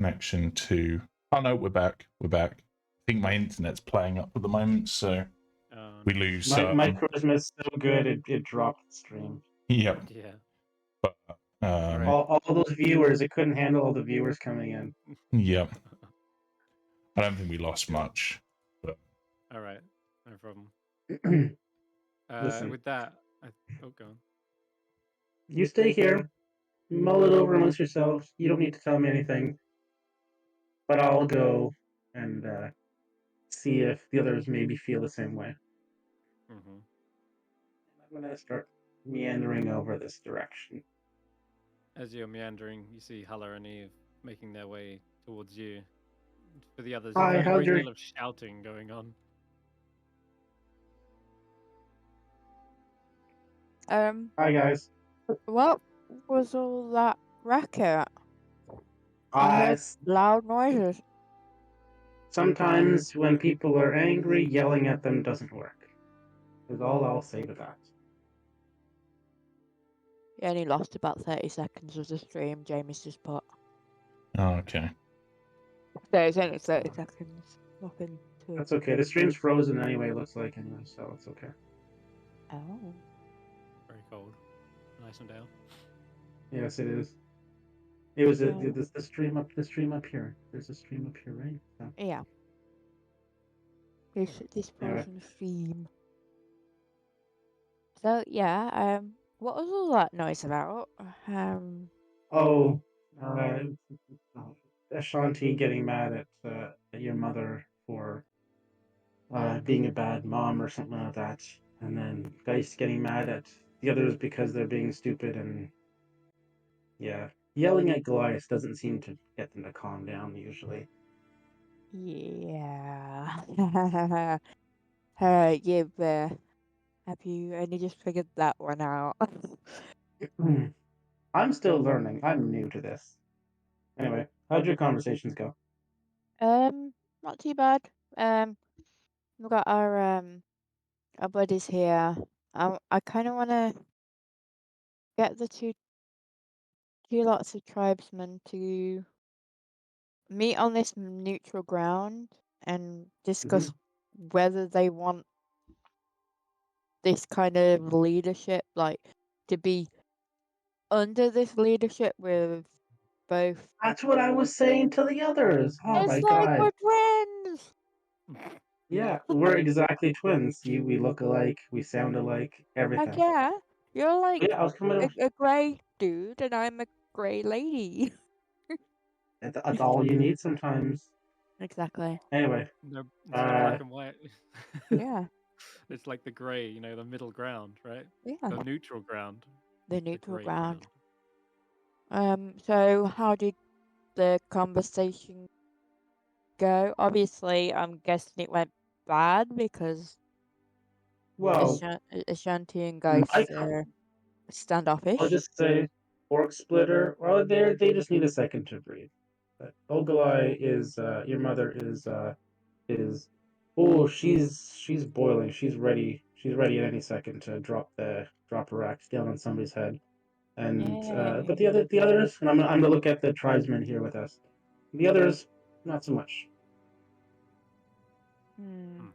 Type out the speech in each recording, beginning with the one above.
connection to... Oh no, we're back. We're back. I think my internet's playing up at the moment, so we lose... My charisma is so good, it dropped the stream. Yep. Yeah. But, Right. all those viewers, it couldn't handle all the viewers coming in. Yep. I don't think we lost much. But... All right. No problem. Listen. With that... Oh, go on. You stay here, mull it over amongst yourselves. You don't need to tell me anything. But I'll go and see if the others maybe feel the same way. Mm-hmm. I'm going to start meandering over this direction. As you're meandering, you see Hulla and Eve making their way towards you. For the others, Hi, there's a how's great your... deal of shouting going on. Hi, guys. What was all that racket? I heard loud noises. Sometimes when people are angry, yelling at them doesn't work. Is all I'll say to that. You only lost about 30 seconds of the stream, Jamie's just put. Oh, okay. So it's only 30 seconds. Nothing too... That's okay. The stream's frozen anyway, looks like, anyway, so it's okay. Oh. Very cold. Icewindale. Yes, it is. It was the stream up here. There's a stream up here, right? So. Yeah. This frozen stream. So yeah, what was all that noise about? Ashanti getting mad at your mother for being a bad mom or something like that, and then Geist getting mad at the others because they're being stupid, and yeah, yelling at Goliath doesn't seem to get them to calm down usually. Yeah. Have you only just figured that one out? I'm still learning. I'm new to this. Anyway, how'd your conversations go? Not too bad. We've got our buddies here. I kind of want to get the two lots of tribesmen to meet on this neutral ground and discuss whether they want this kind of leadership, like to be under this leadership with both. That's what I was saying to the others. Oh my god. We're twins! Yeah, we're exactly twins. We look alike, we sound alike, everything. Heck yeah. You're like I was coming a grey dude and I'm a grey lady. That's all you need sometimes. Exactly. Anyway. No, it's not black and white. Yeah. It's like the grey, the middle ground, right? Yeah. The neutral ground. The neutral ground. So how did the conversation go? Obviously, I'm guessing it went bad because Ashanti and Geist are standoffish. I'll just say, Orc Splitter. Well, they just need a second to breathe. But Ogulai is your mother is. Oh, she's boiling. She's ready. She's ready at any second to drop her axe down on somebody's head. And but the others, and I'm gonna look at the tribesmen here with us. The others, not so much.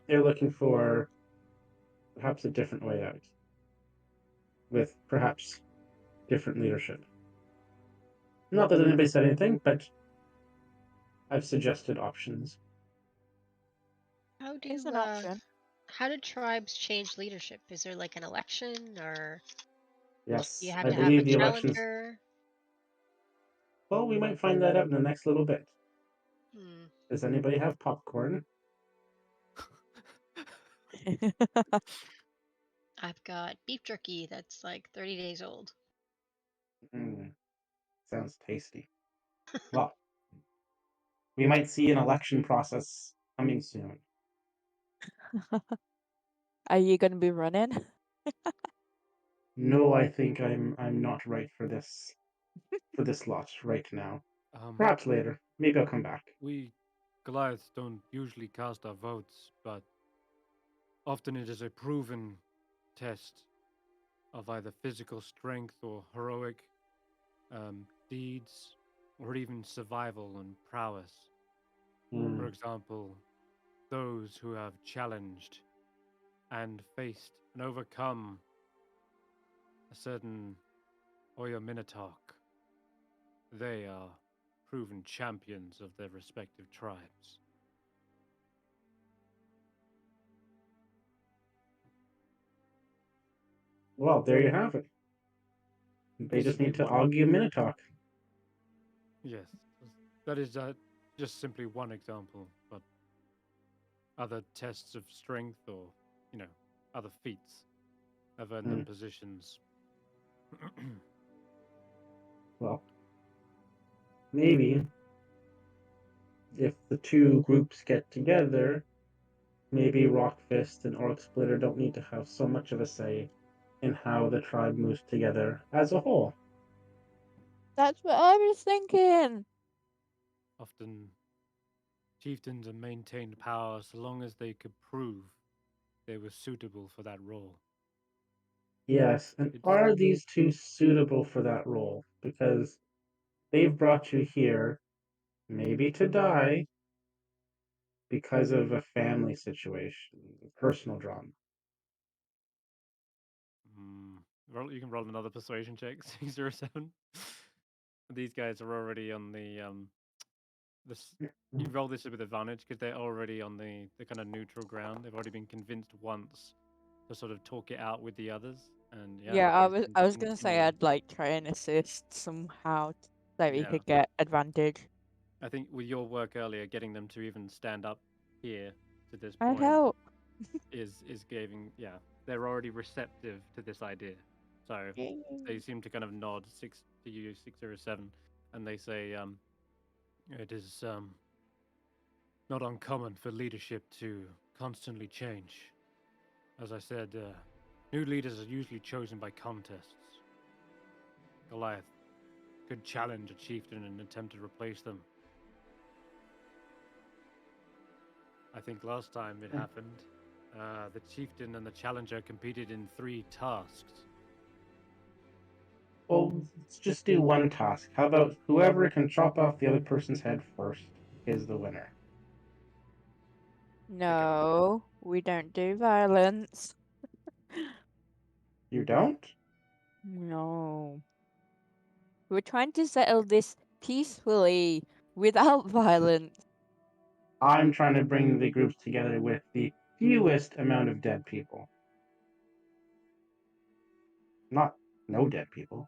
They're looking for perhaps a different way out, with perhaps different leadership. Not that anybody said anything, but I've suggested options. How do tribes change leadership? Is there like an election, or yes, you have I to have believe a the elections. challenger? Well, we might find that out in the next little bit. Does anybody have popcorn? I've got beef jerky that's like 30 days old. Sounds tasty. Well, we might see an election process coming soon. Are you going to be running? No, I think I'm not right for this lot right now. Perhaps later. Maybe I'll come back. We Goliaths don't usually cast our votes, but often it is a proven test of either physical strength or heroic deeds or even survival and prowess. For Mm. example, those who have challenged and faced and overcome a certain Oya Minotaur. They are proven champions of their respective tribes. Well, there you have it. They just need to Simply one. argue Minotaur. Yes, that is just simply one example, but other tests of strength or, other feats have earned them positions. Well, maybe if the two groups get together, maybe Rockfist and Orc Splitter don't need to have so much of a say in how the tribe moves together as a whole. That's what I was thinking. Often, chieftains have maintained power so long as they could prove they were suitable for that role. Yes, and are these two suitable for that role? Because they've brought you here, maybe to die, because of a family situation, personal drama. You can roll another persuasion check, 607. These guys are already on the you roll this with advantage because they're already on the kind of neutral ground. They've already been convinced once to sort of talk it out with the others, and Yeah, they I can was gonna say continue. I'd like try and assist somehow so we Yeah. could get advantage. I think with your work earlier, getting them to even stand up here to this I'd point help. is giving. Yeah, they're already receptive to this idea, so they seem to kind of nod 607, and they say, it is not uncommon for leadership to constantly change. As I said, new leaders are usually chosen by contests. Goliath could challenge a chieftain and attempt to replace them. I think last time it happened, the chieftain and the challenger competed in 3 tasks. Well, let's just do one task. How about whoever can chop off the other person's head first is the winner? No, we don't do violence. You don't? No. We're trying to settle this peacefully without violence. I'm trying to bring the groups together with the fewest amount of dead people. Not no dead people.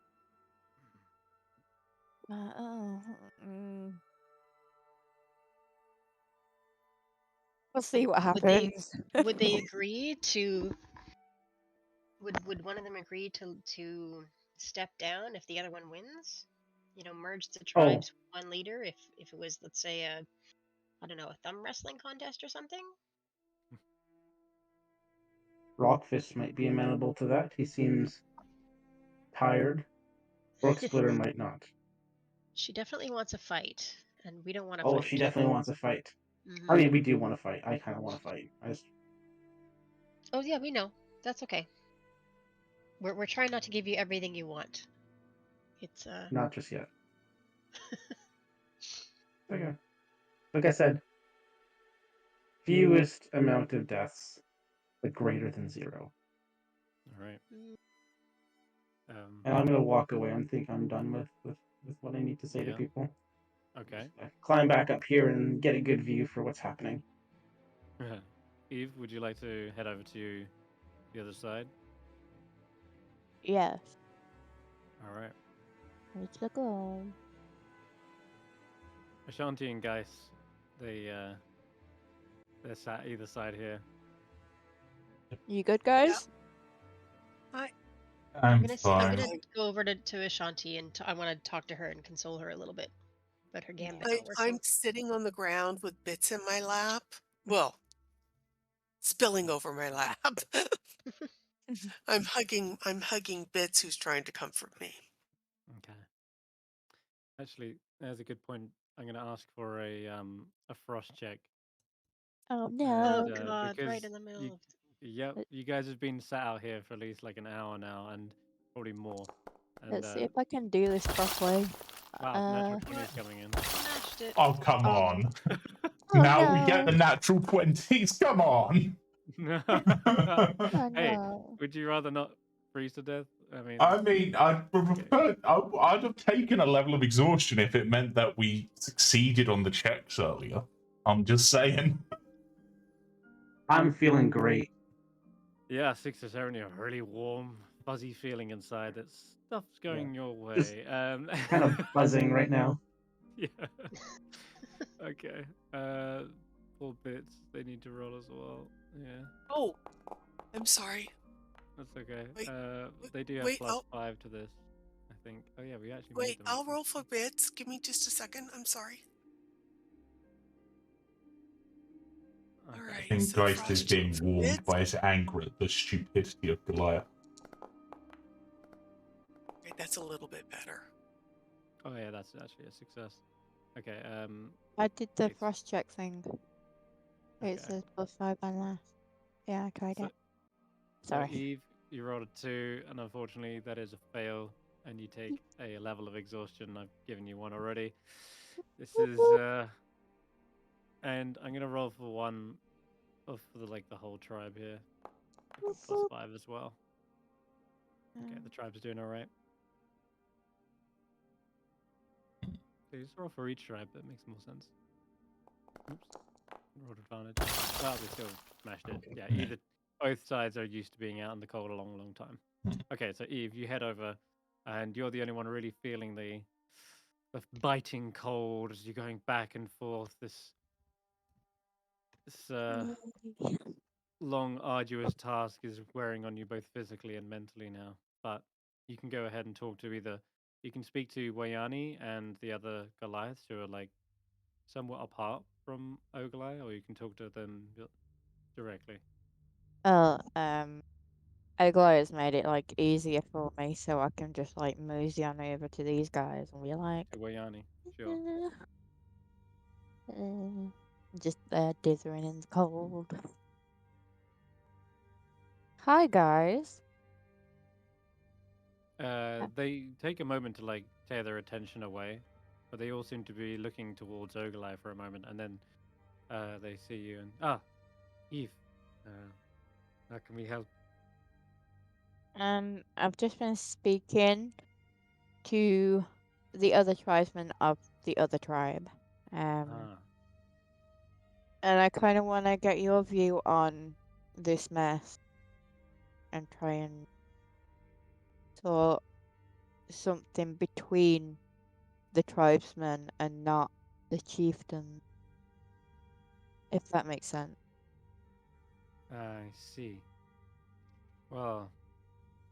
Mm. We'll see what Would they happens. would they agree to would one of them agree to step down if the other one wins? Merge the tribes with one leader if it was, let's say, I don't know, a thumb wrestling contest or something? Rockfist might be amenable to that. He seems tired. Orc Splitter might not. She definitely wants a fight, and we don't want to Oh, fight. she definitely wants a fight. Mhm. I mean, we do want to fight. I kind of want to fight. Oh yeah, we know. That's okay. We're trying not to give you everything you want. It's Not just yet. Okay. Like I said, fewest amount of deaths, but greater than 0. All right. And I'm gonna walk away. I think I'm done with what I need to say to Yeah. people. Okay. Climb back up here and get a good view for what's happening. Eve, would you like to head over to the other side? Yes. All right. Let's go. Ashanti and Geis, they're sat either side here. You good, guys? I'm fine. gonna go over to Ashanti and I want to talk to her and console her a little bit about her gambit not working. I'm sitting on the ground with bits in my lap. Well, spilling over my lap. I'm hugging Bits, who's trying to comfort me. Okay. Actually, there's a good point. I'm going to ask for a frost check. Oh no! Oh God! Right in the middle of. Yep, you guys have been sat out here for at least like an hour now, and probably more. And, Let's see if I can do this properly. Wow, natural 20 is coming in. Smashed it. Oh, come Oh. on. Oh Now we get no. the natural 20s. Come on. Oh Hey, no. would you rather not freeze to death? I mean, I'd prefer, I'd have taken a level of exhaustion if it meant that we succeeded on the checks earlier. I'm just saying. I'm feeling great. yeah, 6 or 7, you have a really warm, fuzzy feeling inside that stuff's going your just way. Kind of buzzing right now. Yeah. Okay. Poor bits. They need to roll as well. Yeah, Oh, I'm sorry. that's okay. Wait, They do have wait, +5 to this, I think. Oh yeah, we actually Wait, made them. I'll roll for bits. Give me just a second. I'm sorry. Okay. All I right. think So Geist is being Frost warmed bits. by his anger at the stupidity of Goliath. Okay, that's a little bit better. Oh yeah, that's actually a success. Okay. I did the It's- frost check thing. It Okay. says +5 and less. Yeah, I tried So- it. So Sorry. Eve, you rolled a 2, and unfortunately that is a fail, and you take a level of exhaustion. I've given you one already. This is and I'm gonna roll for one for the whole tribe here. +5 as well. Okay, the tribe's doing all right. So you just roll for each tribe. That makes more sense. Oops, rolled advantage. Well, they still smashed it. Yeah, either both sides are used to being out in the cold a long, long time. Okay, so Eve, you head over, and you're the only one really feeling the biting cold as you're going back and forth. This long, arduous task is wearing on you both physically and mentally now. But you can go ahead and talk to you can speak to Wayani and the other Goliaths who are like somewhat apart from Oglai, or you can talk to them directly. Oh, Aglo has made it like easier for me, so I can just like mosey on over to these guys and be like, To Wayani, sure. just dithering in the cold. Hi guys. They take a moment to like tear their attention away, but they all seem to be looking towards Oglai for a moment, and then they see you and Eve, how can we help? I've just been speaking to the other tribesmen of the other tribe. Ah, And I kind of want to get your view on this mess and try and sort something between the tribesmen and not the chieftain, if that makes sense. I see. Well,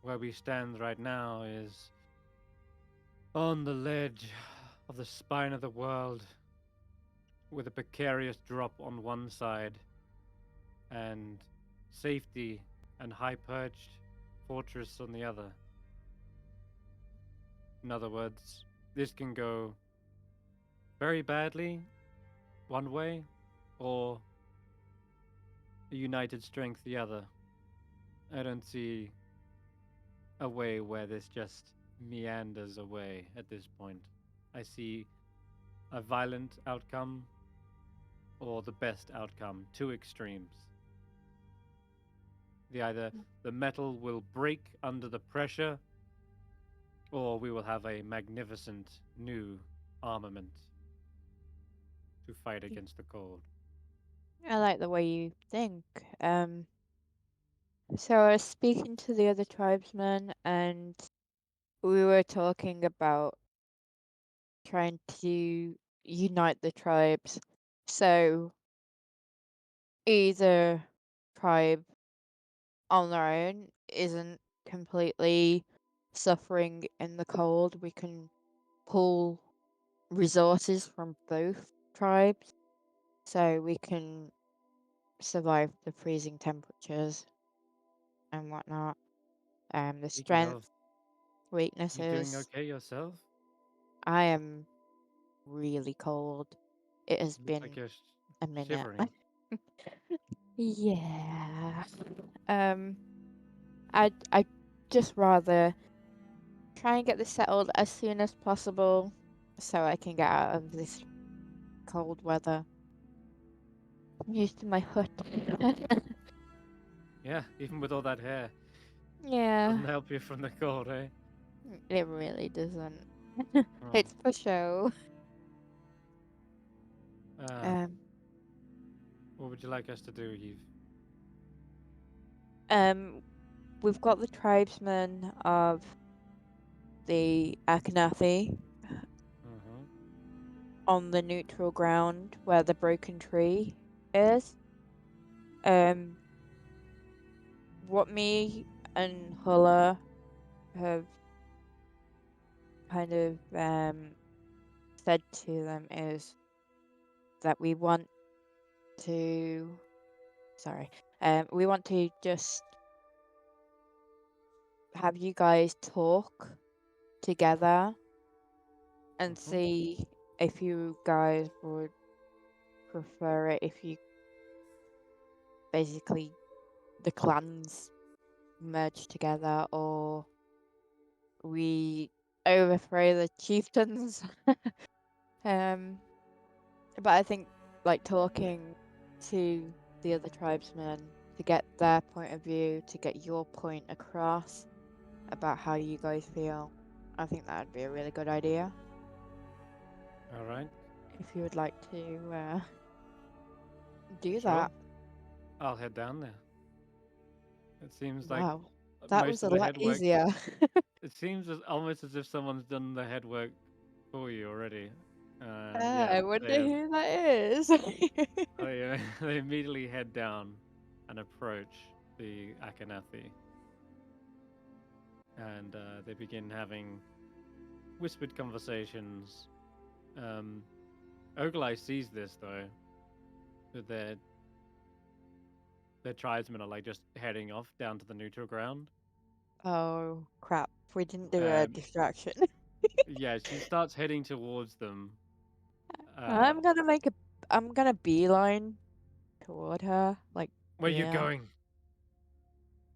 where we stand right now is on the ledge of the spine of the world, with a precarious drop on one side and safety and high-perched fortress on the other. In other words, this can go very badly one way, or a united strength the other. I don't see a way where this just meanders away at this point. I see a violent outcome or the best outcome, two extremes. Either the metal will break under the pressure, or we will have a magnificent new armament to fight against the cold. I like the way you think. So I was speaking to the other tribesmen and we were talking about trying to unite the tribes. So either tribe on their own isn't completely suffering in the cold. We can pull resources from both tribes so we can survive the freezing temperatures and whatnot. The Speaking of, strength, you doing weaknesses. okay yourself? I am really cold. It has Looks been like you're a minute. shivering. Yeah. I'd just rather try and get this settled as soon as possible. so I can get out of this cold weather. I'm used to my hut. Yeah, even with all that hair, Yeah, doesn't help you from the cold, eh? it really doesn't. Oh. It's for show. What would you like us to do, Eve? We've got the tribesmen of the Akhenathi Mm-hmm. on the neutral ground where the broken tree is. What me and Hulla have kind of said to them is that we want to just have you guys talk together and Mhm. see if you guys would prefer it if you basically the clans merge together or we overthrow the chieftains. But I think like talking to the other tribesmen to get their point of view, to get your point across about how you guys feel, I think that would be a really good idea. All right. If you would like to do Sure. that. I'll head down there. It seems like Wow, that was most a of the lot head work. easier. It seems almost as if someone's done the head work for you already. I wonder who that is. They immediately head down and approach the Akhenathi. And they begin having whispered conversations. Oglai sees this though, that their tribesmen are like just heading off down to the neutral ground. Oh crap! We didn't do a Um, distraction. yeah, she starts heading towards them. I'm gonna beeline toward her. Like, Where you yeah. going?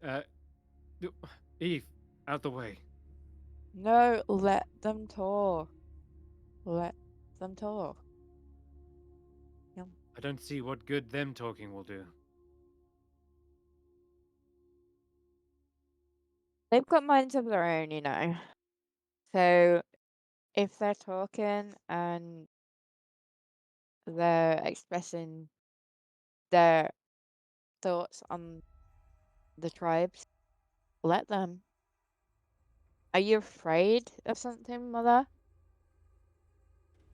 Uh, Eve, out the way. No, let them talk. Let them talk. Yeah. I don't see what good them talking will do. They've got minds of their own, you know. So if they're talking and they're expressing their thoughts on the tribes, let them. Are you afraid of something, Mother?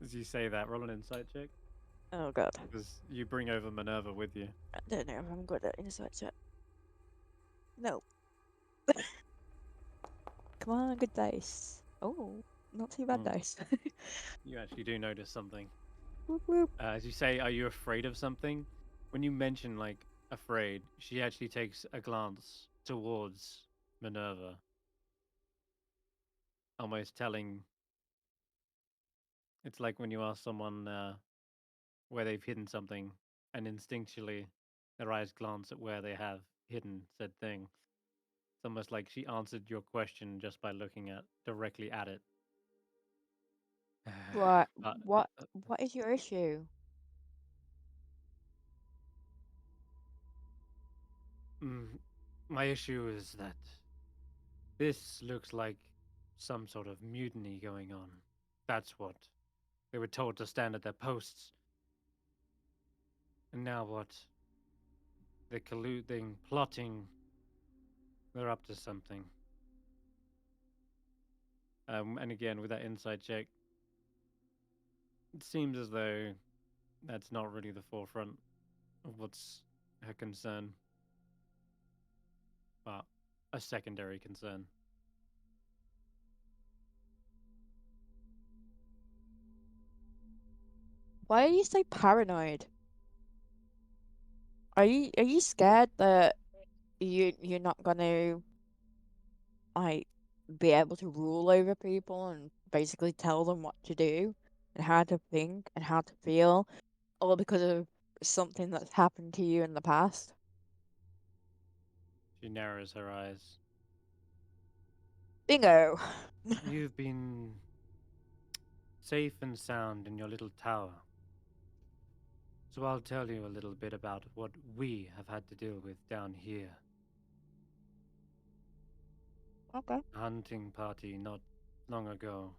As you say that, roll an insight check. Oh god. Because you bring over Minerva with you. I don't know if I'm good at insight check. No. Come on, good dice. Oh, not too bad Mm. dice. You actually do notice something. Whoop, whoop. As you say, are you afraid of something? When you mention, like, afraid, she actually takes a glance towards Minerva. Almost telling. It's like when you ask someone where they've hidden something, and instinctually their eyes glance at where they have hidden said thing. It's almost like she answered your question just by looking directly at it. What? But, What is your issue? my issue is that this looks like some sort of mutiny going on. That's what they were told to stand at their posts. And now what? They're colluding, plotting. They're up to something. And again, with that inside check, it seems as though that's not really the forefront of what's her concern, but a secondary concern. Why are you so paranoid? Are you scared that you're not gonna like be able to rule over people and basically tell them what to do and how to think and how to feel, all because of something that's happened to you in the past? She narrows her eyes. Bingo. You've been safe and sound in your little tower. So I'll tell you a little bit about what we have had to deal with down here. Okay. A hunting party not long ago.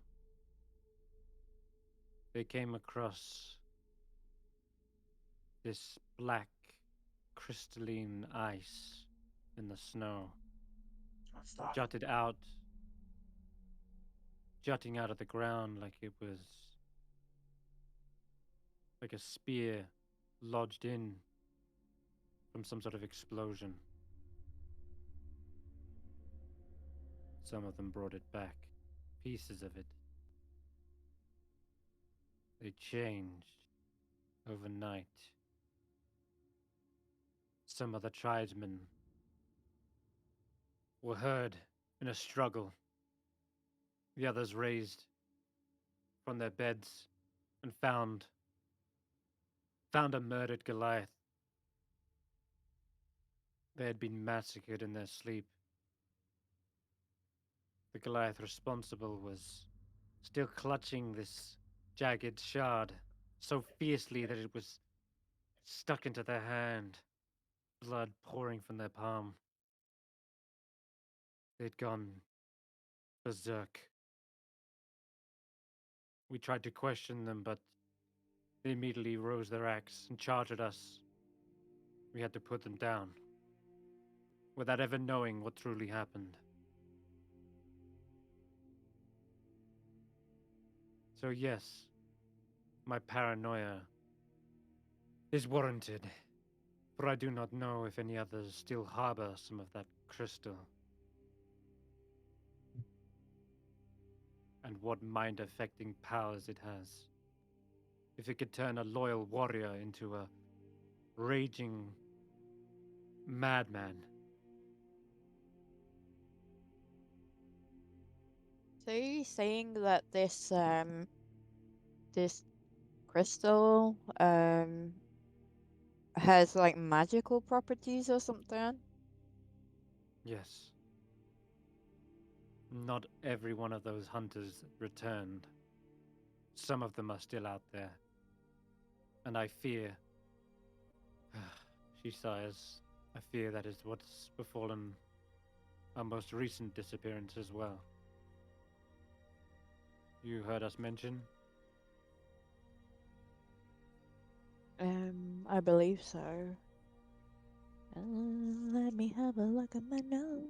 They came across this black crystalline ice in the snow, jutted out, jutting out of the ground like it was like a spear lodged in from some sort of explosion. Some of them brought it back, pieces of it. They changed overnight. Some of the tribesmen were heard in a struggle. The others raised from their beds and found a murdered Goliath. They had been massacred in their sleep. The Goliath responsible was still clutching this jagged shard so fiercely that it was stuck into their hand, blood pouring from their palm. They'd gone berserk. We tried to question them, but they immediately rose their axe and charged at us. We had to put them down, without ever knowing what truly happened. So yes, my paranoia is warranted, for I do not know if any others still harbor some of that crystal. And what mind-affecting powers it has. If it could turn a loyal warrior into a raging madman. So are you saying that this this crystal has like magical properties or something? Yes. Not every one of those hunters returned. Some of them are still out there. And I fear, she sighs, I fear that is what's befallen our most recent disappearance as well. You heard us mention? I believe so. Let me have a look at my notes.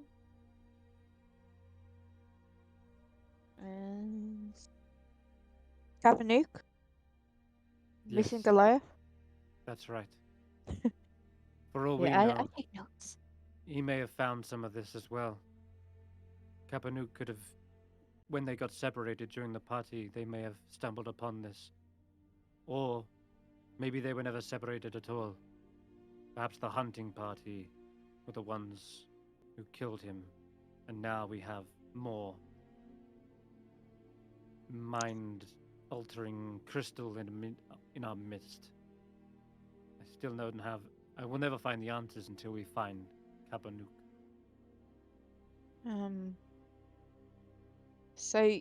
And Kapanuk? Missing Yes. Goliath? That's right. For all Yeah, we I know, take notes. he may have found some of this as well. Kapanuk could have, when they got separated during the party, they may have stumbled upon this. Or maybe they were never separated at all. Perhaps the hunting party were the ones who killed him, and now we have more mind-altering crystal in our midst. I still don't have. I will never find the answers until we find Kapanuk. So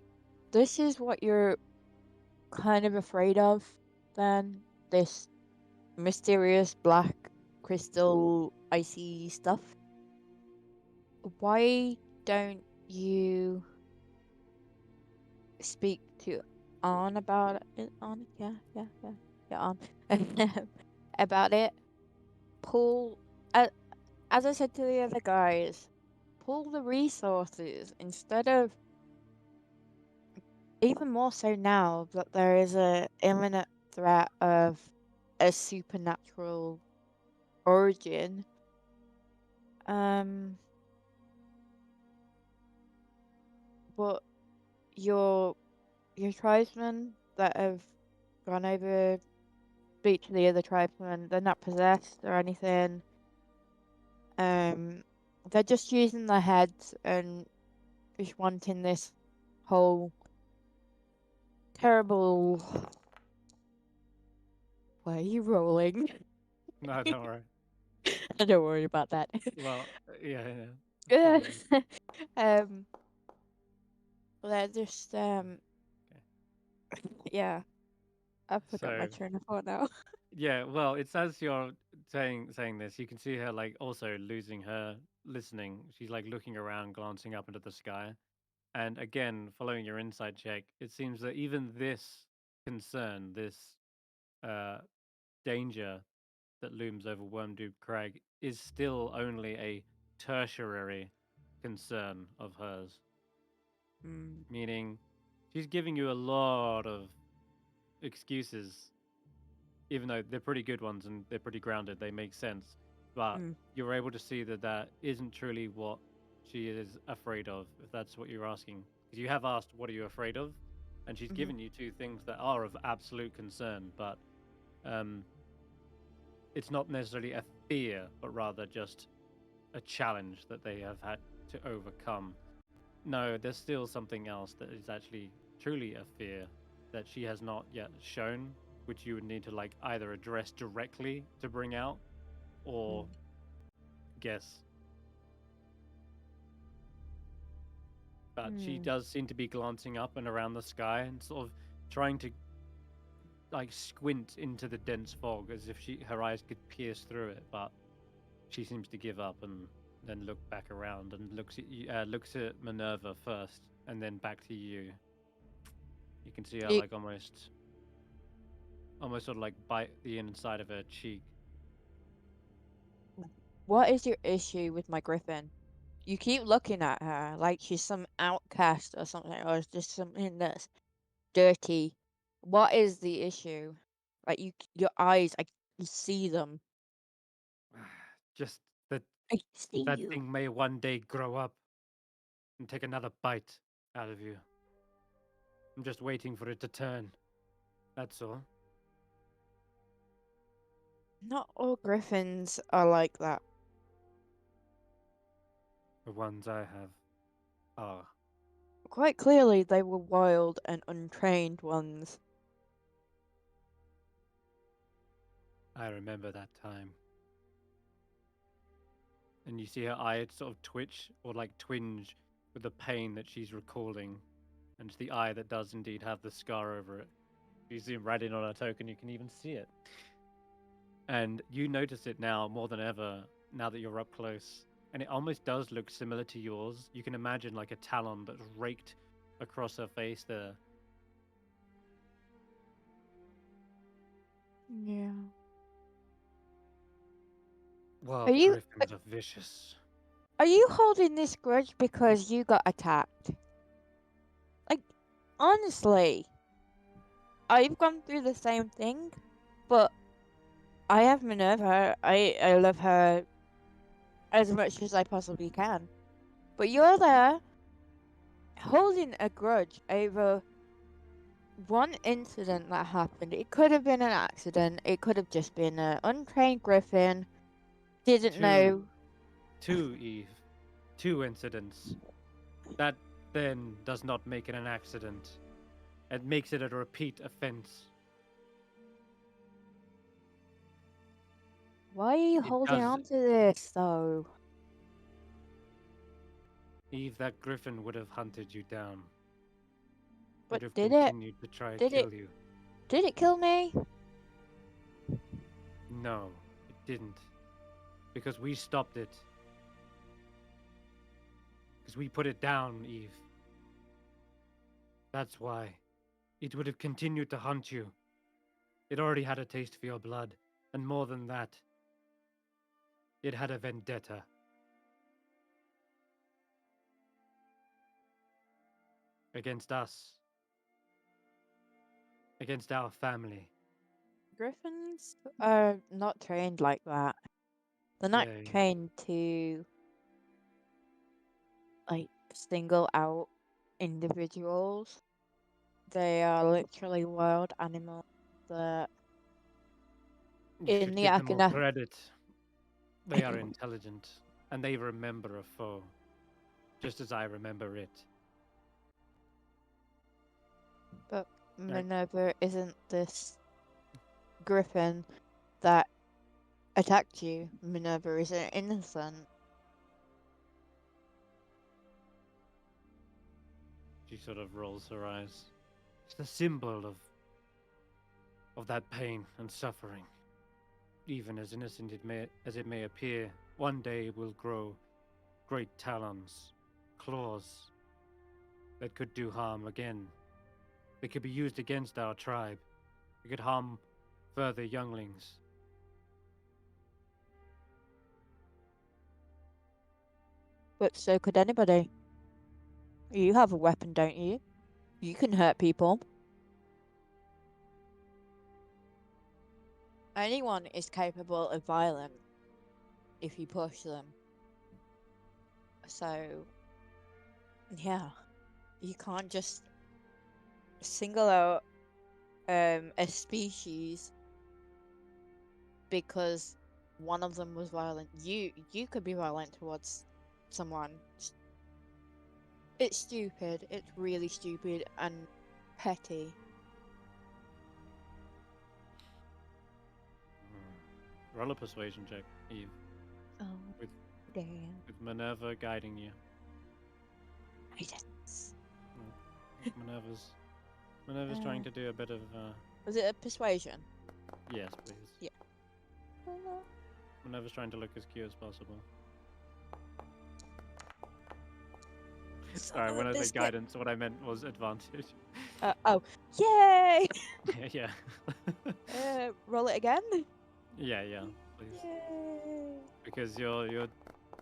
this is what you're kind of afraid of, then? This mysterious black crystal icy stuff? Why don't you speak to On about it? On? Yeah, On. About it. Pull, as I said to the other guys, pull the resources instead of, even more so now that there is a imminent threat of a supernatural origin. But your tribesmen that have gone over, speak to the other tribesmen, they're not possessed or anything. They're just using their heads and just wanting this whole terrible. Why are you rolling? No, don't worry. Don't worry about that. Well, yeah. Yeah. Fine. They're just yeah. I forgot my So train of thought now. yeah, well, it's as you're saying this, you can see her like also losing her listening. She's like looking around, glancing up into the sky. And again, following your insight check, it seems that even this concern, this uh, danger that looms over Wormdew Crag, is still only a tertiary concern of hers. Meaning, she's giving you a lot of excuses, even though they're pretty good ones and they're pretty grounded, they make sense. But you're able to see that that isn't truly what she is afraid of, if that's what you're asking. Because you have asked, what are you afraid of? And she's given you two things that are of absolute concern, but it's not necessarily a fear, but rather just a challenge that they have had to overcome. No, there's still something else that is actually truly a fear that she has not yet shown, which you would need to like either address directly to bring out or guess. But she does seem to be glancing up and around the sky and sort of trying to like squint into the dense fog as if her eyes could pierce through it, but she seems to give up and then look back around and looks at Minerva first and then back to you. You can see her like almost sort of like bite the inside of her cheek. What is your issue with my griffin? You keep looking at her like she's some outcast or something, or just something that's dirty. What is the issue? Like your eyes, I can see them. Just that I see that you. thing may one day grow up and take another bite out of you. I'm just waiting for it to turn. That's all. Not all griffins are like that. The ones I have are. Quite clearly, they were wild and untrained ones. I remember that time. And you see her eye sort of twitch or like twinge with the pain that she's recalling. And it's the eye that does indeed have the scar over it. If you zoom right in on her token, you can even see it. And you notice it now more than ever, now that you're up close. And it almost does look similar to yours. You can imagine like a talon that's raked across her face there. Yeah. Well, Are you griffins are vicious. are you holding this grudge because you got attacked? Like, honestly, I've gone through the same thing, but I have Minerva. I love her as much as I possibly can. But you're there holding a grudge over one incident that happened. It could have been an accident. It could have just been an untrained griffin. Didn't know. Two, Eve. Two incidents. That then does not make it an accident. It makes it a repeat offense. Why are you holding on to this, though? Eve, that griffin would have hunted you down. But Would have did it? continued to try to Did it? kill you. Did it kill me? No, it didn't. Because we stopped it. Because we put it down, Eve. That's why. It would have continued to hunt you. It already had a taste for your blood. And more than that, it had a vendetta. Against us. Against our family. Griffins are not trained like that. They're not They- trained to like single out individuals. They are literally wild animals that You in should the give them more Akana. credit. They are intelligent, and they remember a foe, just as I remember it. But Minerva isn't this griffin that attacked you. Minerva is innocent. She sort of rolls her eyes. It's the symbol of of that pain and suffering. Even as innocent as it may appear, one day it will grow great talons, claws that could do harm again. They could be used against our tribe. It could harm further younglings. But so could anybody. You have a weapon, don't you? You can hurt people. Anyone is capable of violence if you push them. So, yeah, you can't just single out a species because one of them was violent. You could be violent towards someone. It's stupid. It's really stupid and petty. Roll a persuasion check, Eve. Oh, With- damn. With Minerva guiding you. Guidance. Minerva's trying to do a bit of Was it a persuasion? yes, please. Yeah. Minerva's trying to look as cute as possible. Sorry, when I say guidance, what I meant was advantage. Oh, yay! Yeah. Roll it again. Yeah, please. Yay! Because you're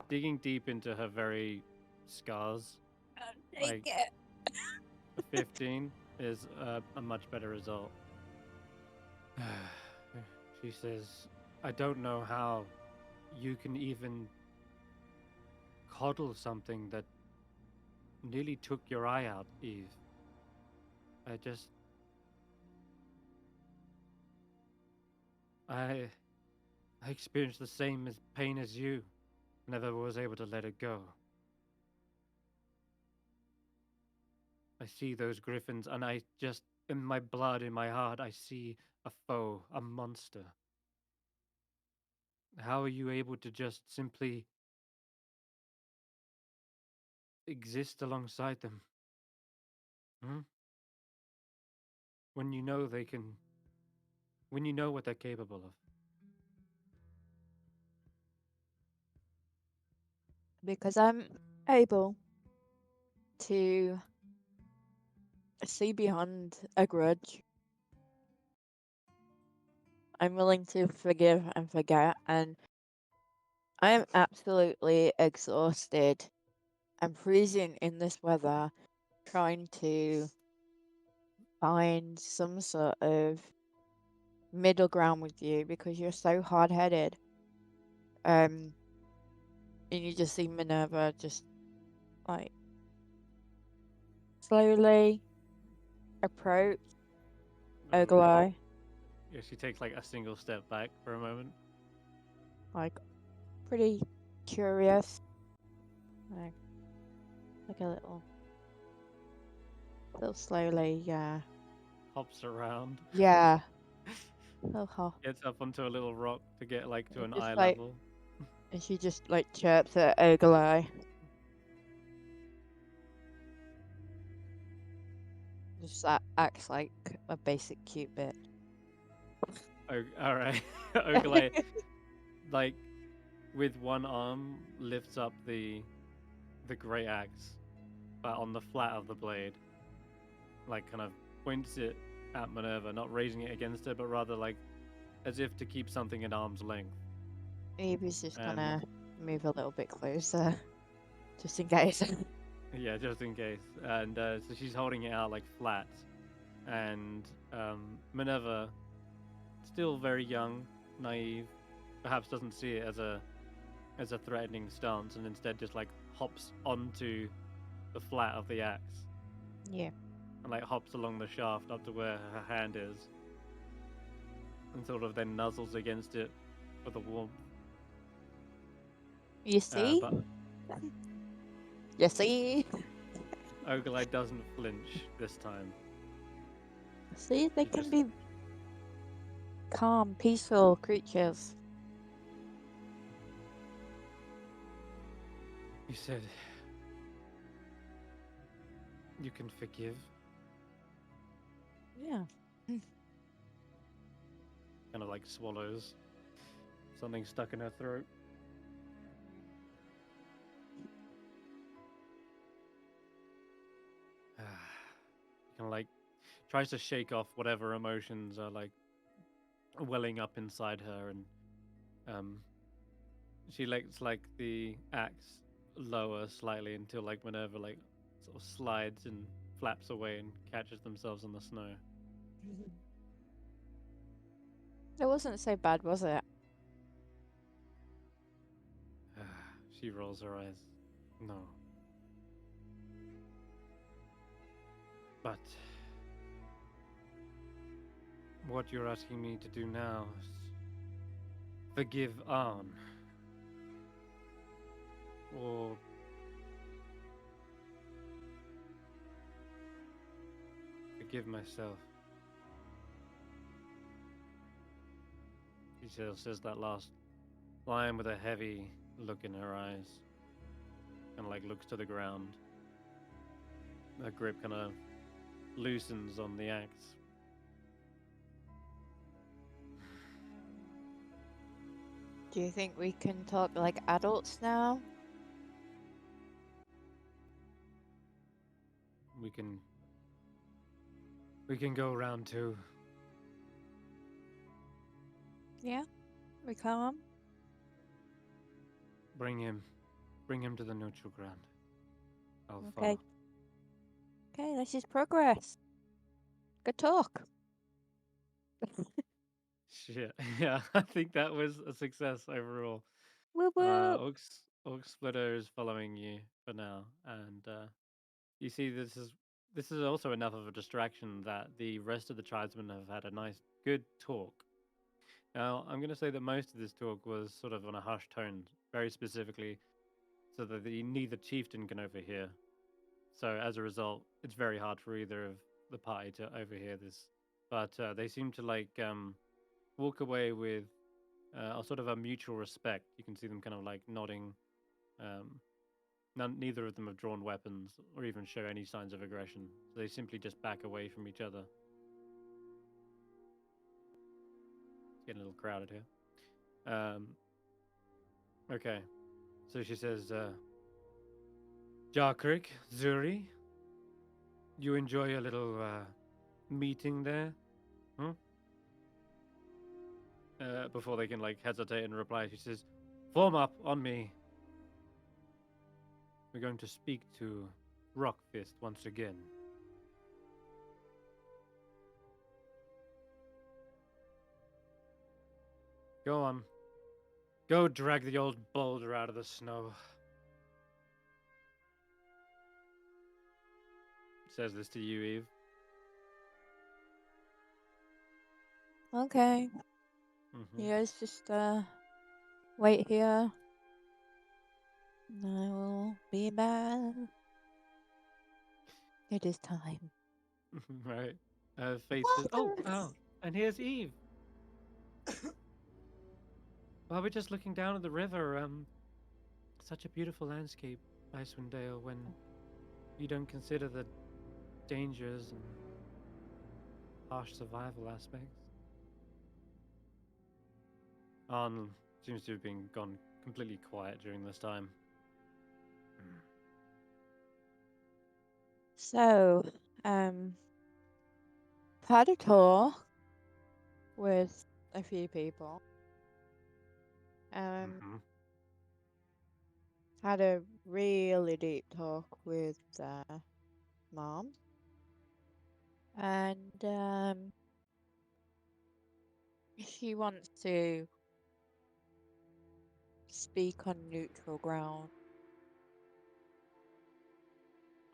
digging deep into her very scars. Like, 15 is a much better result. She says, I don't know how you can even coddle something that nearly took your eye out, Eve. I experienced the same pain as you. Never was able to let it go. I see those griffins, and I just, in my blood, in my heart, I see a foe, a monster. How are you able to just simply exist alongside them? When you know when you know what they're capable of. Because I'm able to see beyond a grudge. I'm willing to forgive and forget, and I am absolutely exhausted. I'm freezing in this weather, trying to find some sort of middle ground with you because you're so hard-headed. And you just see Minerva just like slowly approach Ogle, Yeah, she takes like a single step back for a moment. like pretty curious, like a little slowly, yeah, Hops around. yeah, little hop. Gets up onto a little rock to get like to an Just eye like- level. And she just like chirps at Ogle. Just acts like a basic cute bit. All right. Ogle, like with one arm, lifts up the great axe, but on the flat of the blade, like kind of points it at Minerva, not raising it against her, but rather like as if to keep something at arm's length. Eva's just And- gonna move a little bit closer, just in case. Yeah, just in case. And so she's holding it out like flat, and Minerva, still very young, naive, perhaps doesn't see it as a threatening stance, and instead just like hops onto the flat of the axe Yeah. and like hops along the shaft up to where her hand is, and sort of then nuzzles against it for the warmth. You see? But You see? Ogle doesn't flinch this time. See, they You can just- be calm, peaceful creatures. You said you can forgive. Yeah. kind of like swallows something stuck in her throat. Kind of like tries to shake off whatever emotions are like welling up inside her, and she lets like the axe lower slightly until like Minerva like sort of slides and flaps away and catches themselves in the snow. It wasn't so bad, was it? She rolls her eyes. No. But what you're asking me to do now is forgive Arn. Or forgive myself. She says that last line with a heavy look in her eyes. And like looks to the ground. Her grip kind of loosens on the axe. Do you think we can talk like adults now? We can go round two. Yeah, we can. Bring him to the neutral ground. I'll Okay. follow. Okay, this is progress. Good talk. Shit. Yeah, I think that was a success overall. Woo woo. Orc Splitter is following you for now, and you see this is also enough of a distraction that the rest of the tribesmen have had a nice, good talk. Now, I'm going to say that most of this talk was sort of on a hushed tone, very specifically, so that neither chieftain can overhear. So as a result, it's very hard for either of the party to overhear this. But they seem to like walk away with a sort of a mutual respect. You can see them kind of like nodding. Neither of them have drawn weapons or even show any signs of aggression. So they simply just back away from each other. It's getting a little crowded here. Okay. So she says, Jarkrick, Zuri, you enjoy a little meeting there? Hmm? Before they can like hesitate and reply, she says, form up on me. We're going to speak to Rockfist once again. Go on. Go drag the old boulder out of the snow. Says this to you, Eve. Okay. You guys just wait here. I will be back. It is time. Right. Face says, oh, and here's Eve. Well, we're just looking down at the river. Such a beautiful landscape, Icewindale, when you don't consider the dangers and harsh survival aspects. Arn seems to have gone completely quiet during this time. So, had a tour with a few people. Had a really deep talk with Mom. And she wants to speak on neutral ground.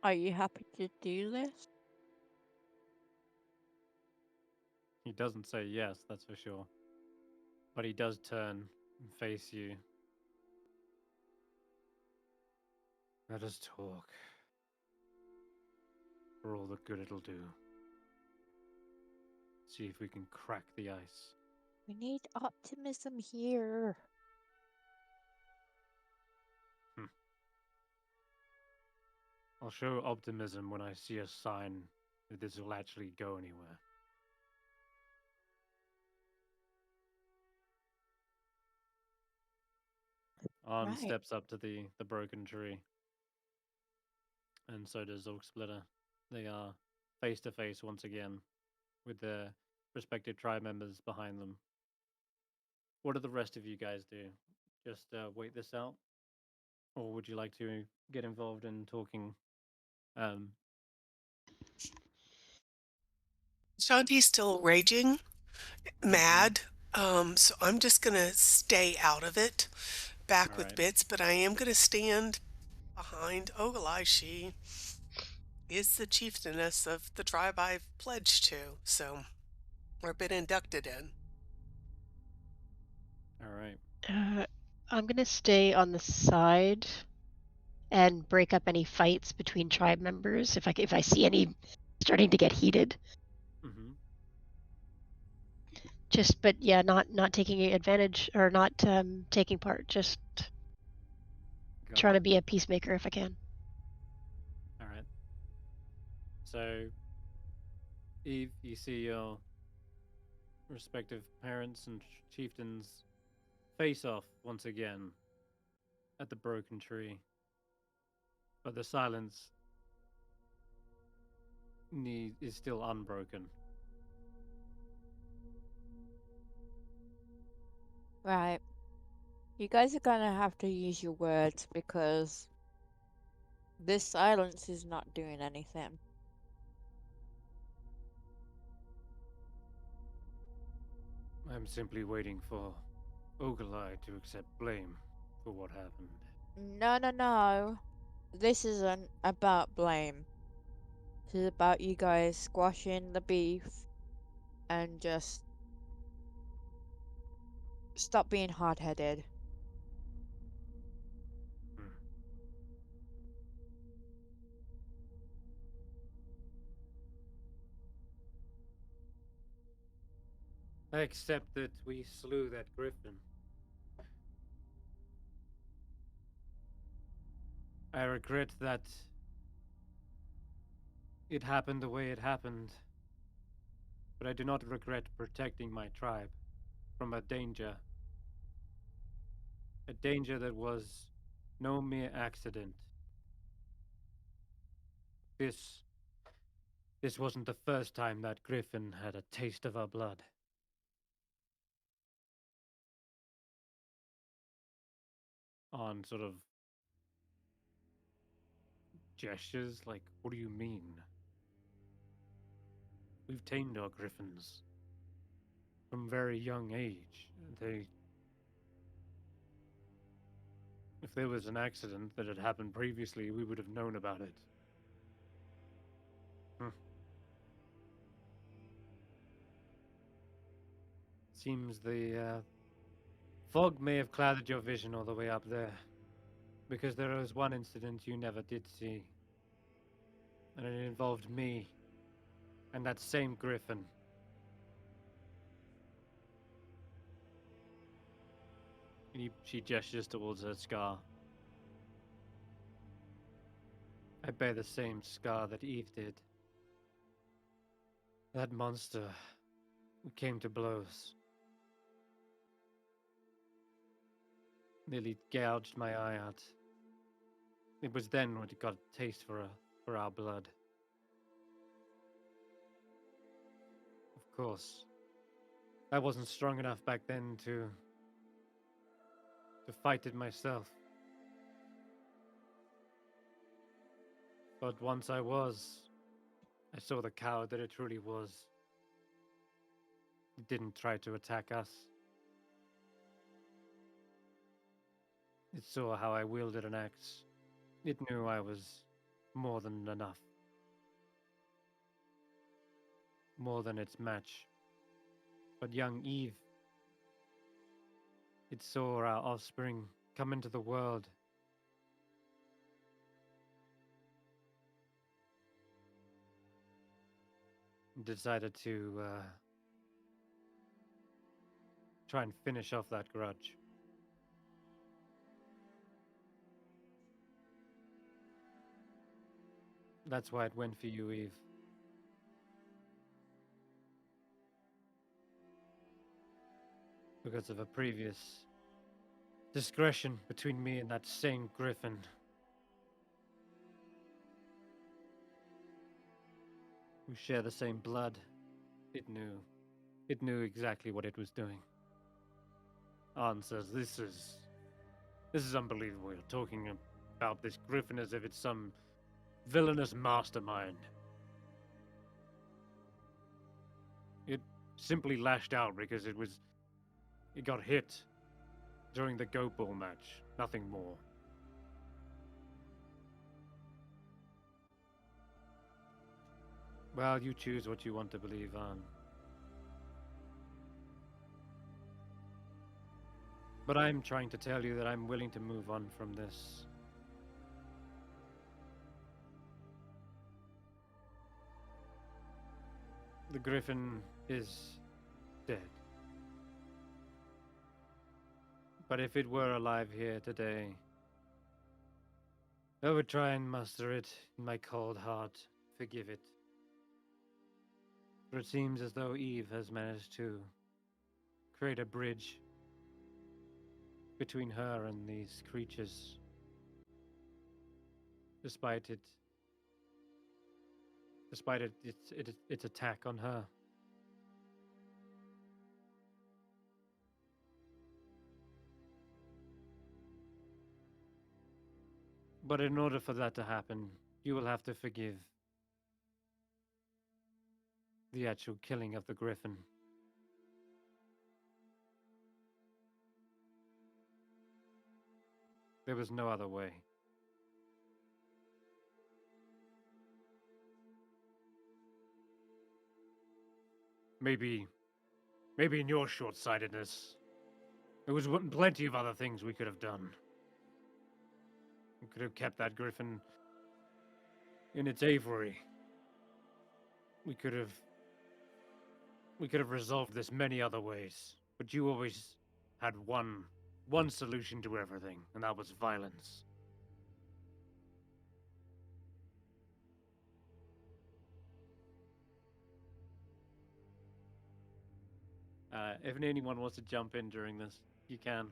Are you happy to do this? He doesn't say yes, that's for sure. But he does turn and face you. Let us talk. For all the good it'll do. See if we can crack the ice. We need optimism here. I'll show optimism when I see a sign that this will actually go anywhere. Arn Right. steps up to the broken tree, and so does Orc Splitter. They are face to face once again, with their respective tribe members behind them. What do the rest of you guys do? Just wait this out, or would you like to get involved in talking? Ashanti's still raging, mad. So I'm just gonna stay out of it, back with Alright. Bits, but I am gonna stand behind Ogalai. She is the chieftainess of the tribe I've pledged to, so or been inducted in. All right. I'm gonna stay on the side and break up any fights between tribe members if I see any starting to get heated. Mm-hmm. But yeah, not taking advantage or not taking part. Just trying to be a peacemaker if I can. All right. So, Eve, you see your respective parents and chieftains face off once again at the broken tree, but the silence is still unbroken. Right. You guys are gonna have to use your words because this silence is not doing anything. I'm simply waiting for Ogalai to accept blame for what happened. No. This isn't about blame. This is about you guys squashing the beef and just stop being hard-headed. I accept that we slew that griffin. I regret that it happened the way it happened, but I do not regret protecting my tribe from a danger that was no mere accident. This wasn't the first time that griffin had a taste of our blood. On sort of gestures like, what do you mean? We've tamed our griffins from very young age. If there was an accident that had happened previously, we would have known about it. Seems the fog may have clouded your vision all the way up there, because there was one incident you never did see, and it involved me and that same griffin. She gestures towards her scar. I bear the same scar that Eve did. That monster came to blows. Nearly gouged my eye out. It was then when it got a taste for our blood. Of course, I wasn't strong enough back then to fight it myself. But once I saw the coward that it truly was. It didn't try to attack us. It saw how I wielded an axe. It knew I was more than enough. More than its match. But young Eve, it saw our offspring come into the world. It decided to try and finish off that grudge. That's why it went for you, Eve. Because of a previous discretion between me and that same griffin. We share the same blood. It knew exactly what it was doing. Arn says, this is unbelievable. You're talking about this griffin as if it's some villainous mastermind. It simply lashed out because it got hit during the goat ball match. Nothing more. Well, you choose what you want to believe on. But I'm trying to tell you that I'm willing to move on from this. The griffin is dead. But if it were alive here today, I would try and muster it in my cold heart, forgive it. For it seems as though Eve has managed to create a bridge between her and these creatures, despite its attack on her. But in order for that to happen, you will have to forgive the actual killing of the griffin. There was no other way. Maybe in your short-sightedness, there was plenty of other things we could have done. We could have kept that griffin in its aviary. We could have resolved this many other ways. But you always had one solution to everything, and that was violence. If anyone wants to jump in during this, you can,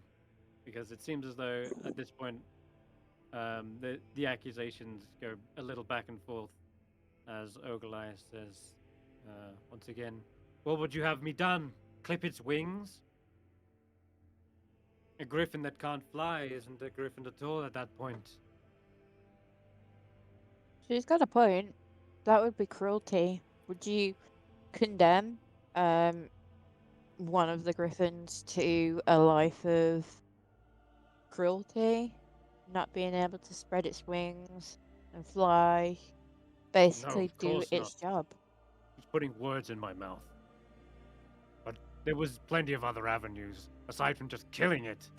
because it seems as though at this point, the accusations go a little back and forth, as Ogalai says, once again, "What would you have me done? Clip its wings? A griffin that can't fly isn't a griffin at all at that point." She's got a point. That would be cruelty. Would you condemn one of the griffins to a life of cruelty? Not being able to spread its wings and fly, No, basically of do course its not. job. He's putting words in my mouth. But there was plenty of other avenues, aside from just killing it.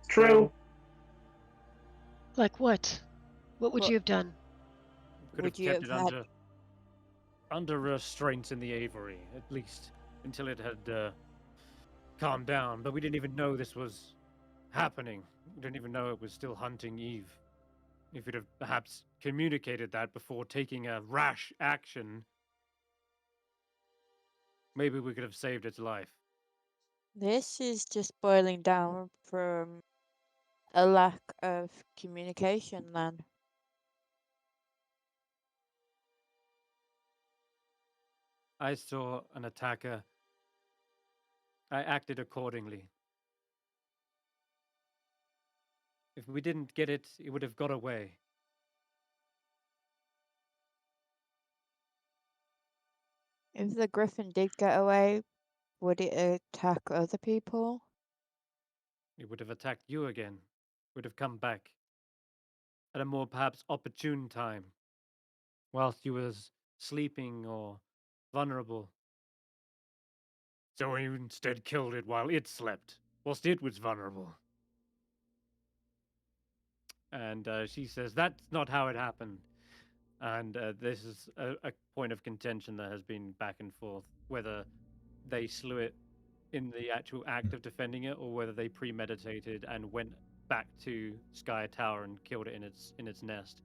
True. Like what? What would What you have done? Could would have you kept have it had? under restraint in the aviary, at least until it had calmed down. But we didn't even know this was happening. We didn't even know it was still hunting Eve. If you'd have perhaps communicated that before taking a rash action, maybe we could have saved its life. This is just boiling down from a lack of communication then. I saw an attacker. I acted accordingly. If we didn't get it, it would have got away. If the griffin did get away, would it attack other people? It would have attacked you again. Would have come back at a more perhaps opportune time, whilst you was sleeping or vulnerable. So we instead killed it while it slept, whilst it was vulnerable. And she says, that's not how it happened. And this is a point of contention that has been back and forth, whether they slew it in the actual act of defending it, or whether they premeditated and went back to Sky Tower and killed it in its nest.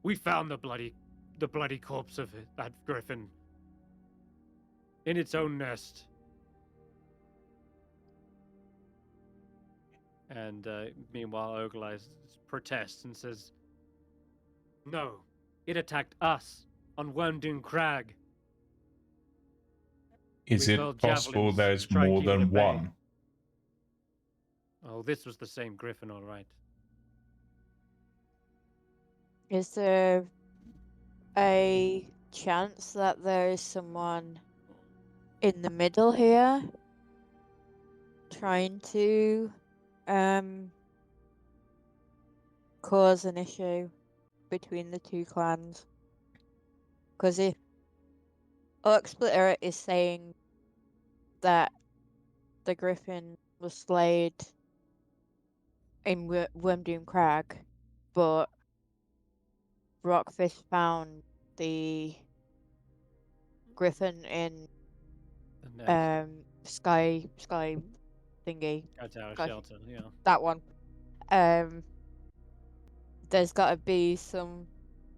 We found the bloody corpse of that griffin in its own nest. And meanwhile, Wealgeist protests and says, "No, it attacked us on Wormdoom Crag. Is We it hurled possible javelins there's to try and more keep it than at bay." one? Oh, this was the same griffin, all right. Is there a chance that there is someone in the middle here trying to cause an issue between the two clans? Because if Orc Splitter is saying that the griffin was slayed in Wormdoom Crag, but Rockfish found the griffin in The next Sky thingy. Tower Sky, Shelter, yeah. that one. There's got to be some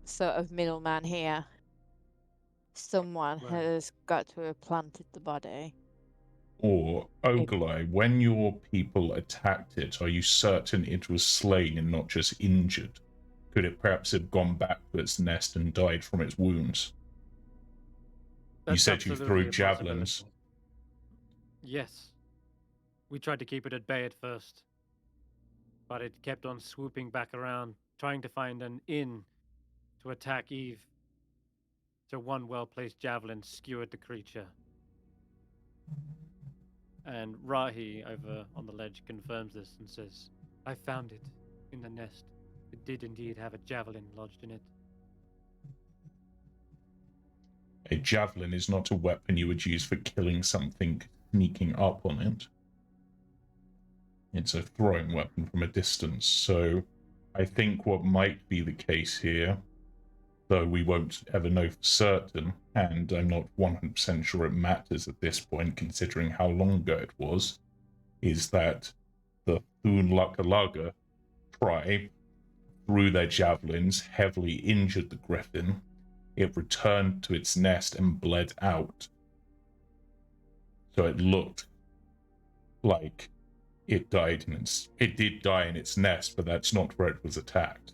sort of middleman here. Someone Right. has got to have planted the body. Or, Oglai, when your people attacked it, are you certain it was slain and not just injured? Could it perhaps have gone back to its nest and died from its wounds? You said you threw absolutely a javelins. possibility. Yes. We tried to keep it at bay at first, but it kept on swooping back around, trying to find an inn to attack Eve. So one well-placed javelin skewered the creature. And Rahi over on the ledge confirms this and says, "I found it in the nest. It did indeed have a javelin lodged in it." A javelin is not a weapon you would use for killing something sneaking up on it. It's a throwing weapon from a distance, so I think what might be the case here, though we won't ever know for certain, and I'm not 100% sure it matters at this point considering how long ago it was, is that the Thun-Laka-Laga tribe threw their javelins, heavily injured the griffin. It returned to its nest and bled out. So it looked like it died it did die in its nest, but that's not where it was attacked.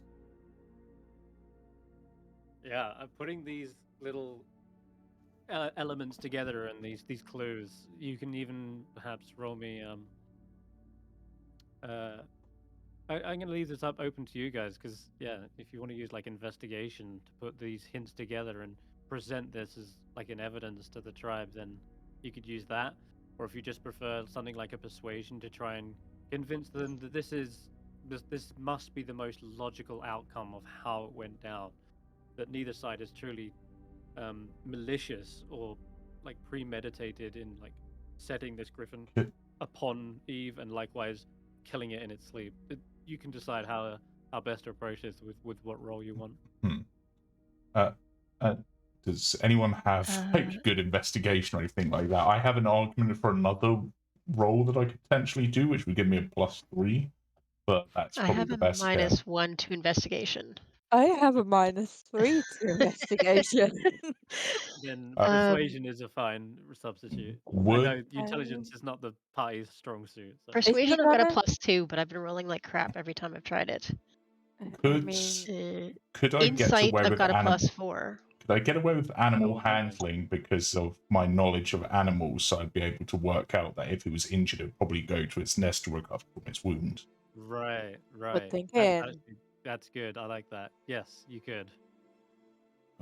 Yeah, I'm putting these little elements together and these clues. You can even perhaps roll me. I'm going to leave this up open to you guys because, yeah, if you want to use like investigation to put these hints together and present this as like an evidence to the tribe, then you could use that. Or if you just prefer something like a persuasion to try and convince them that this must be the most logical outcome of how it went down, that neither side is truly malicious or like premeditated in like setting this griffin upon Eve and likewise killing it in its sleep. You can decide how best to approach this with what role you want. Does anyone have like good investigation or anything like that? I have an argument for another role that I could potentially do, which would give me a +3, but that's I probably have the a best guess. -1 to investigation. I have a -3 to investigation. Then persuasion is a fine substitute. I Would know intelligence is not the party's strong suit. So. Persuasion, he I've got a gonna- +2, but I've been rolling like crap every time I've tried it. could I get Insight, away I've with got a animal? +4. Could I get away with animal okay. handling because of my knowledge of animals? So I'd be able to work out that if it was injured, it'd probably go to its nest to recover from its wound. Right. Good thinking. That's good. I like that. Yes, you could.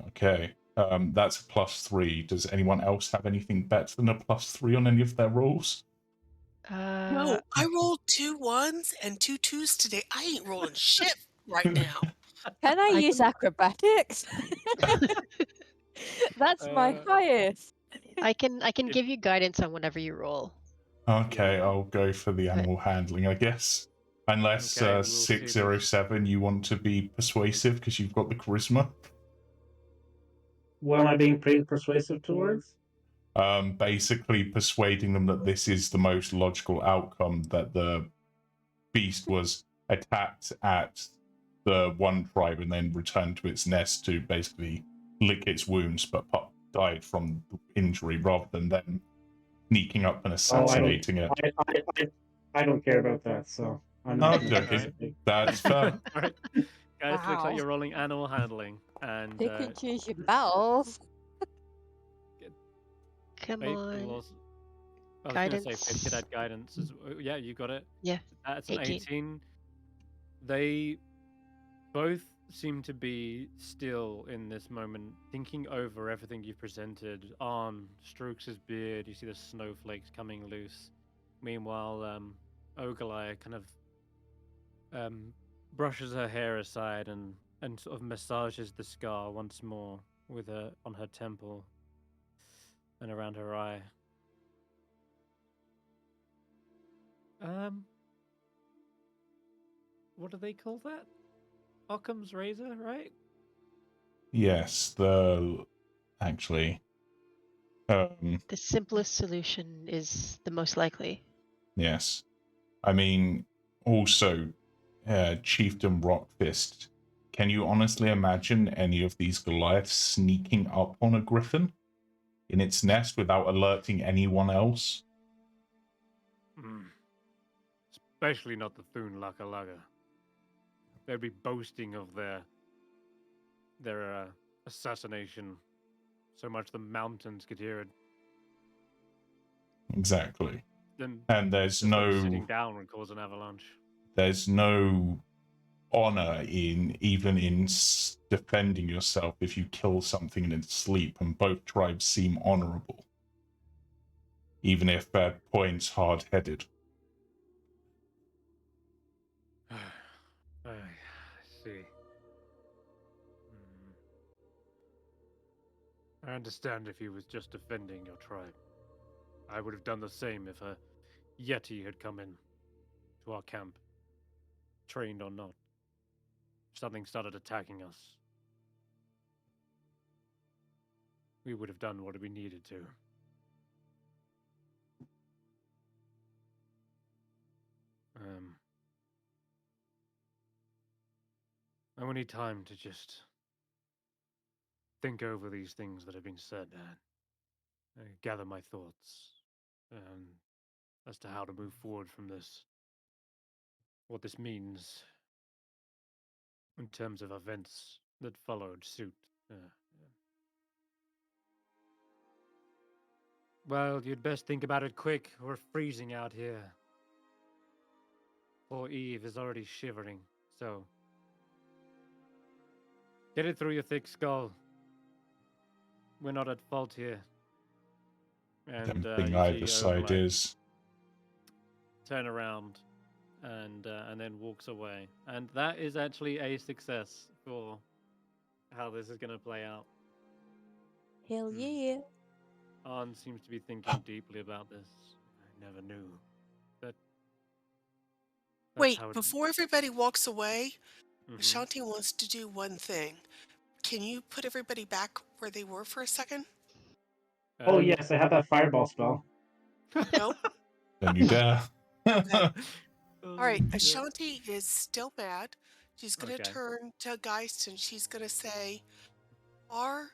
Okay, that's a +3. Does anyone else have anything better than a +3 on any of their rolls? No, I rolled 2 1s and 2 2s today. I ain't rolling shit right now. Can I use acrobatics? That's my highest. I can give you guidance on whatever you roll. Okay, I'll go for the animal handling, I guess. Unless Okay, we'll see 607, you want to be persuasive because you've got the charisma. What am I being pretty persuasive towards? Basically persuading them that this is the most logical outcome, that the beast was attacked at the one tribe and then returned to its nest to basically lick its wounds, but died from the injury rather than them sneaking up and assassinating it. I don't care about that, so I'm Oh, making okay. something. That's fair. All right, guys. Looks Wow. like you're rolling animal handling, and Pick and choose your battles. Come Faith on. will also. I was going to say Faith could Guidance. add guidance. Yeah, you got it. Yeah. That's an 18. 18. They both seem to be still in this moment, thinking over everything you've presented. Arn strokes his beard. You see the snowflakes coming loose. Meanwhile, Ogilai kind of brushes her hair aside and sort of massages the scar once more with her on her temple and around her eye. What do they call that? Occam's razor, right? Yes, actually, The simplest solution is the most likely. yes. I mean, also, Chieftain Rockfist. Can you honestly imagine any of these Goliaths sneaking up on a griffin in its nest without alerting anyone else? Especially not the Thun Laka. They'd be boasting of their assassination so much the mountains could hear it. Exactly. Then And there's just like no sitting down would cause an avalanche. there's no honor even in defending yourself if you kill something in its sleep, and both tribes seem honorable, even if at points hard-headed. I see. I understand if he was just defending your tribe. I would have done the same if a Yeti had come in to our camp, trained or not. Something started attacking us. We would have done what we needed to. I will need time to just think over these things that have been said and gather my thoughts as to how to move forward from this. What this means in terms of events that followed suit. Well, you'd best think about it quick. We're freezing out here. Poor Eve is already shivering, so get it through your thick skull. We're not at fault here. And Tempting you either see side Ogilai is. turn around and then walks away. And that is actually a success for how this is going to play out. Hell yeah. Arn seems to be thinking deeply about this. I never knew that. Wait, before everybody walks away, Mhm. Ashanti wants to do one thing. Can you put everybody back where they were for a second? Oh yes, I have that fireball spell. No? Don't you dare. Okay. Oh, All right, shit. Ashanti is still mad. She's going to Okay. turn to Geist and she's going to say, "Are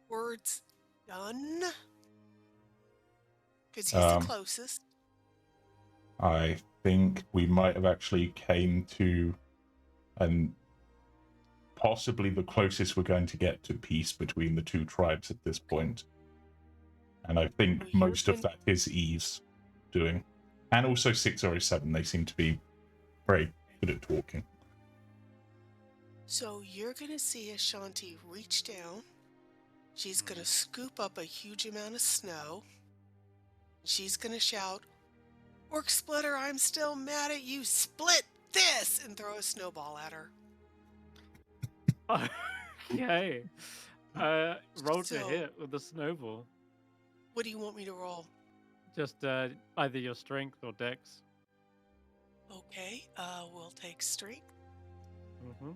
words done?" Because he's the closest. I think we might have actually came to, and possibly the closest we're going to get to peace between the two tribes at this point. And I think most of that is Eve's doing. And also 607, they seem to be very good at talking. So you're going to see Ashanti reach down. She's going to scoop up a huge amount of snow. She's going to shout, "Orc Splitter, I'm still mad at you. Split this!" and throw a snowball at her. Okay. Roll to So- hit with the snowball. What do you want me to roll? Just either your strength or dex. Okay, we'll take strength. Mm-hmm.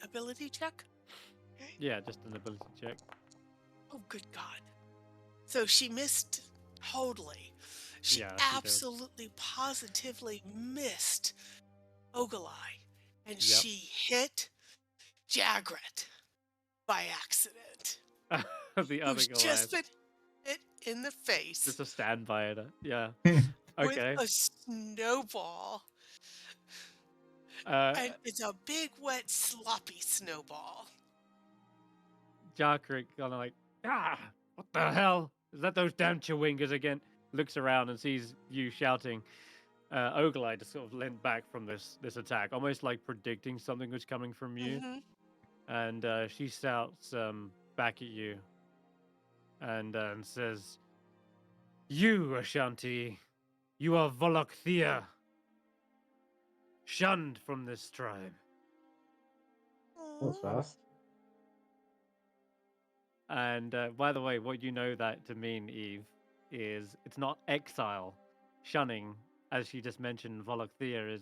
Ability check? Okay. Yeah, just an ability check. Oh, good God. So she missed totally. She Yeah, she does. absolutely, positively missed Ogilai. And Yep. she hit Jagrat by accident. The other Who's Goliath. just been hit in the face. Just a standby. Yeah. with Okay. a snowball. Uh, And it's a big, wet, sloppy snowball. Jarkrick kind of like, what the hell? Is that those damn Chewingas again? Looks around and sees you shouting. Ogle just sort of leant back from this attack, almost like predicting something was coming from you. Mm-hmm. And she shouts back at you and says, "You, Ashanti, you are Volokthea, shunned from this tribe." That was fast. And by the way, what you know that to mean, Eve, is it's not exile. Shunning, as she just mentioned, Volokthea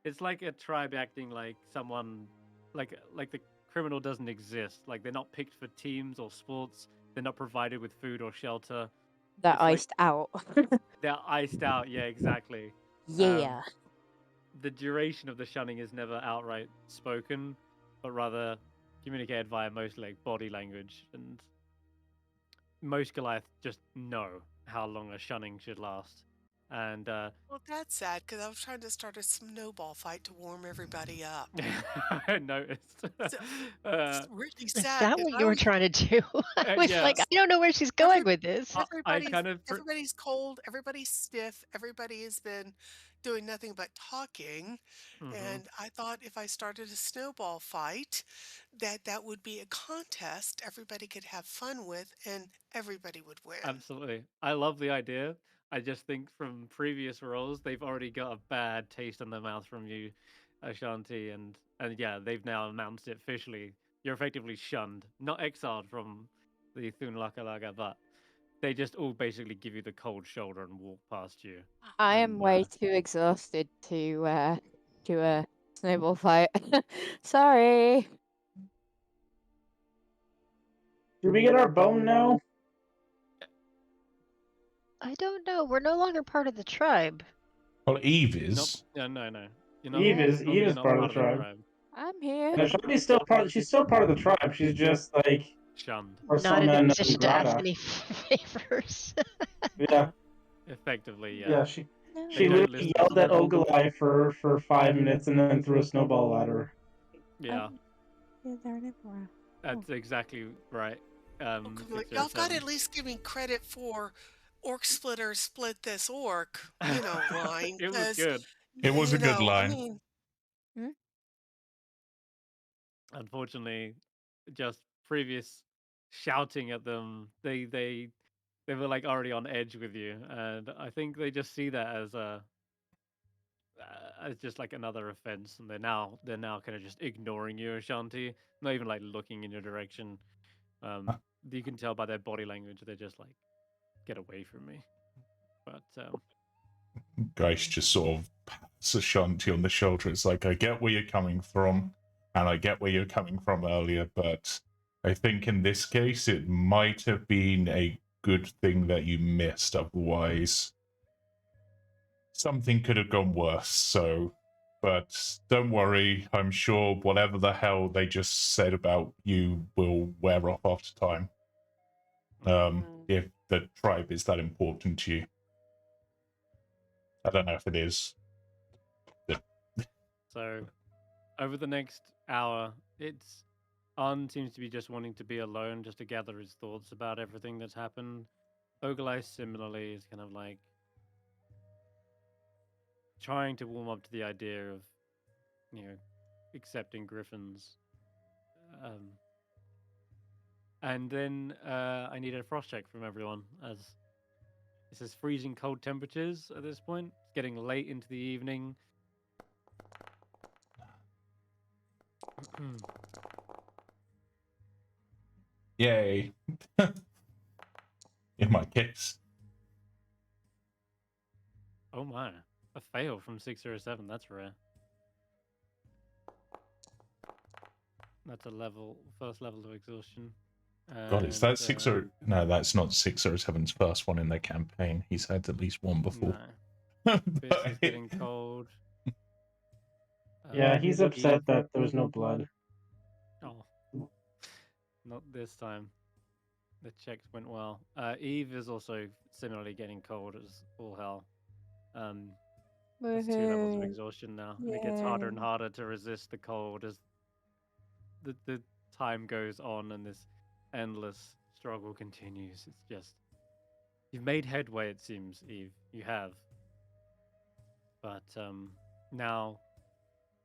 it's like a tribe acting like someone, like the criminal doesn't exist. Like they're not picked for teams or sports. They're not provided with food or shelter. They're It's like- iced out. They're iced out. Yeah, exactly. Yeah. The duration of the shunning is never outright spoken, but rather communicated via mostly like body language, and most Goliath just know how long a shunning should last. And Well, that's sad because I was trying to start a snowball fight to warm everybody up. I noticed. So, uh, It's really Is sad. that 'cause what I you were was- trying to do? I was yeah. like, I don't know where she's going with this. I Everybody's, kind of everybody's cold. Everybody's stiff. Everybody has been doing nothing but talking. Mhm. And I thought if I started a snowball fight, that would be a contest everybody could have fun with, and everybody would win. Absolutely. I love the idea. I just think from previous roles, they've already got a bad taste in their mouth from you, Ashanti, and yeah, they've now announced it officially. You're effectively shunned, not exiled from the Thunlakalaga, but they just all basically give you the cold shoulder and walk past you. I am And, way too exhausted to do a snowball fight. Sorry. Did we get our bone now? I don't know. We're no longer part of the tribe. Well, Eve Nope. is. No. You're Eve is you're not part of the tribe. I'm here. Yeah, Shanti's still part. She's still part of the tribe. She's just like Shunned, Not in a persona non position to ask grata. any favors. Yeah, effectively. yeah. She No. They she don't literally listen. yelled at Ogalai for 5 minutes and then threw a snowball at her. Yeah, Yeah, they're an emperor. that's exactly right. Oh, come on. Y'all got to at least give me credit for Orc Splitter split this orc, line. It was 'cause, good. It was a good I line. mean, Unfortunately, just previous shouting at them, they were like already on edge with you, and I think they just see that as just like another offense, and they're now kind of just ignoring you, Ashanti, not even like looking in your direction. You can tell by their body language they're just like, get away from me. But Geist just sort of pats Ashanti on the shoulder. It's like, I get where you're coming from, and I get where you're coming from earlier, but I think in this case it might have been a good thing that you missed. Otherwise, something could have gone worse. So, but don't worry. I'm sure whatever the hell they just said about you will wear off after time. If the tribe is that important to you. I don't know if it is. so over the next hour, Arn seems to be just wanting to be alone, just to gather his thoughts about everything that's happened. Ogalai similarly is kind of like trying to warm up to the idea of, accepting griffins. And then I need a frost check from everyone, as this is freezing cold temperatures at this point. It's getting late into the evening. Yay. In my case. Oh my, a fail from 6 or a 7, that's rare. That's a first level of exhaustion. God, is that And, 6 or... No, that's not 6 or 7's first one in their campaign. He's had at least one before. No. This is getting cold. Yeah, he's upset Eve- that there's no blood. Oh, not this time. The checks went well. Eve is also similarly getting cold as all hell. That's 2 levels of Woohoo. exhaustion now, and it gets harder and Yay. harder to resist the cold as the time goes on and this endless struggle continues. It's just you've made headway, it seems, Eve. You have, but now,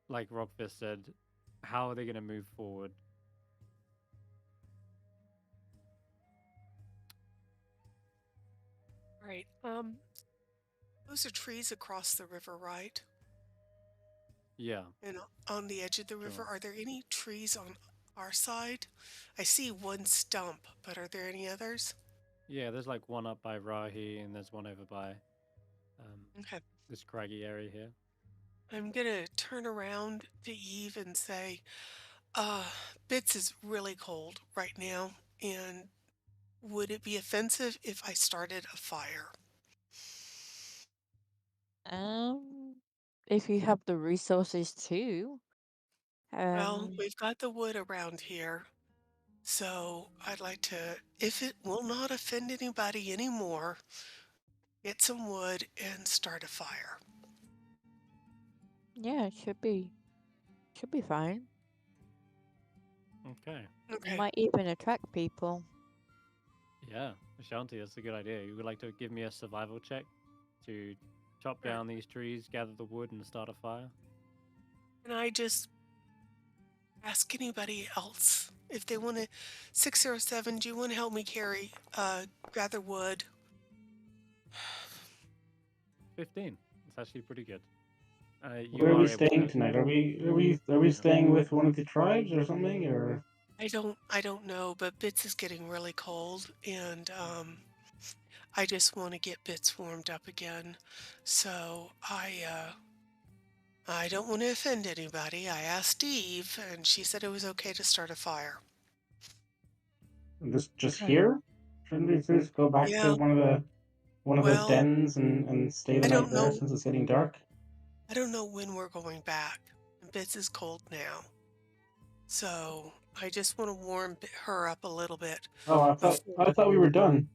like Rockfist said, how are they going to move forward? Right. Those are trees across the river, right? Yeah. And on the edge of the river, Sure. are there any trees on our side? I see one stump, but are there any others? Yeah, there's like one up by Rahi, and there's one over by Okay. this craggy area here. I'm gonna turn around to Eve and say, Bits is really cold right now, and would it be offensive if I started a fire? If you have the resources to. Well, we've got the wood around here, so I'd like to, if it will not offend anybody anymore, get some wood and start a fire. Yeah, it should be fine. Okay. It Okay. might even attract people. Yeah, Ashanti, that's a good idea. You would like to give me a survival check to chop Sure. down these trees, gather the wood, and start a fire? Can I just ask anybody else if they want to? 607, do you want to help me gather wood? 15. It's actually pretty good. Where are we able staying to- tonight? Are we staying with one of the tribes or something? Or I don't know, but Bits is getting really cold, and I just want to get Bits warmed up again. So I don't want to offend anybody. I asked Eve, and she said it was okay to start a fire. just Okay. here? Shouldn't we just go back Yeah. to one of the Well, dens and stay the I night don't there know. since it's getting dark? I don't know when we're going back. And Bits is cold now. So I just want to warm her up a little bit. Oh, I thought we were done.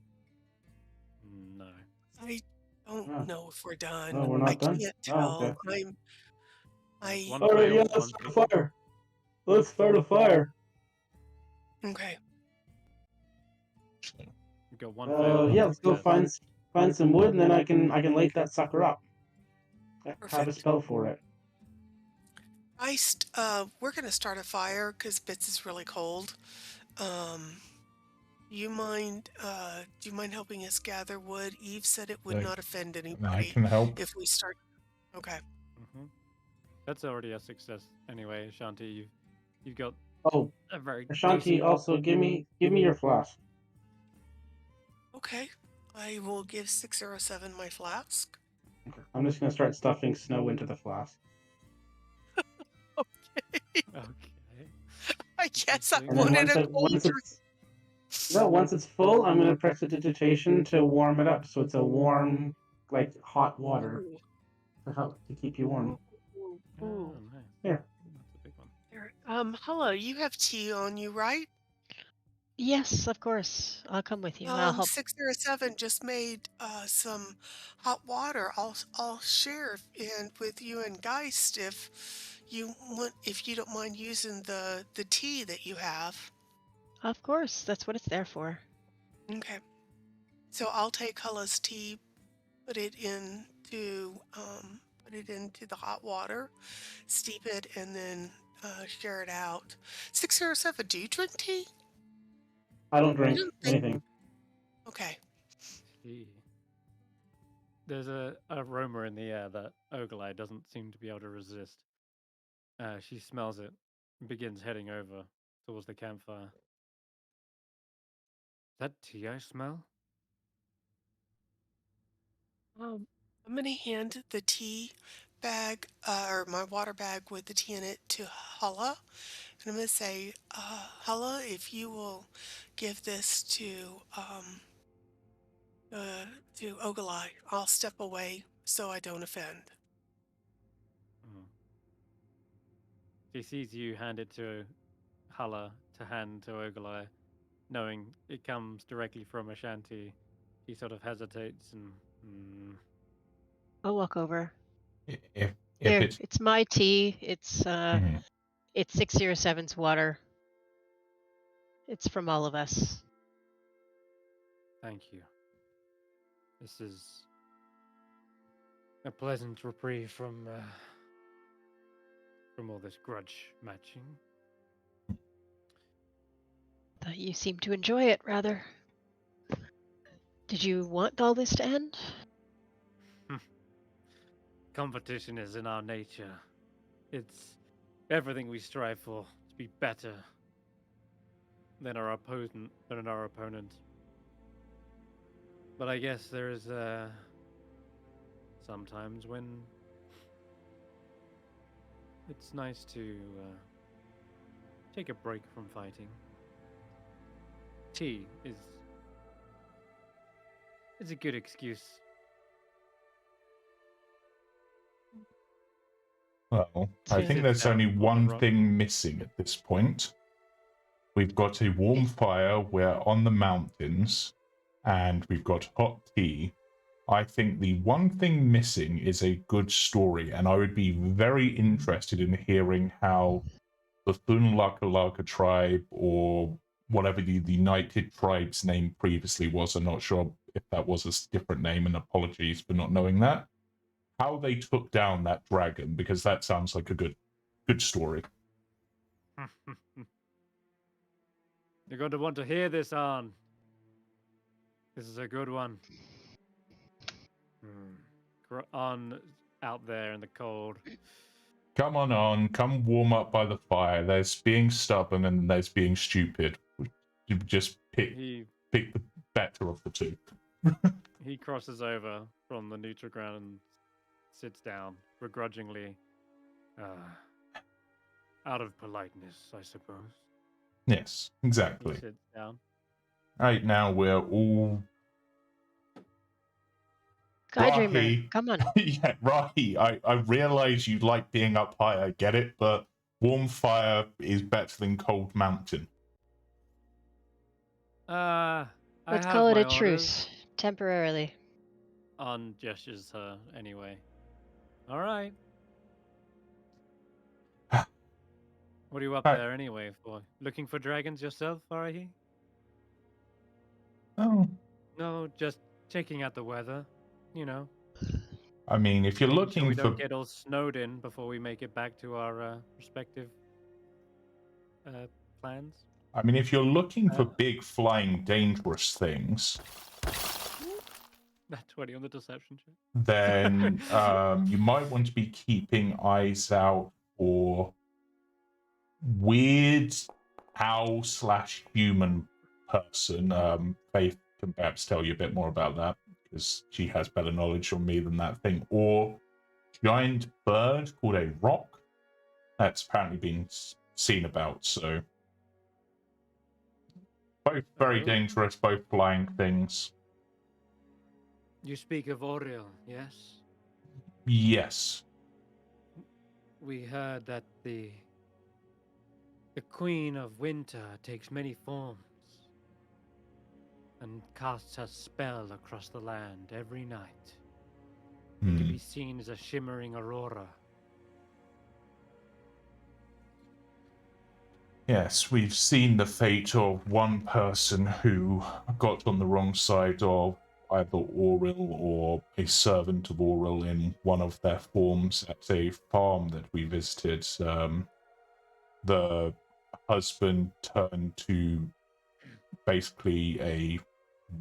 No. I don't Oh. know if we're done. Oh, we're I not done? can't Oh, tell. okay. There's one All right, fail, yeah, one let's start a succeed. fire. Let's start a fire. Okay. You got one fail, one Yeah, let's go success. find some wood, and then I can light that sucker up. I have a Perfect. spell for it. We're gonna start a fire because Bits is really cold. Do you mind helping us gather wood? Eve said it would Like, not offend I anybody can help. if we start. Okay. That's already a success anyway, Ashanti. You've got Oh, a very Ashanti, decent... also give me your flask. Okay. I will give 607 my flask. Okay. I'm just gonna start stuffing snow into the flask. Okay. Okay. I guess I Interesting. And then wanted a cold once it's full, I'm gonna press prestidigitation to warm it up, so it's a warm, like hot water to keep you warm. Ooh. Oh, nice. Here. That's a big one. Here. Hulla, you have tea on you, right? Yes, of course. I'll come with you. I'll help. 607 just made some hot water. I'll share and with you and Geist if you don't mind using the tea that you have. Of course, that's what it's there for. Okay. So I'll take Hulla's tea, put it into the hot water, steep it, and then share it out. 607, do you drink tea? I don't drink don't think- anything. Okay. Gee. There's a aroma in the air that Ogilai doesn't seem to be able to resist. She smells it and begins heading over towards the campfire. Is that tea I smell? I'm gonna hand the tea bag, or my water bag with the tea in it, to Hulla. And I'm gonna say, Hulla, if you will give this to Ogilai, I'll step away so I don't offend. She sees you hand it to Hulla to hand to Ogilai, knowing it comes directly from Ashanti. She sort of hesitates and I'll walk over. If Here, it's it's my tea. It's Mhm. it's 607's water. It's from all of us. Thank you. This is a pleasant reprieve from all this grudge matching. You seem to enjoy it, rather. Did you want all this to end? Competition is in our nature. It's everything we strive for to be better than our opponent. But I guess there is sometimes when it's nice to take a break from fighting. Tea is a good excuse. Well, I Yeah. think Sit there's down only on the one rock. thing missing at this point. We've got a warm fire, we're on the mountains, and we've got hot tea. I think the one thing missing is a good story, and I would be very interested in hearing how the Thunlakalaka tribe, or whatever the United Tribes name previously was, I'm not sure if that was a different name, and apologies for not knowing that, how they took down that dragon, because that sounds like a good story. You're going to want to hear this, Arn. This is a good one. Arn out there in the cold. Come on, come warm up by the fire. There's being stubborn and there's being stupid. You just pick the better of the two. He crosses over from the neutral ground and sits down, begrudgingly, out of politeness, I suppose. Yes, exactly. He sits down. Right now we're all Skydreamer, come on. Yeah, Rahi, I realize you like being up high, I get it, but warm fire is better than cold mountain. Let's call it a truce, temporarily. Arn gestures her anyway. All right. What are you up there anyway for? Looking for dragons yourself, Arahi? Oh. No, just checking out the weather, you know. I mean, if you're Making looking sure we for... don't get all snowed in before we make it back to our respective plans. I mean, if you're looking for big, flying, dangerous things... That 20 on the deception check. Then you might want to be keeping eyes out for weird owl/human person. Faith can perhaps tell you a bit more about that, because she has better knowledge on me than that thing. Or giant bird called a rock. That's apparently been seen about, so... Both very dangerous, both flying things. You speak of Oriel, yes? Yes. We heard that the Queen of Winter takes many forms and casts her spell across the land every night. It can be seen as a shimmering aurora. Yes, we've seen the fate of one person who got on the wrong side of either Auril or a servant of Auril in one of their forms at a farm that we visited. The husband turned to basically a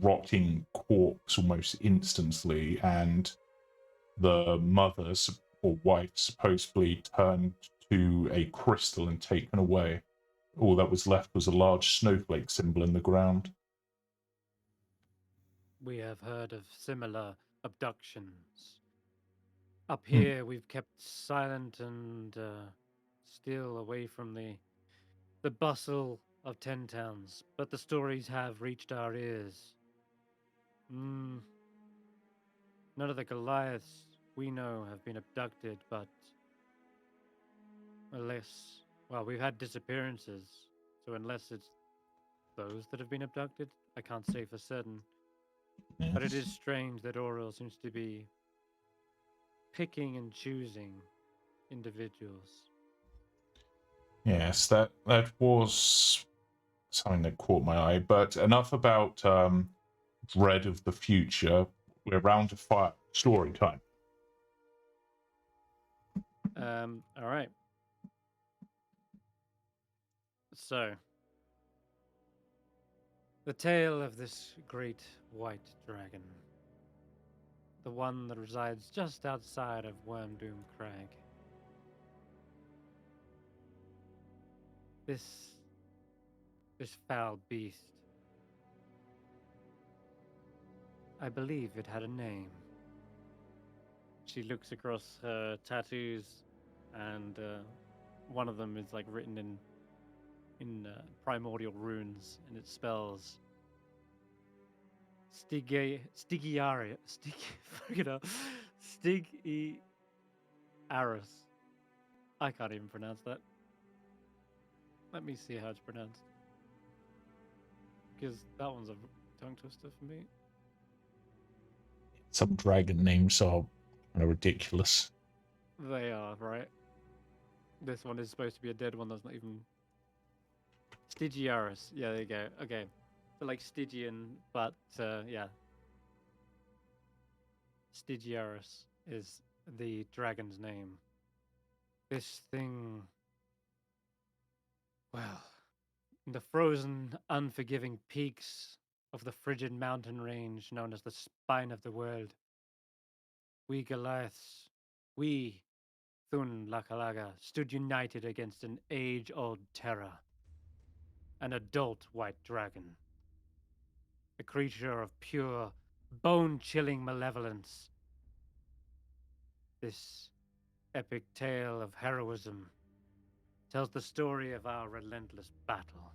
rotting corpse almost instantly, and the mother or wife supposedly turned to a crystal and taken away. All that was left was a large snowflake symbol in the ground. We have heard of similar abductions. Up here, we've kept silent and still away from the bustle of 10 towns, but the stories have reached our ears. None of the Goliaths we know have been abducted, but we've had disappearances, so unless it's those that have been abducted, I can't say for certain. Yes. But it is strange that Auril seems to be picking and choosing individuals. Yes, that was something that caught my eye. But enough about dread of the future. We're round to fire story time. All right. So, the tale of this great white dragon, the one that resides just outside of Wormdoom Crag. This foul beast, I believe it had a name. She looks across her tattoos, and one of them is like written in primordial runes, and it spells Stygiaris. I can't even pronounce that. Let me see how it's pronounced, because that one's a tongue twister for me. Some dragon names are kind of ridiculous. They are, right? This one is supposed to be a dead one that's not even... Stygiaris. Yeah, there you go. Okay. So like Stygian, but yeah. Stygiaris is the dragon's name. This thing... Well, in the frozen, unforgiving peaks of the frigid mountain range known as the spine of the world, we Goliaths, we Thun Lakalaga, stood united against an age-old terror, an adult white dragon, a creature of pure, bone-chilling malevolence. This epic tale of heroism tells the story of our relentless battle.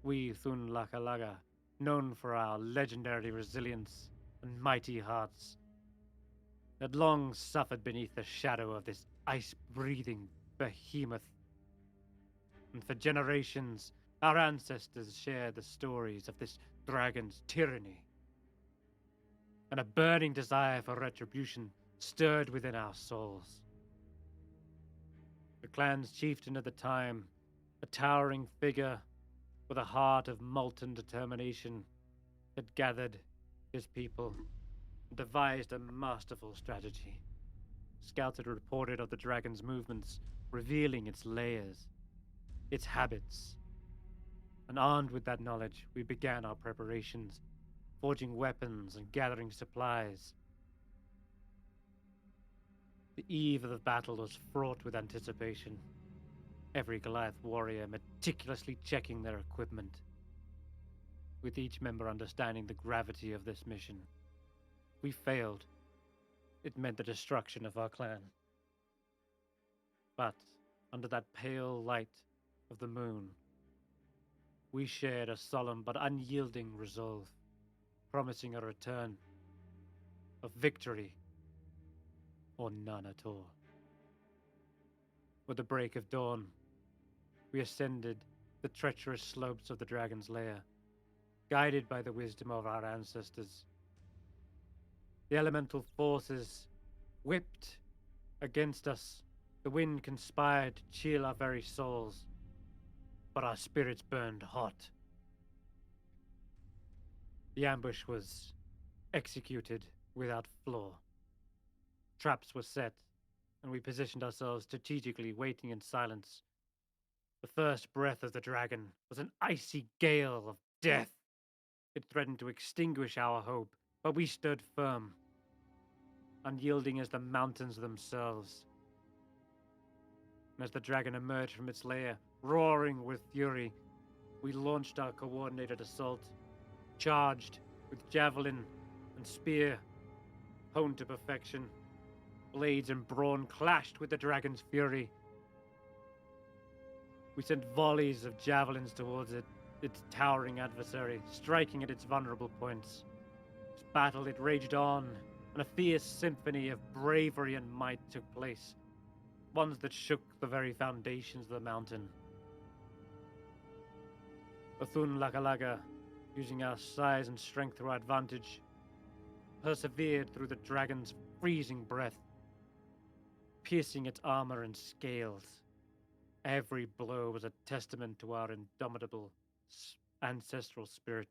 We Thun Lakalaga, known for our legendary resilience and mighty hearts, had long suffered beneath the shadow of this ice-breathing behemoth. And for generations, our ancestors shared the stories of this dragon's tyranny. And a burning desire for retribution stirred within our souls. The clan's chieftain at the time, a towering figure with a heart of molten determination, had gathered his people and devised a masterful strategy. Scouts had reported of the dragon's movements, revealing its layers, its habits. And armed with that knowledge, we began our preparations, forging weapons and gathering supplies. The eve of the battle was fraught with anticipation, every Goliath warrior meticulously checking their equipment, with each member understanding the gravity of this mission. If we failed, it meant the destruction of our clan. But under that pale light of the moon, we shared a solemn but unyielding resolve, promising a return of victory or none at all. With the break of dawn, we ascended the treacherous slopes of the dragon's lair, guided by the wisdom of our ancestors. The elemental forces whipped against us. The wind conspired to chill our very souls, but our spirits burned hot. The ambush was executed without flaw. Traps were set, and we positioned ourselves strategically, waiting in silence. The first breath of the dragon was an icy gale of death. It threatened to extinguish our hope, but we stood firm, unyielding as the mountains themselves. And as the dragon emerged from its lair, roaring with fury, we launched our coordinated assault, charged with javelin and spear, honed to perfection. Blades and brawn clashed with the dragon's fury. We sent volleys of javelins towards its towering adversary, striking at its vulnerable points. This battle, it raged on, and a fierce symphony of bravery and might took place, ones that shook the very foundations of the mountain. Thun Lakalaga, using our size and strength to our advantage, persevered through the dragon's freezing breath, piercing its armor and scales. Every blow was a testament to our indomitable ancestral spirit.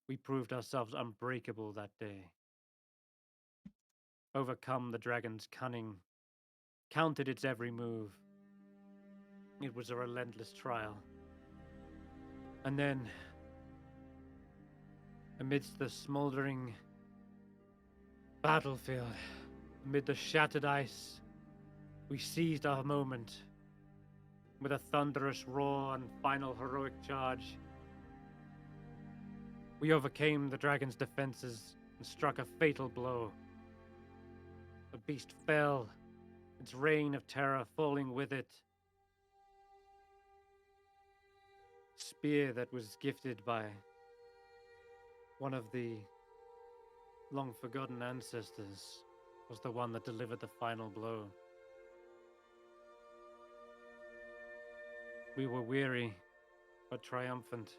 We proved ourselves unbreakable that day. Overcome the dragon's cunning, counted its every move. It was a relentless trial. And then, amidst the smoldering battlefield, amid the shattered ice, we seized our moment. With a thunderous roar and final heroic charge, we overcame the dragon's defenses and struck a fatal blow. The beast fell, its reign of terror falling with it. Spear that was gifted by one of the long-forgotten ancestors was the one that delivered the final blow. We were weary, but triumphant.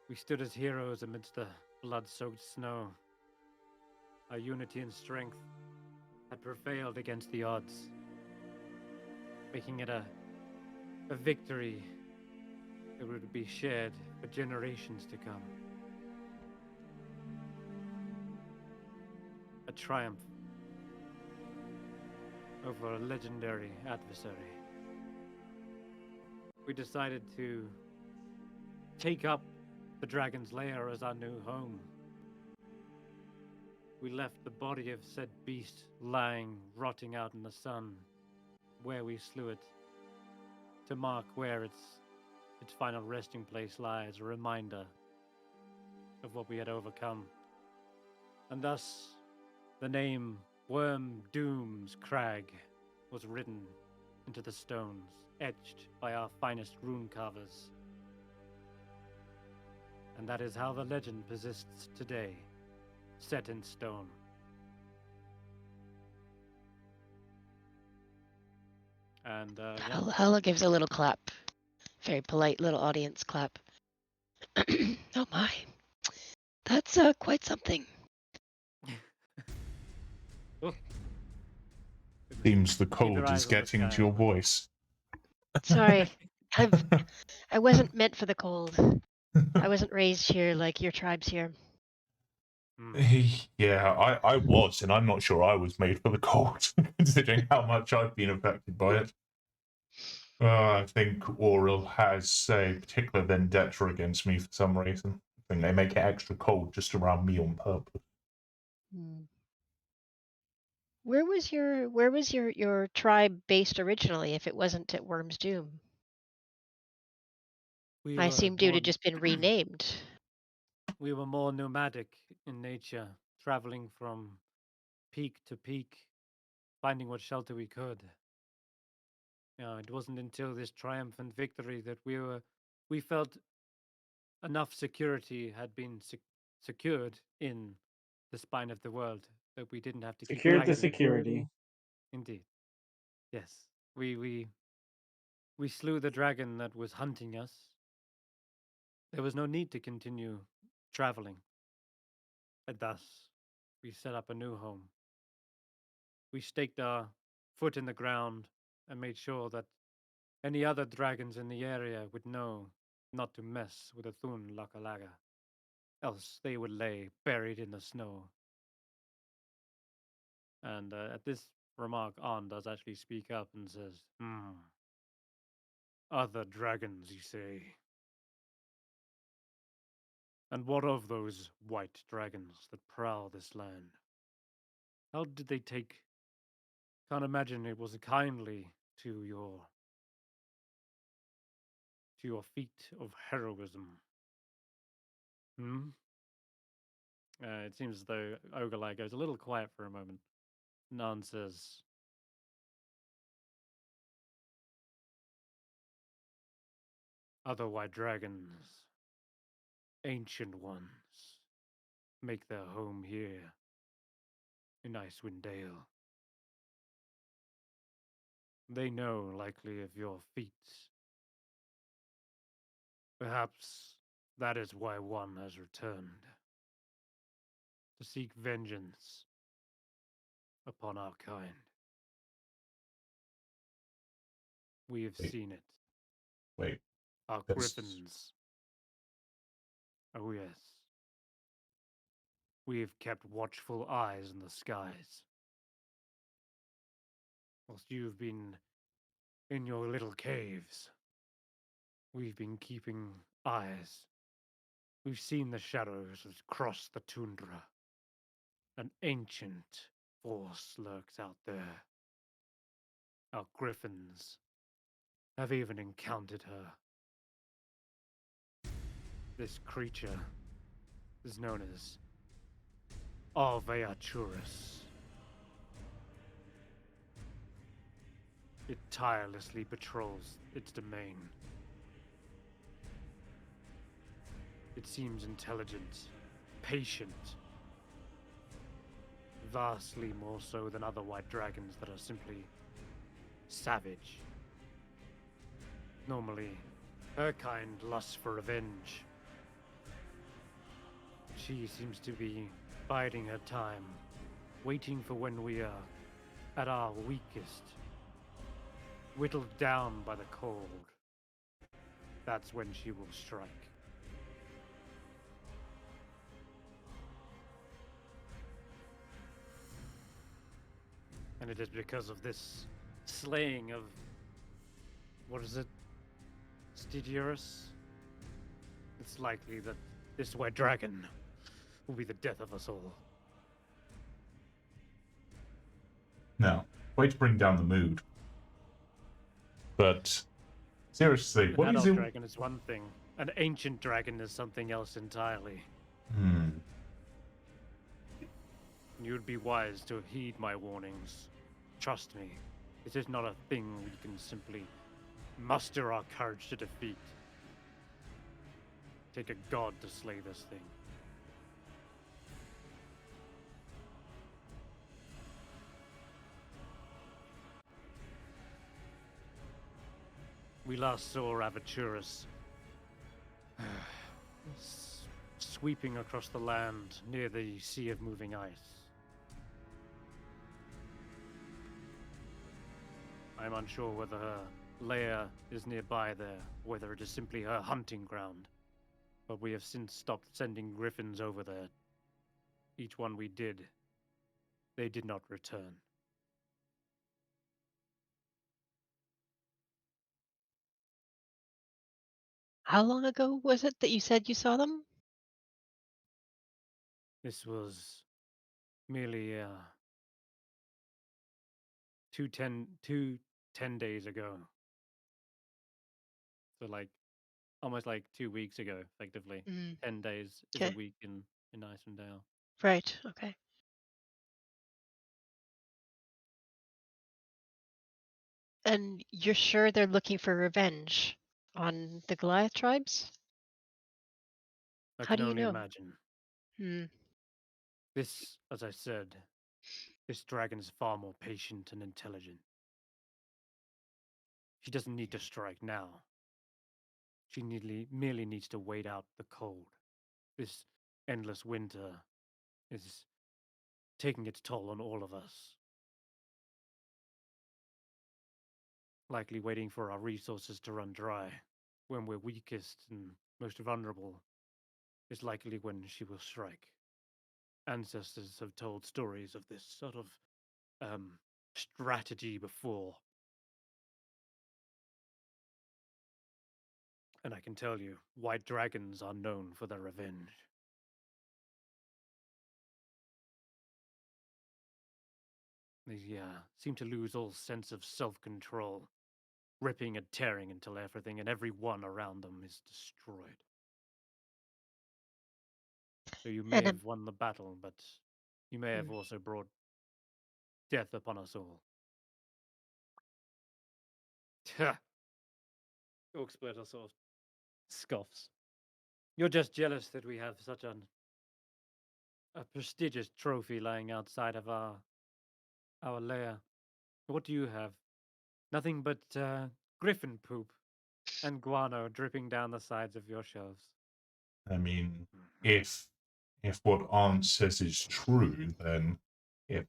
We stood as heroes amidst the blood-soaked snow. Our unity and strength had prevailed against the odds, making it a victory that would be shared for generations to come. A triumph over a legendary adversary. We decided to take up the dragon's lair as our new home. We left the body of said beast lying, rotting out in the sun, where we slew it, to mark where its final resting place lies, a reminder of what we had overcome. And thus, the name Worm Doom's Crag was written into the stones, etched by our finest rune carvers. And that is how the legend persists today, set in stone. And yeah. Hulla gives a little clap. Very polite little audience clap. Oh my. That's quite something. Oh. Seems the Keep your cold eyes is on the getting to sky, your Hulla. voice. Sorry. I wasn't meant for the cold. I wasn't raised here like your tribe's here. Yeah, I was, and I'm not sure I was made for the cold, considering how much I've been affected by it. I think Auril has a particular vendetta against me for some reason. I think they make it extra cold just around me on purpose. Where was your tribe based originally if it wasn't at Worm's Doom? I assumed it had just been renamed. We were more nomadic in nature, traveling from peak to peak, finding what shelter we could. It wasn't until this triumphant victory that we felt enough security had been secured in the spine of the world that we didn't have to keep Secured the fighting. security. Indeed, yes. We slew the dragon that was hunting us. There was no need to continue traveling. And thus, we set up a new home. We staked our foot in the ground and made sure that any other dragons in the area would know not to mess with a Thun Lakalaga, else they would lay buried in the snow. And at this remark, An does actually speak up and says, other dragons, you say? And what of those white dragons that prowl this land? How did they take? Can't imagine it was kindly to your feat of heroism. It seems as though Ogolai goes a little quiet for a moment. Nan says, other white dragons, ancient ones, make their home here in Icewindale. They know likely of your feats. Perhaps that is why one has returned. to seek vengeance upon our kind. We have Wait. seen it. Wait. Our That's- griffins. Oh, yes. We have kept watchful eyes in the skies. Whilst you've been in your little caves, we've been keeping eyes. We've seen the shadows cross the tundra. An ancient force lurks out there. Our griffins have even encountered her. This creature is known as Barritomus. It tirelessly patrols its domain. It seems intelligent, patient, vastly more so than other white dragons that are simply savage. Normally, her kind lusts for revenge. She seems to be biding her time, waiting for when we are at our weakest, whittled down by the cold. That's when she will strike. And it is because of this slaying of, what is it, Stygiurus? It's likely that this white dragon will be the death of us all. Now, way to bring down the mood. But seriously, An what is adult it? dragon is one thing. An ancient dragon is something else entirely. You would be wise to heed my warnings. Trust me, this is not a thing we can simply muster our courage to defeat. Take a god to slay this thing. We last saw Barritomus sweeping across the land near the Sea of Moving Ice. I'm unsure whether her lair is nearby there, or whether it is simply her hunting ground. But we have since stopped sending griffins over there. Each one we did, they did not return. How long ago was it that you said you saw them? This was merely 10 days ago. So like almost like 2 weeks ago, effectively. 10 days is a Okay. week in Icewindale. Right. Okay. And you're sure they're looking for revenge on the Goliath tribes? I How can do you only know? imagine. Hmm. This, as I said, this dragon is far more patient and intelligent. She doesn't need to strike now. She merely needs to wait out the cold. This endless winter is taking its toll on all of us. Likely waiting for our resources to run dry. When we're weakest and most vulnerable is likely when she will strike. Ancestors have told stories of this sort of strategy before. And I can tell you, white dragons are known for their revenge. They seem to lose all sense of self-control, ripping and tearing until everything and everyone around them is destroyed. So you may And have won the battle, but you may have also brought death upon us all. Orc Splitter sort of scoffs. You're just jealous that we have such a prestigious trophy lying outside of our lair. What do you have? Nothing but griffin poop and guano dripping down the sides of your shelves. I mean, if if what Arn says is true, then if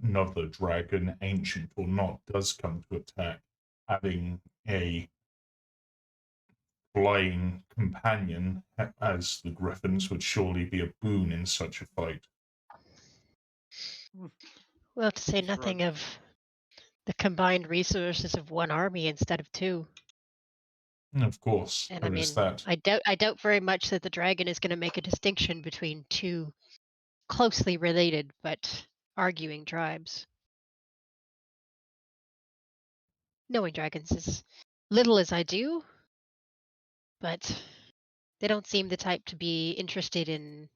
another dragon, ancient or not, does come to attack, having a flying companion as the griffins would surely be a boon in such a fight. Well, to say Shrug. nothing of the combined resources of one army instead of two. Of course, And there I mean, is that. I doubt very much that the dragon is going to make a distinction between two closely related but arguing tribes. Knowing dragons as little as I do, but they don't seem the type to be interested in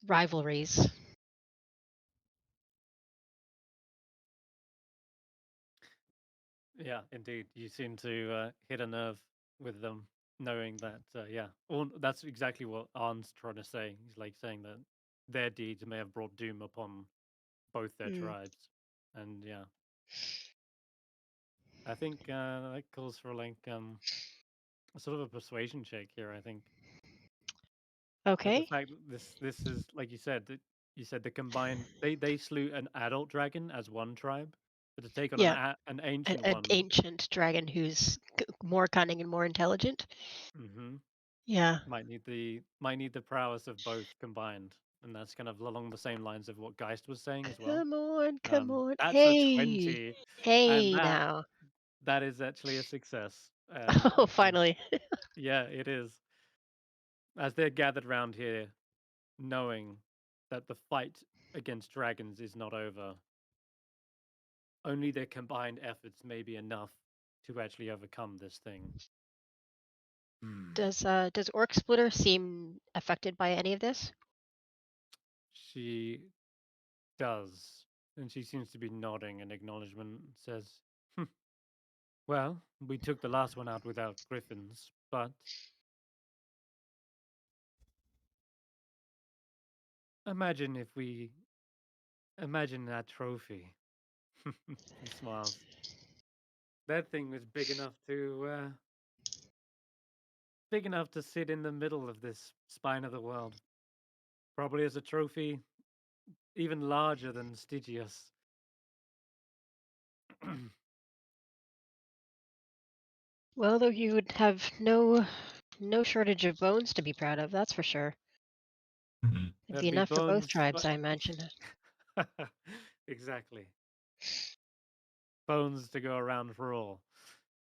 rivalries. Yeah, indeed. You seem to hit a nerve with them, knowing that, yeah, that's exactly what Arn's trying to say. He's like saying that their deeds may have brought doom upon both their tribes. And yeah, I think that calls for like sort of a persuasion check here, I think. That the Okay. fact that this is, like you said, that you said the combined, they slew an adult dragon as one tribe, but to take on Yeah, an ancient an one. ancient dragon who's more cunning and more intelligent. Mm-hmm. Yeah. Might need the prowess of both combined, and that's kind of along the same lines of what Geist was saying as well. Come on. That's a Hey, 20, and hey now. that is actually a success. Oh, finally. Yeah, it is. As they're gathered round here, knowing that the fight against dragons is not over, only their combined efforts may be enough to actually overcome this thing. Does Orc Splitter seem affected by any of this? She does, and she seems to be nodding in acknowledgement. Says, "Well, we took the last one out without griffins, but imagine imagine that trophy." He smiles. That thing was big enough to sit in the middle of this spine of the world. Probably as a trophy, even larger than Stygius. Well, though you would have no shortage of bones to be proud of, that's for sure. It'd There'd be be enough for both bones, tribes, I imagine. Exactly. Bones to go around for all,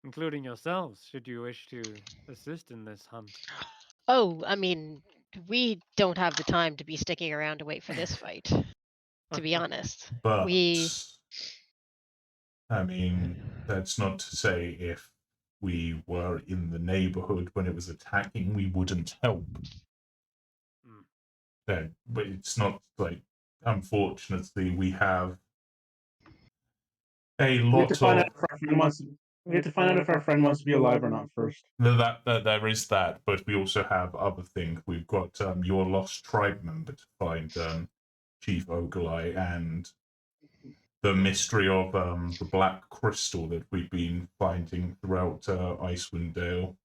including yourselves, should you wish to assist in this hunt. Oh, I mean, we don't have the time to be sticking around to wait for this fight, to be honest. But, We I mean, that's not to say if we were in the neighborhood when it was attacking, we wouldn't help. But it's not like, unfortunately, we have a We have to lot find of out if our friend wants. We have to find out if our friend wants to be alive or not first. that there is that, but we also have other things. We've got your lost tribe member to find, Chief Oglai, and the mystery of the black crystal that we've been finding throughout Icewindale,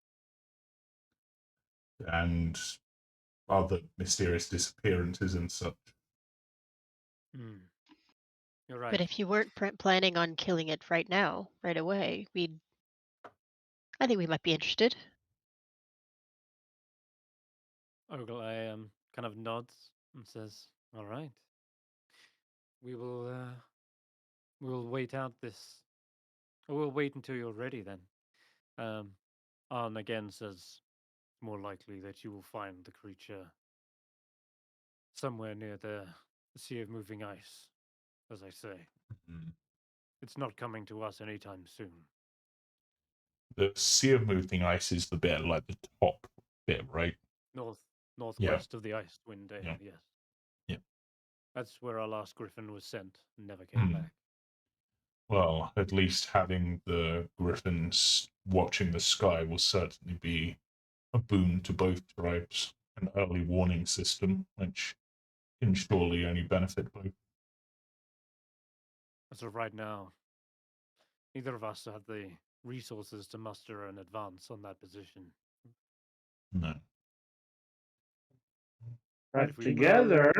and other mysterious disappearances and such. You're right. But if you weren't planning on killing it right now, right away, I think we might be interested. Oglai kind of nods and says, "All right, we will wait out this. We'll wait until you're ready then." Arn again says, "It's more likely that you will find the creature somewhere near the Sea of Moving Ice, as I say. It's not coming to us anytime soon." The Sea of Moving Ice is the bit like the top bit, right? Northwest of the Icewindale, Yeah. yes. Yeah. That's where our last griffin was sent and never came back. Well, at least having the griffins watching the sky will certainly be a boon to both tribes. An early warning system, which can surely only benefit both. As of right now, neither of us have the resources to muster an advance on that position. No. But if we together,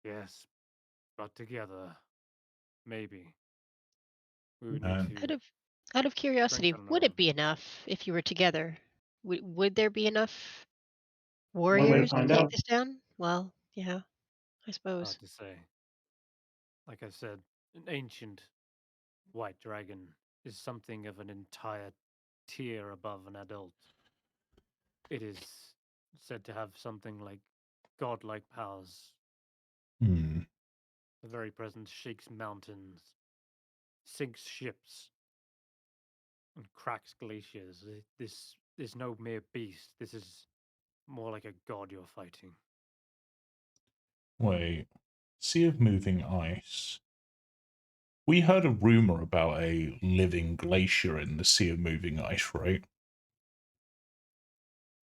yes, but together, maybe we would Uh, need Out to of out of curiosity, strengthen our would it own. be enough if you were together? Would there be enough one way to warriors to find take out. this down? Well, yeah, I suppose. Hard to say. Like I said, an ancient white dragon is something of an entire tier above an adult. It is said to have something like godlike powers. hmm. The very presence shakes mountains, sinks ships, and cracks glaciers. This is no mere beast. This is more like a god you're fighting. Wait. Sea of Moving Ice. We heard a rumor about a living glacier in the Sea of Moving Ice, right?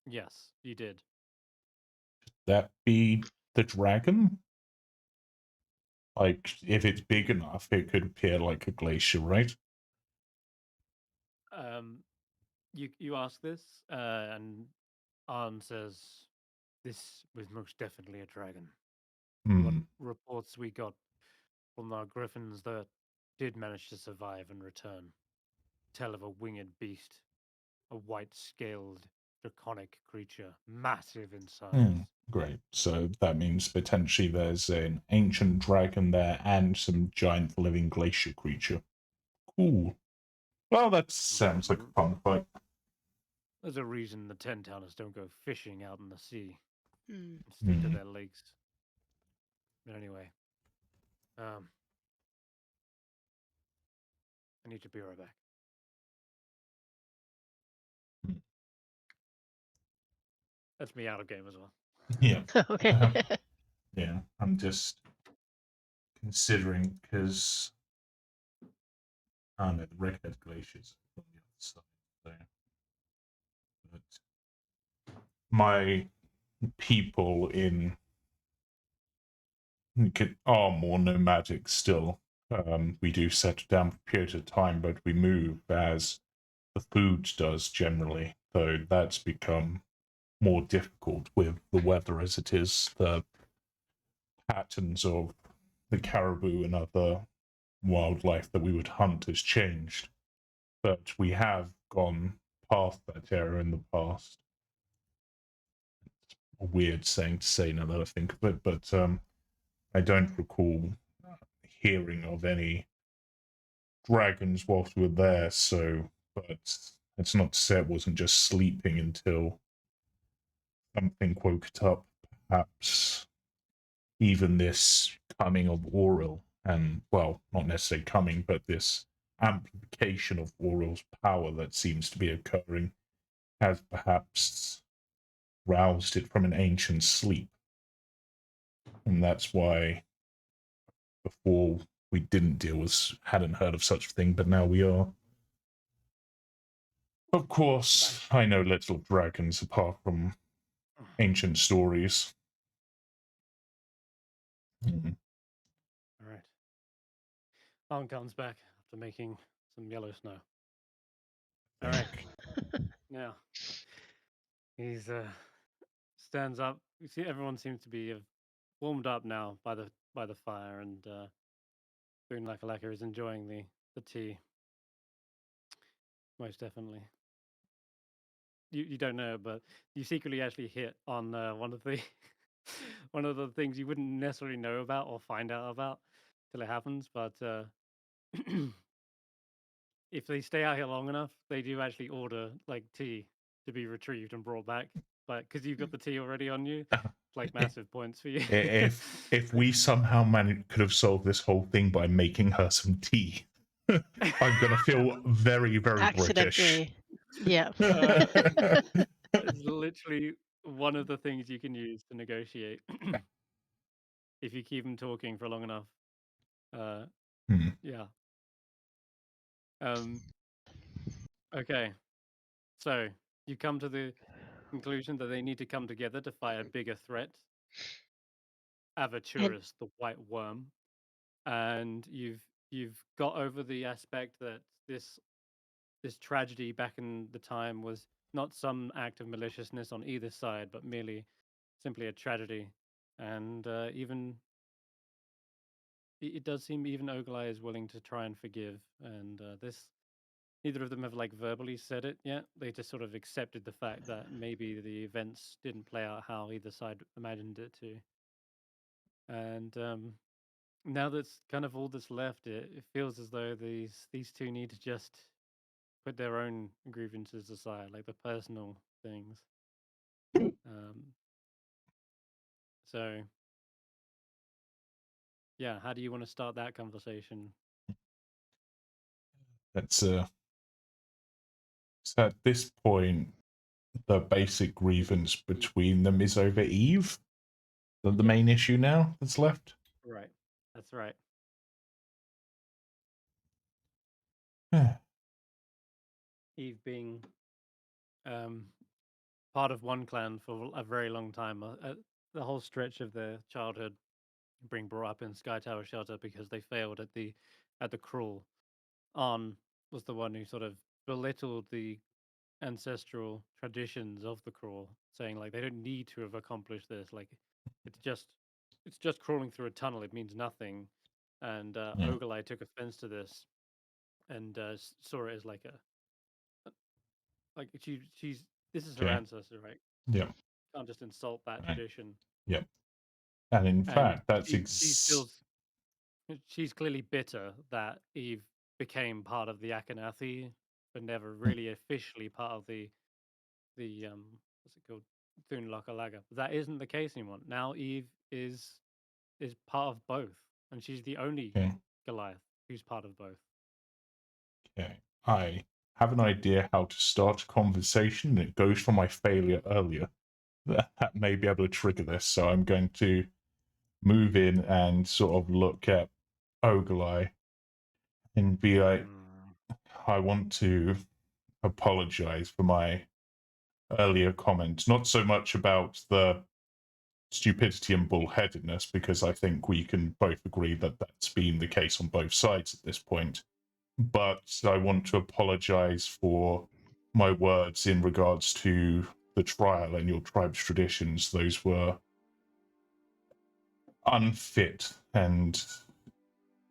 Yes, you did. That be the dragon? Like, if it's big enough, it could appear like a glacier, right? You ask this, and Arn says this was most definitely a dragon. What Hmm. reports we got from our griffins that did manage to survive and return tell of a winged beast, a white-scaled draconic creature, massive in size. Great. So that means potentially there's an ancient dragon there and some giant living glacier creature. Cool. Well, that sounds like a fun fight. There's a reason the Ten Towners don't go fishing out in the sea Hmm. and stick to their lakes. But anyway, I need to be right back. That's me out of game as well. Yeah. Okay. Yeah. I'm just considering because I don't know the Redhead Glaciers on the other side there. But my people in are more nomadic still. We do settle down for a period of time, but we move as the food does generally. So that's become more difficult with the weather as it is. The patterns of the caribou and other wildlife that we would hunt has changed. But we have gone past that era in the past. It's a weird saying to say now that I think of it, but I don't recall hearing of any dragons whilst we were there, so but it's not to say it wasn't just sleeping until something woke it up, perhaps even this coming of Auril, and well, not necessarily coming, but this amplification of Auril's power that seems to be occurring has perhaps roused it from an ancient sleep. And that's why before we didn't deal with, hadn't heard of such a thing, but now we are. Of course, I know little dragons apart from ancient stories. Mm. All right. Arn comes back after making some yellow snow. All right. Now he's stands up. You see, everyone seems to be warmed up now by the fire, and Boone Lakalaka is enjoying the tea. Most definitely. You don't know, but you secretly actually hit on one of the one of the things you wouldn't necessarily know about or find out about till it happens. But if they stay out here long enough, they do actually order like tea to be retrieved and brought back. But because you've got the tea already on you, it's like massive points for you. If we somehow could have solved this whole thing by making her some tea, I'm gonna feel very, very British. Accidentally. Yeah. It's literally one of the things you can use to negotiate if you keep them talking for long enough. Yeah. Okay. So you come to the conclusion that they need to come together to fight a bigger threat, Avaturus, the white worm, and you've got over the aspect that this tragedy back in the time was not some act of maliciousness on either side, but merely simply a tragedy. And even it does seem even Oglai is willing to try and forgive. And this, neither of them have like verbally said it yet. They just sort of accepted the fact that maybe the events didn't play out how either side imagined it to. And now that's kind of all that's left, it feels as though these two need to just put their own grievances aside, like the personal things. So yeah, how do you want to start that conversation? That's so at this point, the basic grievance between them is over Eve. The main issue now that's left. Right, that's right. Eve being part of one clan for a very long time, the whole stretch of their childhood, being brought up in Sky Tower Shelter because they failed at the crawl. An was the one who sort of belittled the ancestral traditions of the crawl, saying like they don't need to have accomplished this. Like it's just crawling through a tunnel. It means nothing. And Oglai took offense to this and saw it as like she's this is her ancestor, right? Yeah. Can't just insult that tradition. Yep. And in fact, that's she's clearly bitter that Eve became part of the Akhenathi, but never really officially part of the what's it called, Thunlokalaga. That isn't the case anymore. Now Eve is part of both, and she's the only Goliath who's part of both. Okay, I have an idea how to start a conversation, and it goes from my failure earlier. That may be able to trigger this, so I'm going to move in and sort of look at Oglai and be like, I want to apologize for my earlier comment. Not so much about the stupidity and bullheadedness, because I think we can both agree that that's been the case on both sides at this point. But I want to apologize for my words in regards to the trial and your tribe's traditions. Those were unfit, and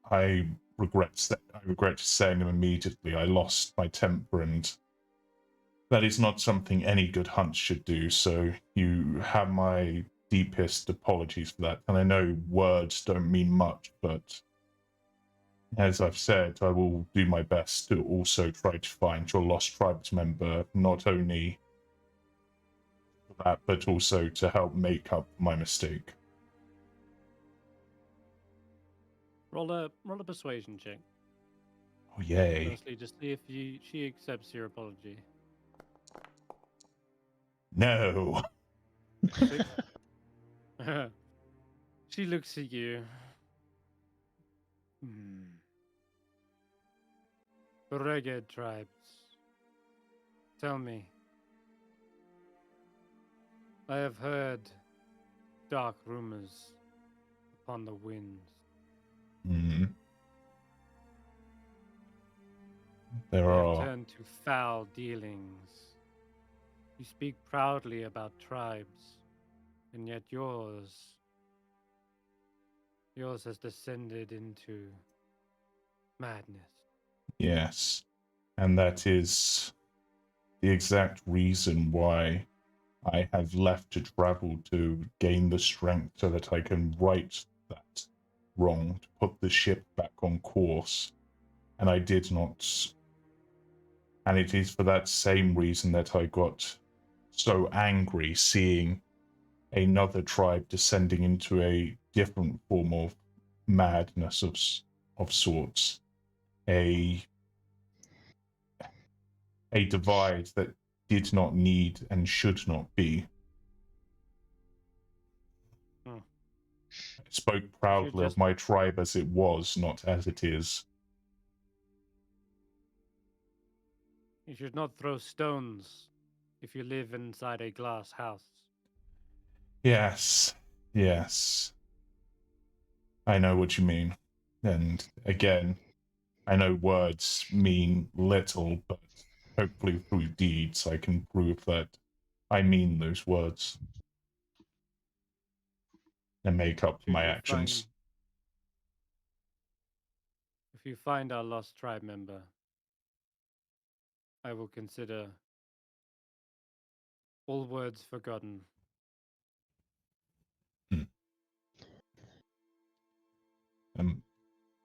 I regret saying them immediately. I lost my temper, and that is not something any good hunt should do. So you have my deepest apologies for that. And I know words don't mean much, but as I've said, I will do my best to also try to find your lost tribes member, not only for that, but also to help make up my mistake. Roll a persuasion check. Oh, yay. Firstly, just see if she accepts your apology. No. She looks at you. Reggae tribes, tell me. I have heard dark rumors upon the winds. There they are. Have turned to foul dealings. You speak proudly about tribes, and yet yours has descended into madness. Yes, and that is the exact reason why I have left to travel, to gain the strength so that I can right that wrong, to put the ship back on course. And I did not. And it is for that same reason that I got so angry seeing another tribe descending into a different form of madness of sorts. A divide that did not need and should not be. I spoke proudly of my tribe as it was, not as it is. You should not throw stones if you live inside a glass house. Yes. I know what you mean. And again, I know words mean little, but hopefully through deeds, I can prove that I mean those words and make up for my actions. If you find our lost tribe member, I will consider all words forgotten.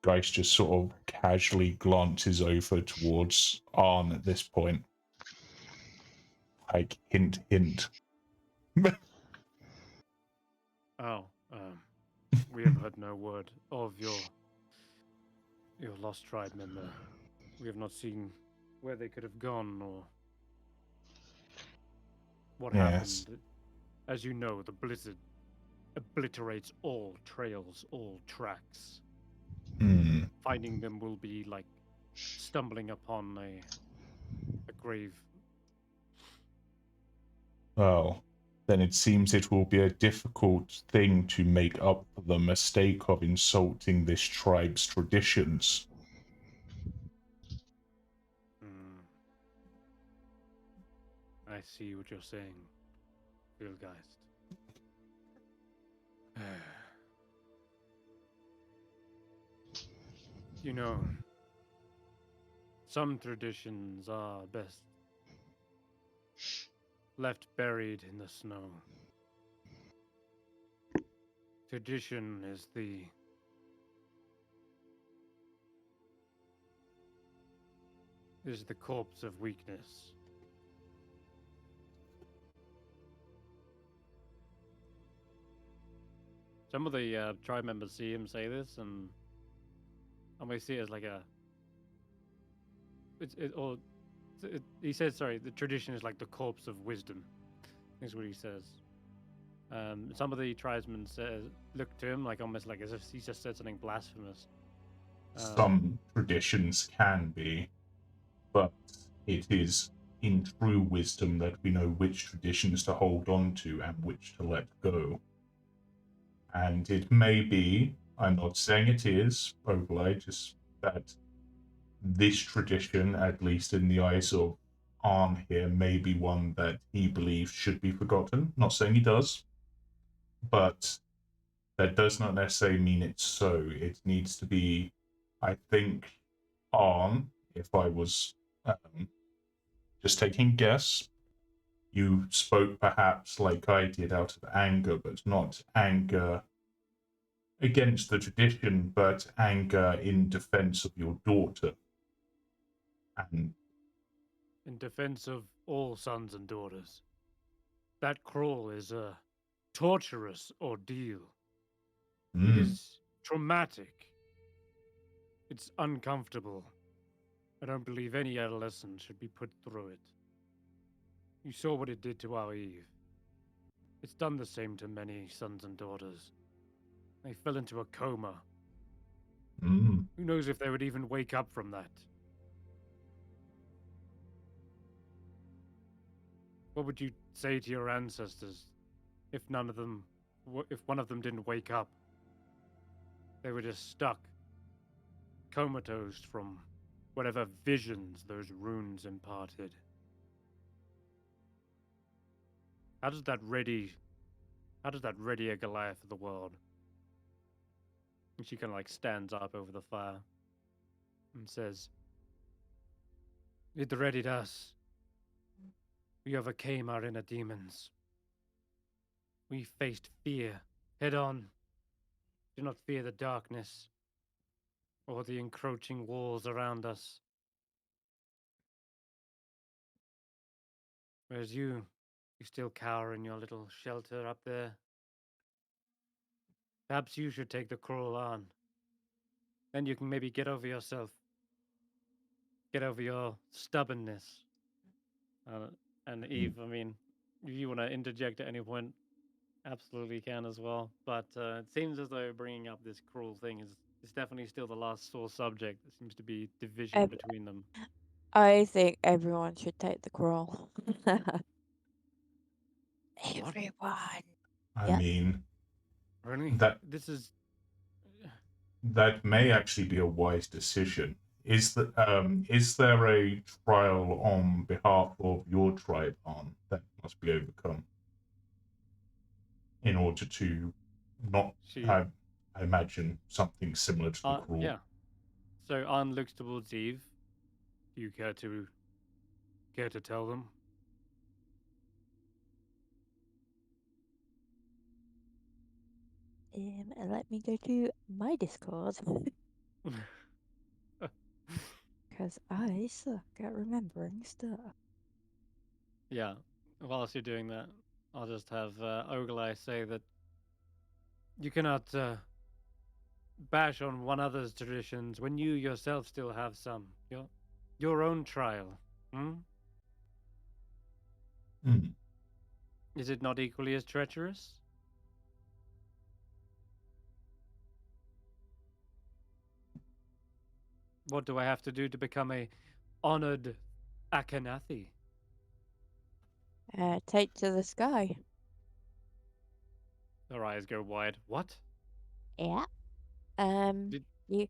Geist just sort of casually glances over towards Arn at this point. Like, hint, hint. Oh, we have heard no word of your lost tribe member. We have not seen where they could have gone or what Yes. happened. As you know, the blizzard obliterates all trails, all tracks. Finding them will be like stumbling upon a grave. Well, then it seems it will be a difficult thing to make up for the mistake of insulting this tribe's traditions. I see what you're saying, Wealgeist. You know, some traditions are best left buried in the snow. Tradition is the corpse of weakness. Some of the tribe members see him say this, and we see it as like a. He says, sorry, the tradition is like the corpse of wisdom, is what he says. Some of the tribesmen look to him like almost like as if he just said something blasphemous. Some traditions can be, but it is in true wisdom that we know which traditions to hold on to and which to let go. And it may be, I'm not saying it is, Oglai, just that this tradition, at least in the eyes of Arn here, may be one that he believes should be forgotten. Not saying he does, but that does not necessarily mean it's so. It needs to be, I think, Arn, if I was just taking a guess, you spoke perhaps like I did out of anger, but not anger against the tradition, but anger in defense of your daughter. And in defense of all sons and daughters. That crawl is a torturous ordeal. It is traumatic. It's uncomfortable. I don't believe any adolescent should be put through it. You saw what it did to our Eve. It's done the same to many sons and daughters. They fell into a coma. Who knows if they would even wake up from that? What would you say to your ancestors if if one of them didn't wake up? They were just stuck, comatose from whatever visions those runes imparted. How does that ready a Goliath for the world? And she kind of like stands up over the fire and says, "It readied us. We overcame our inner demons. We faced fear head on. Do not fear the darkness or the encroaching walls around us. Whereas you still cower in your little shelter up there. Perhaps you should take the crawl on. Then you can maybe get over yourself. Get over your stubbornness." And Eve, I mean, if you want to interject at any point, absolutely can as well. But it seems as though bringing up this cruel thing is definitely still the last sore subject. There seems to be division between them. I think everyone should take the crawl. Everyone. I mean, Really? that This is may actually be a wise decision is there a trial on behalf of your tribe on that must be overcome in order to not have, I imagine, something similar to the crawl? Yeah. So Anne looks towards Eve. Do you care to tell them? Let me go to my Discord. Because I suck at remembering stuff. Yeah. Whilst you're doing that, I'll just have Oglai say that you cannot bash on one other's traditions when you yourself still have some. Your own trial. Hmm? Mm. Is it not equally as treacherous? What do I have to do to become a honored Akhenathi? Take to the sky. Her eyes go wide. What? Yeah. Did- You.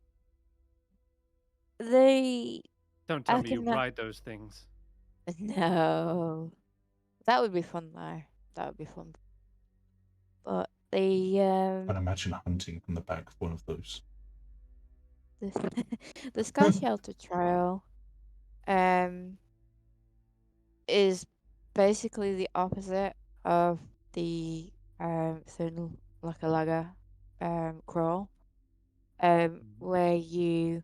The. Don't tell me you Akhena- ride those things. No. That would be fun, though. That would be fun. But the. I can imagine hunting from the back of one of those. The Sky Shelter Trail is basically the opposite of the Thin Lakalaga crawl. Where you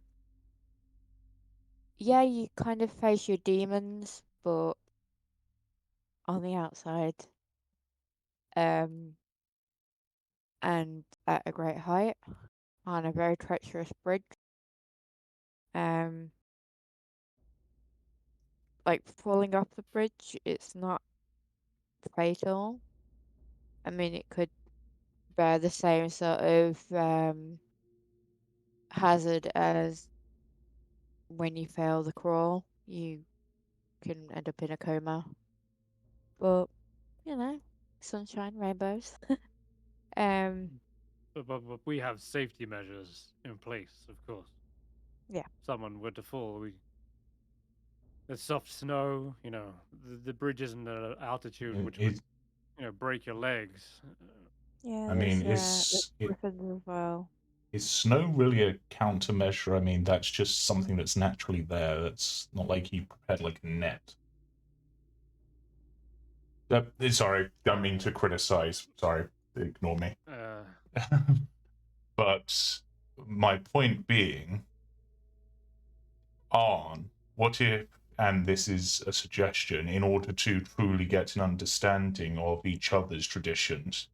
kind of face your demons, but on the outside. And at a great height on a very treacherous bridge. Like falling off the bridge, it's not fatal. I mean, it could bear the same sort of hazard as when you fail the crawl. You can end up in a coma. But, sunshine, rainbows. But we have safety measures in place, of course. Yeah. Someone were to fall, there's soft snow, the bridge isn't at an altitude which would, break your legs. Yeah, I mean, there's griffins as well. Is snow really a countermeasure? I mean, that's just something that's naturally there. That's not like you prepared like a net. Sorry, don't mean to criticize. Sorry, ignore me. But my point being, what if, and this is a suggestion, in order to truly get an understanding of each other's traditions,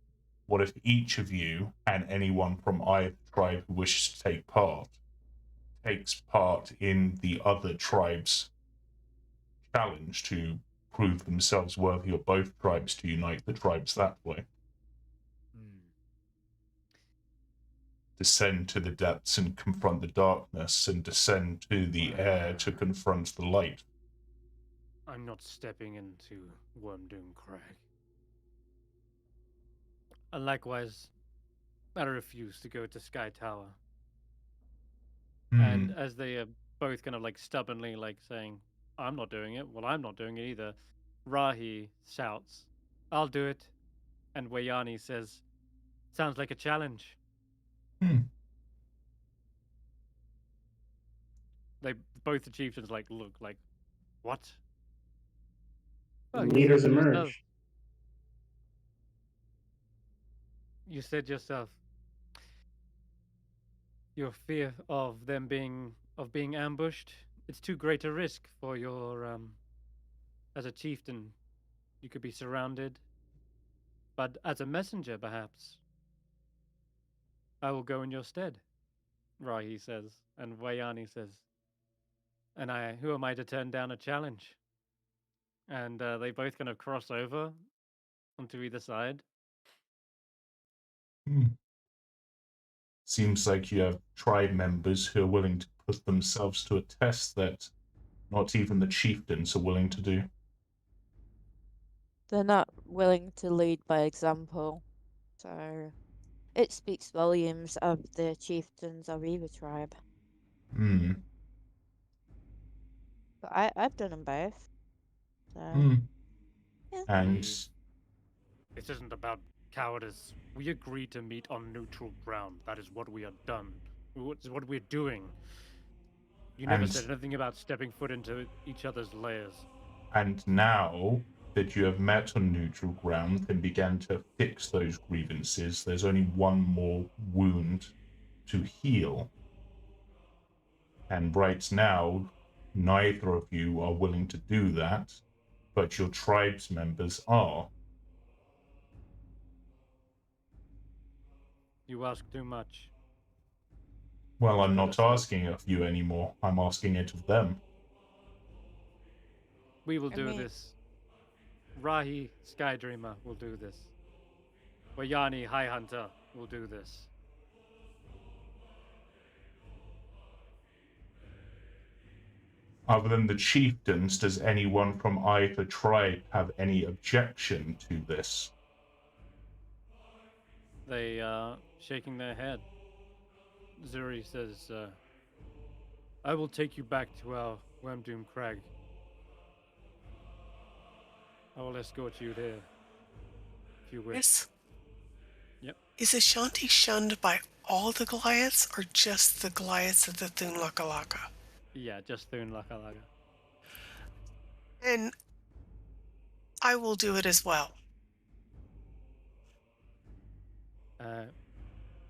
what if each of you and anyone from either tribe who wishes to take part takes part in the other tribe's challenge to prove themselves worthy of both tribes, to unite the tribes that way? Descend to the depths and confront the darkness, and descend to the air to confront the light. I'm not stepping into Wormdoom Crag. And likewise, I refuse to go to Sky Tower. And as they are both kind of like stubbornly like saying, I'm not doing it, well, I'm not doing it either, Rahi shouts, I'll do it. And Wayani says, sounds like a challenge. They both the chieftains look like, what? Oh, leaders emerge. You said yourself, your fear of them being ambushed, it's too great a risk for your as a chieftain. You could be surrounded. But as a messenger, perhaps, I will go in your stead, Rahi says. And Wayani says, and who am I to turn down a challenge? And they both kind of cross over onto either side. Seems like you have tribe members who are willing to put themselves to a test that not even the chieftains are willing to do. They're not willing to lead by example, so it speaks volumes of the chieftains of either tribe. But I've done them both. So Mm. yeah. And This isn't about cowardice. We agreed to meet on neutral ground. That is what we have done. It's what we're doing. You never And- said anything about stepping foot into each other's layers. and now that you have met on neutral ground and began to fix those grievances, there's only one more wound to heal. And right now, neither of you are willing to do that, but your tribe's members are. You ask too much. Well, I'm Better not say- asking it of you anymore. I'm asking it of them. We will I do mean- this. Rahi, Skydreamer, will do this. Wayani, High Hunter, will do this. Other than the chieftains, does anyone from either tribe have any objection to this? They are shaking their head. Zuri says, I will take you back to our Wormdoom Crag. I will escort you there, if you wish. Yes. Yep. Is Ashanti shunned by all the Goliaths or just the Goliaths of the Thunlakalaka? Yeah, just Thun Lakalaga. And I will do it as well.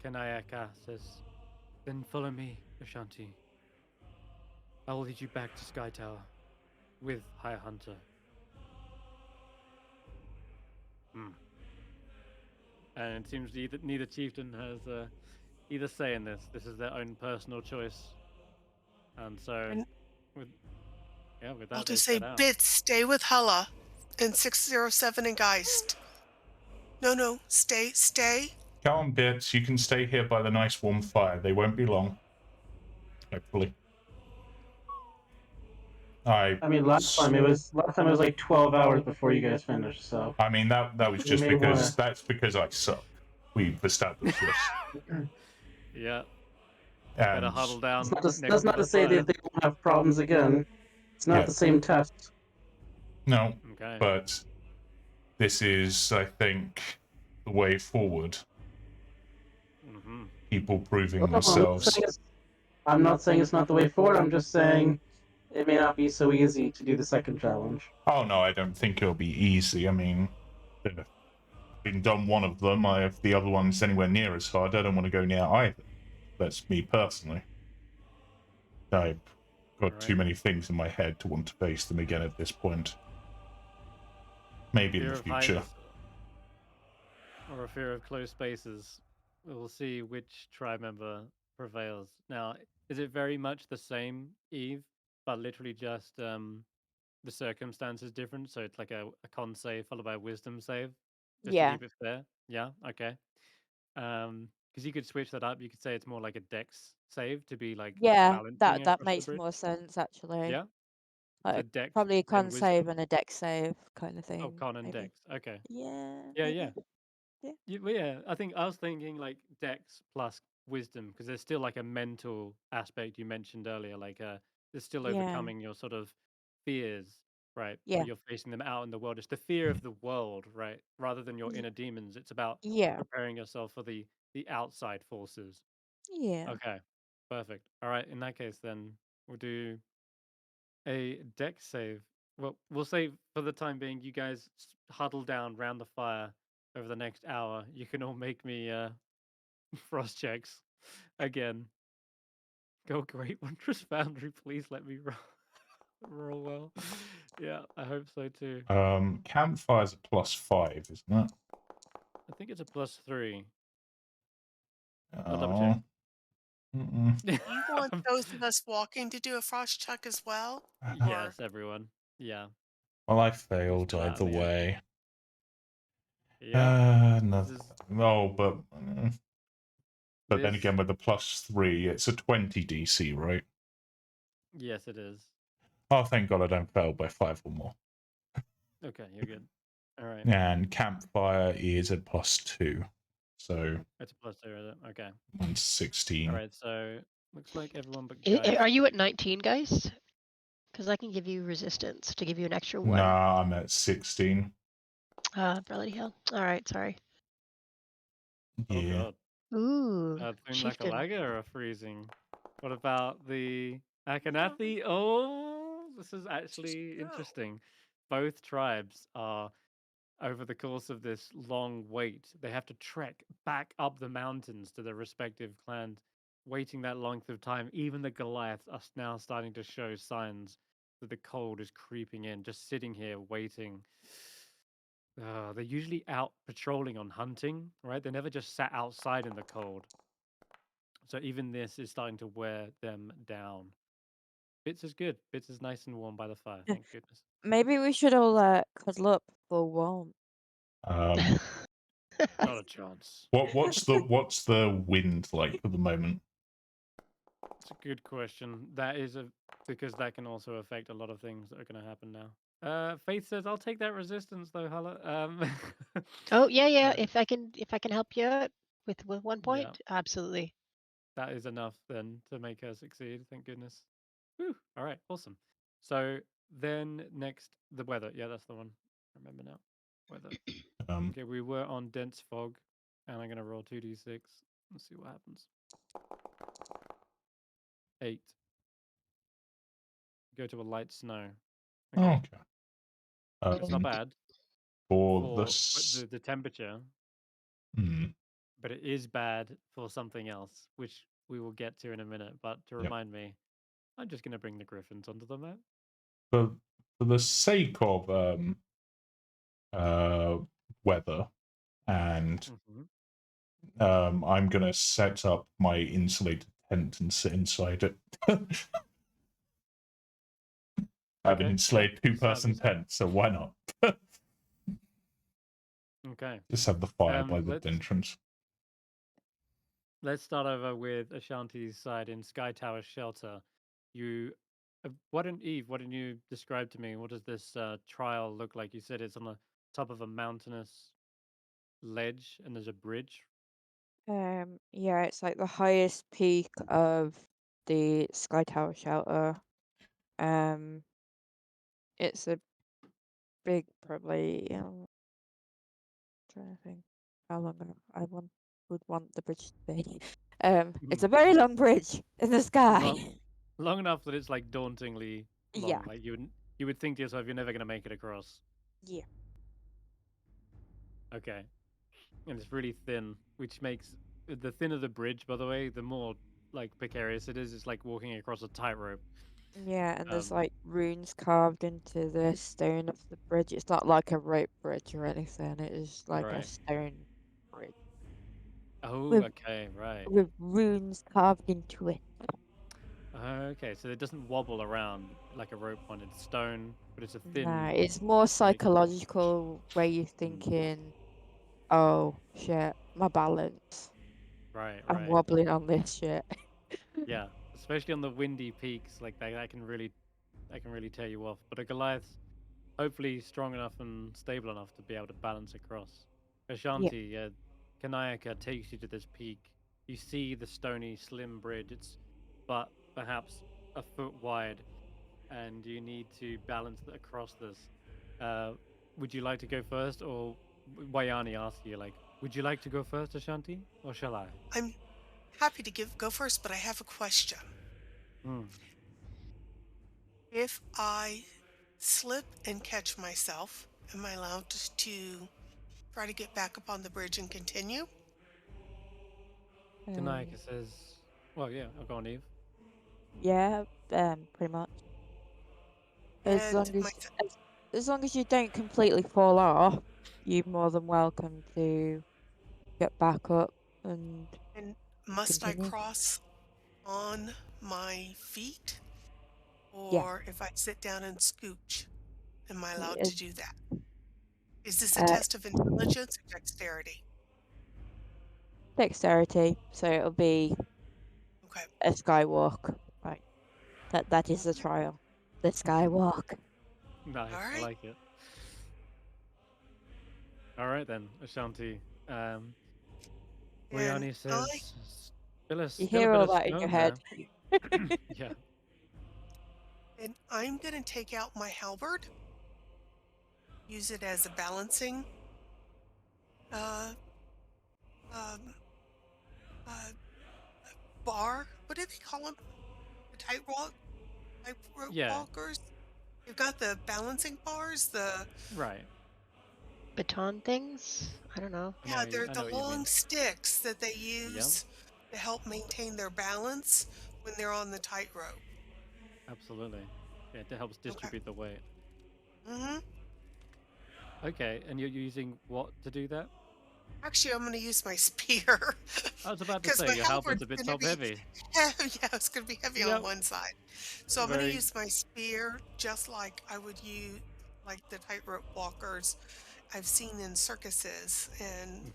Kanayaka says, then follow me, Ashanti. I will lead you back to Sky Tower with High Hunter. And it seems neither chieftain has either say in this. This is their own personal choice. And so, And with that, I'll they just say, set out. Bits, stay with Hulla and 607 and Geist. No, stay. Come on, Bits. You can stay here by the nice warm fire. They won't be long. Hopefully. I mean, last time it was like 12 hours before you guys finished. So I mean, that was You just may because wanna- that's because I suck. We've established this. Yeah, better And huddle down. that's not to say that they won't have problems again. It's not Yeah. the same test. no, Okay. but this is, I think, the way forward. Mm-hmm. People proving Well, themselves. I'm not saying it's not the way forward. I'm just saying it may not be so easy to do the second challenge. Oh no, I don't think it'll be easy. I mean, I've been done one of them. If the other one's anywhere near as hard, I don't want to go near either. That's me personally. I've got too Right. many things in my head to want to face them again at this point. Maybe in Fear the of future. heights or a fear of close spaces. We'll see which tribe member prevails. Now, is it very much the same, Eve, but literally just the circumstances different? So it's like a con save followed by a wisdom save, just to Yeah. keep it fair. Yeah. Okay. Because you could switch that up. You could say it's more like a dex save to be like Yeah, balancing that across the makes bridge. more sense actually. Yeah. Like, So dex probably a con and save wisdom. and a dex save kind of thing. Oh, con and maybe. dex. Okay. Yeah. Yeah, maybe. yeah. Yeah. Well, yeah, I was thinking like dex plus wisdom because there's still like a mental aspect you mentioned earlier. Like, there's still Yeah. overcoming your sort of fears, right? Yeah. But you're facing them out in the world. It's the fear of the world, right? Rather than your inner demons. It's about Yeah. preparing yourself for the outside forces. Yeah. Okay, perfect. All right, in that case, then we'll do a dex save. Well, we'll say for the time being, you guys huddle down round the fire over the next hour. You can all make me frost checks again. Go great wondrous foundry, please let me roll well. Yeah, I hope so too. Campfire's a +5, isn't it? I think it's a +3. I'll Oh. double check. You want those of us walking to do a frost check as well? Yes, everyone. Yeah. Well, I failed Still out either in the air. way. Yeah. No, This is- no, but then this- again, with the +3, it's a 20 DC, right? Yes, it is. Oh, thank God I don't fail by 5 or more. Okay, you're good. All right. And Campfire is a +2, so It's a +2, is it? Okay. mine's 16. All right, so looks like everyone but I- Geist. Are you at 19, guys? Because I can give you resistance to give you an extra 1. Nah, I'm at 16. Bloody hell. Alright, sorry. Oh Yeah. god. Ooh, Thunakalaga chieftain. are freezing. What about the Akhenathi? Oh, this is actually No. interesting. Both tribes are, over the course of this long wait, they have to trek back up the mountains to their respective clans, waiting that length of time. Even the Goliaths are now starting to show signs that the cold is creeping in, just sitting here waiting. They're usually out patrolling on hunting, right? They never just sat outside in the cold. So even this is starting to wear them down. Bits is good. Bits is nice and warm by the fire. Yeah. Thank goodness. Maybe we should all cuddle up for warmth. Not a chance. What's the wind like at the moment? It's a good question. That is because that can also affect a lot of things that are going to happen now. Faith says, "I'll take that resistance though, Hulla." Oh yeah. uh, If I can help you out with 1 point, yeah, absolutely. that is enough then to make her succeed. Thank goodness. Whew. All right, awesome. So then next, the weather. Yeah, that's the one. I remember now. Weather. Okay, we were on dense fog, and I'm gonna roll 2d6. Let's see what happens. 8. Go to a light snow. Okay. Okay. It's not bad For for the temperature, but it is bad for something else, which we will get to in a minute. But to remind me, I'm just gonna bring the griffins onto the map. for the sake of weather, and I'm gonna set up my insulated tent and sit inside it. I have an insulated 2-person tent, so why not? Okay. Just have the fire by the entrance. Let's start over with Ashanti's side in Sky Tower Shelter. You, why don't you describe to me what does this trial look like? You said it's on the top of a mountainous ledge and there's a bridge. Yeah, it's like the highest peak of the Sky Tower shelter. It's a big, probably. Trying to think how long would want the bridge to be. It's a very long bridge in the sky. Long enough that it's like dauntingly long. Yeah. Like you would think to yourself, you're never gonna make it across. Yeah. Okay. And it's really thin, which makes the thinner the bridge, by the way, the more like precarious it is. It's like walking across a tightrope. Yeah, and there's like runes carved into the stone of the bridge. It's not like a rope bridge or anything. It is like a stone bridge. Oh, with, okay, right. With runes carved into it. Okay, so it doesn't wobble around like a rope one. It's stone, but it's a thin. No, it's more psychological where you're thinking, oh shit, my balance. Right. I'm wobbling on this shit. Yeah, especially on the windy peaks, like that can really tear you off. But a Goliath's hopefully strong enough and stable enough to be able to balance across. Ashanti, Kanayaka takes you to this peak. You see the stony, slim bridge. It's but perhaps a foot wide, and you need to balance across this. Would you like to go first, or Wayani asks you, like, would you like to go first, Ashanti, or shall I? I'm happy to go first, but I have a question. If I slip and catch myself, am I allowed to try to get back up on the bridge and continue? Kanayaka says, well, yeah, I'll go on, Eve. Yeah, pretty much. As long as you don't completely fall off, you're more than welcome to get back up and must I continue. cross on my feet? Yeah. Or if I sit down and scooch, am I allowed It- to do that? Is this a test of intelligence or dexterity? Dexterity, so it'll be a skywalk. Right. That is the trial. The skywalk. Nice, I like it. All right then, Ashanti. Wayani says, You hear all that in your head. Yeah. And I'm going to take out my halberd, use it as a balancing uh, um, uh, bar. What do they call them? The tightrope Yeah, walkers. You've got the balancing bars. right. Baton things? I don't know. Yeah, they're I the know what you long mean. sticks that they Yep, use to help maintain their balance when they're on the tightrope. absolutely. Yeah, it helps Okay. distribute the weight. Mm-hmm. Okay, and you're using what to do that? Actually, I'm going to use my spear I was about to because say my your halberd's halberd's a bit going to top be heavy. heavy. Yeah, it's going to be heavy on Yep, one side. So I'm going to very. use my spear just like I would use like the tightrope walkers I've seen in circuses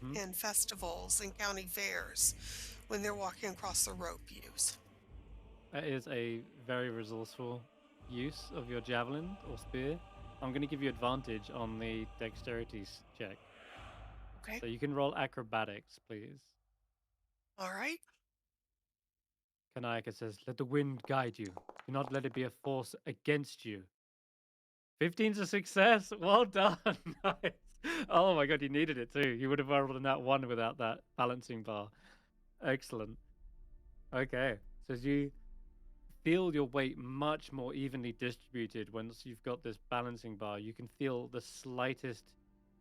Hmm. and festivals and county fairs when they're walking across the rope use. That is a very resourceful use of your javelin or spear. I'm going to give you advantage on the dexterity check. Okay. So you can roll acrobatics, please. All right. Kanayaka says, let the wind guide you. Do not let it be a force against you. 15's a success. Well done. Nice. Oh my god, you needed it too. You would have rolled in that one without that balancing bar. Excellent. Okay. So as you feel your weight much more evenly distributed once you've got this balancing bar, you can feel the slightest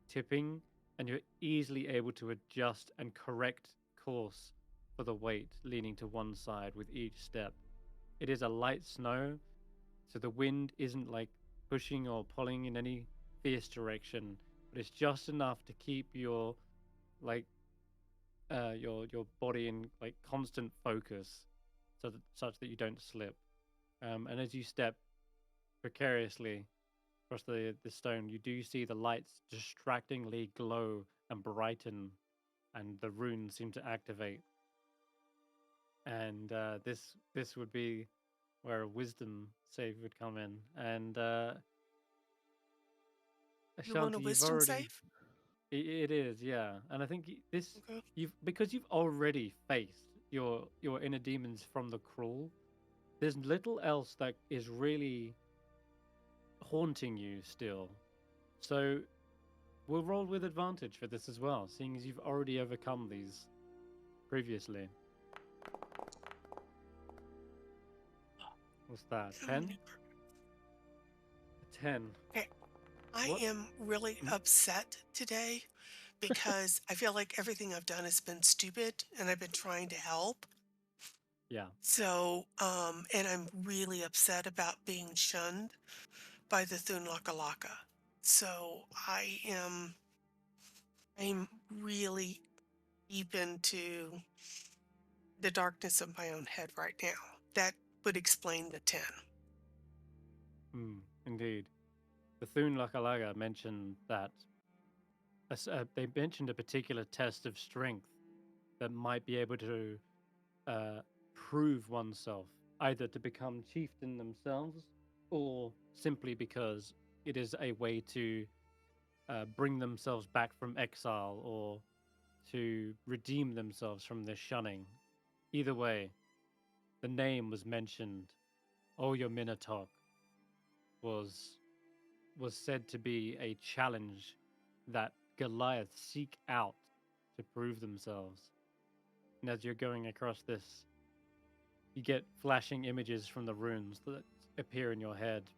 tipping and you're easily able to adjust and correct course for the weight leaning to one side with each step. It is a light snow, so the wind isn't like pushing or pulling in any fierce direction, but it's just enough to keep your like your body in like constant focus, so that such that you don't slip. And as you step precariously across the stone, you do see the lights distractingly glow and brighten, and the runes seem to activate. And this would be where a wisdom save would come in. And You want a Ashanti, you've wisdom already save? it is, yeah. And I think this Okay. you've because you've already faced your inner demons from the crawl. There's little else that is really haunting you still. So we'll roll with advantage for this as well, seeing as you've already overcome these previously. What's that? 10? 10. Okay. I What? am really Mm. upset today because I feel like everything I've done has been stupid and I've been trying to help. Yeah. So, and I'm really upset about being shunned by the Thunlakalaka. So I'm really deep into the darkness of my own head right now. That would explain the 10. Indeed. The Thun Lakalaga mentioned that they mentioned a particular test of strength that might be able to prove oneself, either to become chieftain themselves or simply because it is a way to bring themselves back from exile or to redeem themselves from their shunning. Either way, the name was mentioned. Oyo Minotaur was said to be a challenge that Goliath seek out to prove themselves. And as you're going across this, you get flashing images from the runes that appear in your head.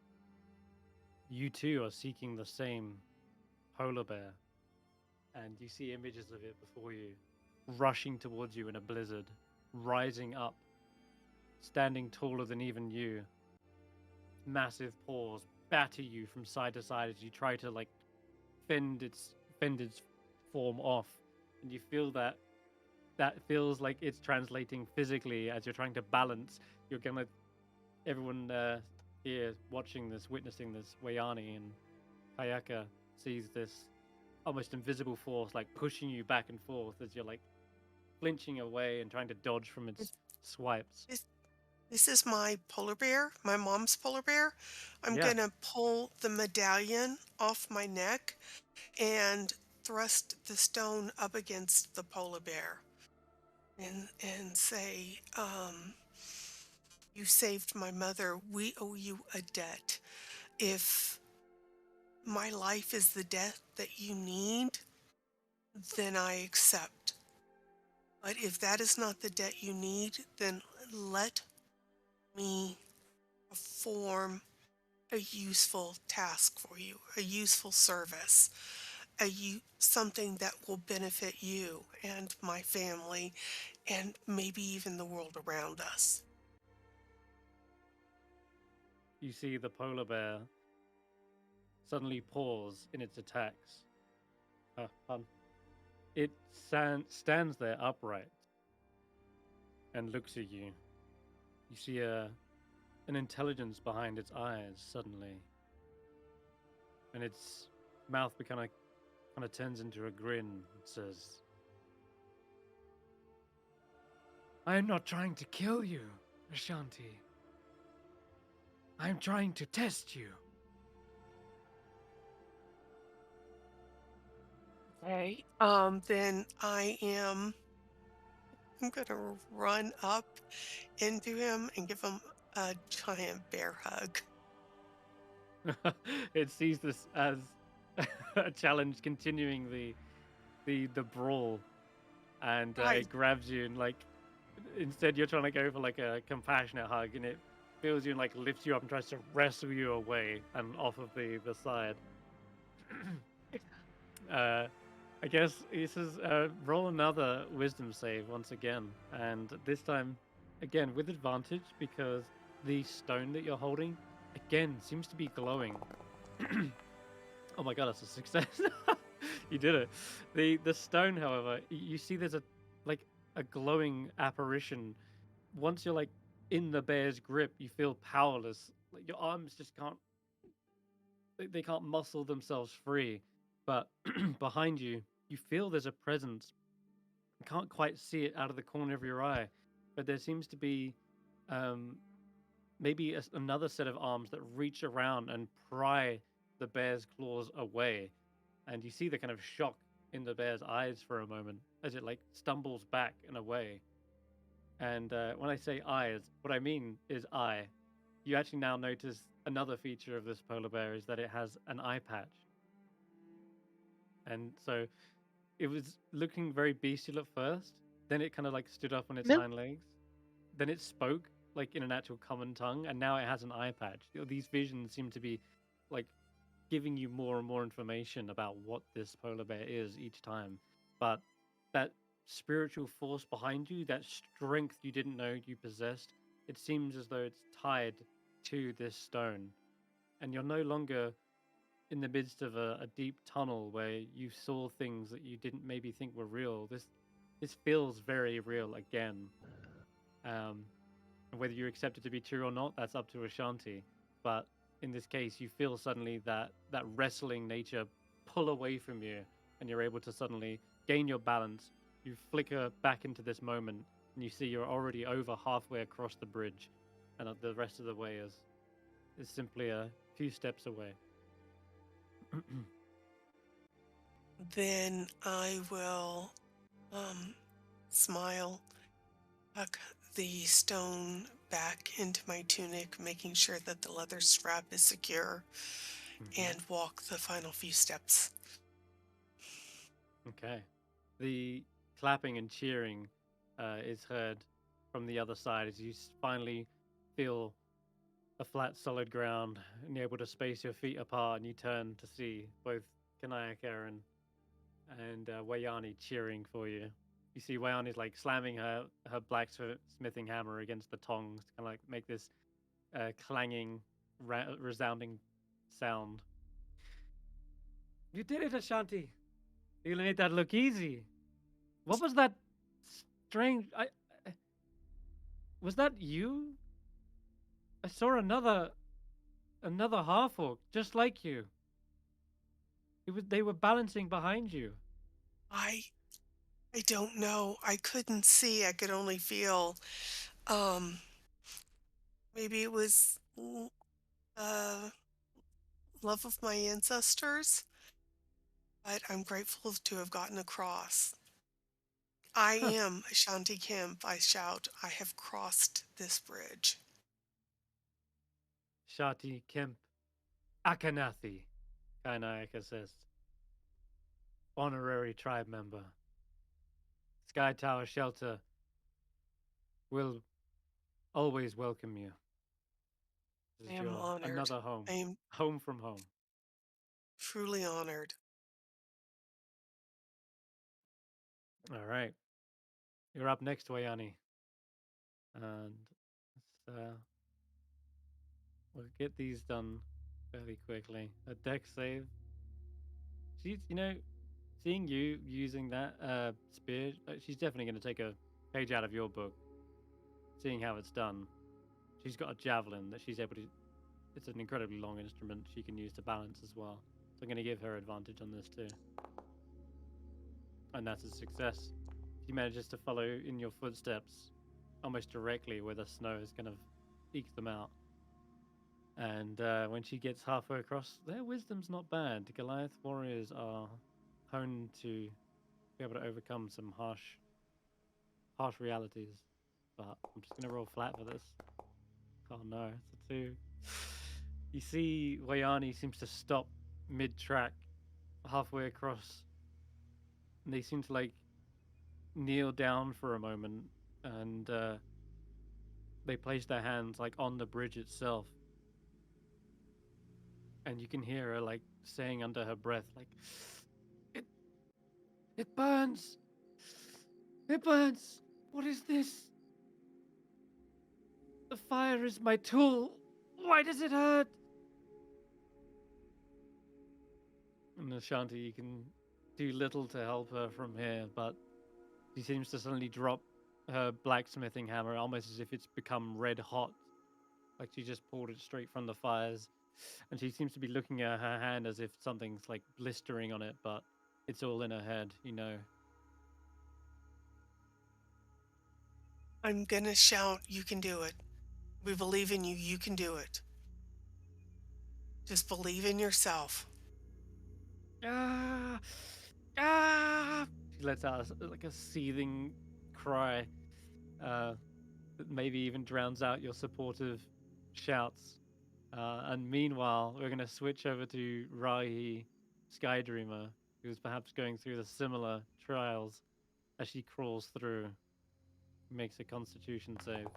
You too are seeking the same polar bear, and you see images of it before you, rushing towards you in a blizzard, rising up, standing taller than even you. Massive paws batter you from side to side as you try to like fend its form off, and you feel that feels like it's translating physically as you're trying to balance. You're gonna everyone here watching this, witnessing this, Wayani and Kayaka sees this almost invisible force like pushing you back and forth as you're like flinching away and trying to dodge from its swipes. This is my polar bear, my mom's polar bear. I'm Yeah. going to pull the medallion off my neck and thrust the stone up against the polar bear and say, You saved my mother. We owe you a debt. If my life is the debt that you need, then I accept. But if that is not the debt you need, then let me perform a useful task for you, a useful service, something that will benefit you and my family and maybe even the world around us. You see the polar bear suddenly pause in its attacks. Pardon. It stands there upright and looks at you. You see an intelligence behind its eyes suddenly, and its mouth kind of turns into a grin and says, "I am not trying to kill you, Ashanti. I am trying to test you." Okay. Then I'm gonna run up into him and give him a giant bear hug. It sees this as a challenge, continuing the brawl, and Right. it grabs you and like instead you're trying to go for like a compassionate hug, and it feels you and like lifts you up and tries to wrestle you away and off of the side. I guess this is roll another wisdom save once again, and this time again with advantage because the stone that you're holding again seems to be glowing. Oh my god, that's a success. You did it. The stone, however, you see there's a glowing apparition. Once you're like in the bear's grip, you feel powerless. Like your arms just can't they can't muscle themselves free. But behind you, you feel there's a presence. You can't quite see it out of the corner of your eye, but there seems to be um, maybe another set of arms that reach around and pry the bear's claws away. And you see the kind of shock in the bear's eyes for a moment as it like stumbles back and away. And when I say eyes, what I mean is eye. You actually now notice another feature of this polar bear is that it has an eye patch. And so it was looking very bestial at first. Then it kind of like stood up on its Milk. hind legs. Then it spoke like in an actual common tongue, and now it has an eye patch. These visions seem to be like giving you more and more information about what this polar bear is each time. But that spiritual force behind you, that strength you didn't know you possessed, it seems as though it's tied to this stone. And you're no longer in the midst of a deep tunnel where you saw things that you didn't maybe think were real. This feels very real again. And whether you accept it to be true or not, that's up to Ashanti. But in this case, you feel suddenly that wrestling nature pull away from you, and you're able to suddenly gain your balance. You flicker back into this moment, and you see you're already over halfway across the bridge, and the rest of the way is simply a few steps away. Then I will smile, tuck the stone back into my tunic, making sure that the leather strap is secure, and walk the final few steps. Okay. The clapping and cheering is heard from the other side as you finally feel a flat, solid ground and you're able to space your feet apart, and you turn to see both Kanayaka and Wayani cheering for you. You see Wayani's like slamming her blacksmithing hammer against the tongs to kind of like make this clanging, resounding sound. You did it, Ashanti! You made that look easy. What was that strange? Was that you? I saw another half-orc just like you. They were balancing behind you. I don't know. I couldn't see. I could only feel. Um, Maybe it was love of my ancestors, but I'm grateful to have gotten across. I Huh. am Ashanti Kemp, I shout. I have crossed this bridge. Shati Kemp Akanathi, Kainayaka says. Honorary tribe member. Sky Tower Shelter will always welcome you. This I is am your honored. another home. I am Home from home. truly honored. All right. You're up next, Wayani. And let's, we'll get these done fairly quickly. A deck save. She's, seeing you using that spear, she's definitely going to take a page out of your book. Seeing how it's done. She's got a javelin that she's able to. It's an incredibly long instrument she can use to balance as well. So I'm going to give her advantage on this too. And that's a success. She manages to follow in your footsteps almost directly where the snow has kind of eked them out. And when she gets halfway across, their wisdom's not bad. Goliath warriors are honed to be able to overcome some harsh realities. But I'm just going to roll flat for this. Oh no, it's a 2. You see Wayani seems to stop mid-track halfway across. And they seem to like kneel down for a moment and they place their hands like on the bridge itself. And you can hear her like saying under her breath, like, it burns! It burns! What is this? The fire is my tool! Why does it hurt? And Ashanti, you can do little to help her from here, but she seems to suddenly drop her blacksmithing hammer almost as if it's become red hot. Like she just pulled it straight from the fires. And she seems to be looking at her hand as if something's like blistering on it, but it's all in her head, I'm gonna shout, you can do it. We believe in you, you can do it. Just believe in yourself. Ah! Ah! She lets out like a seething cry that maybe even drowns out your supportive shouts. And meanwhile, we're going to switch over to Rahi Skydreamer, who's perhaps going through the similar trials as she crawls through, makes a constitution save,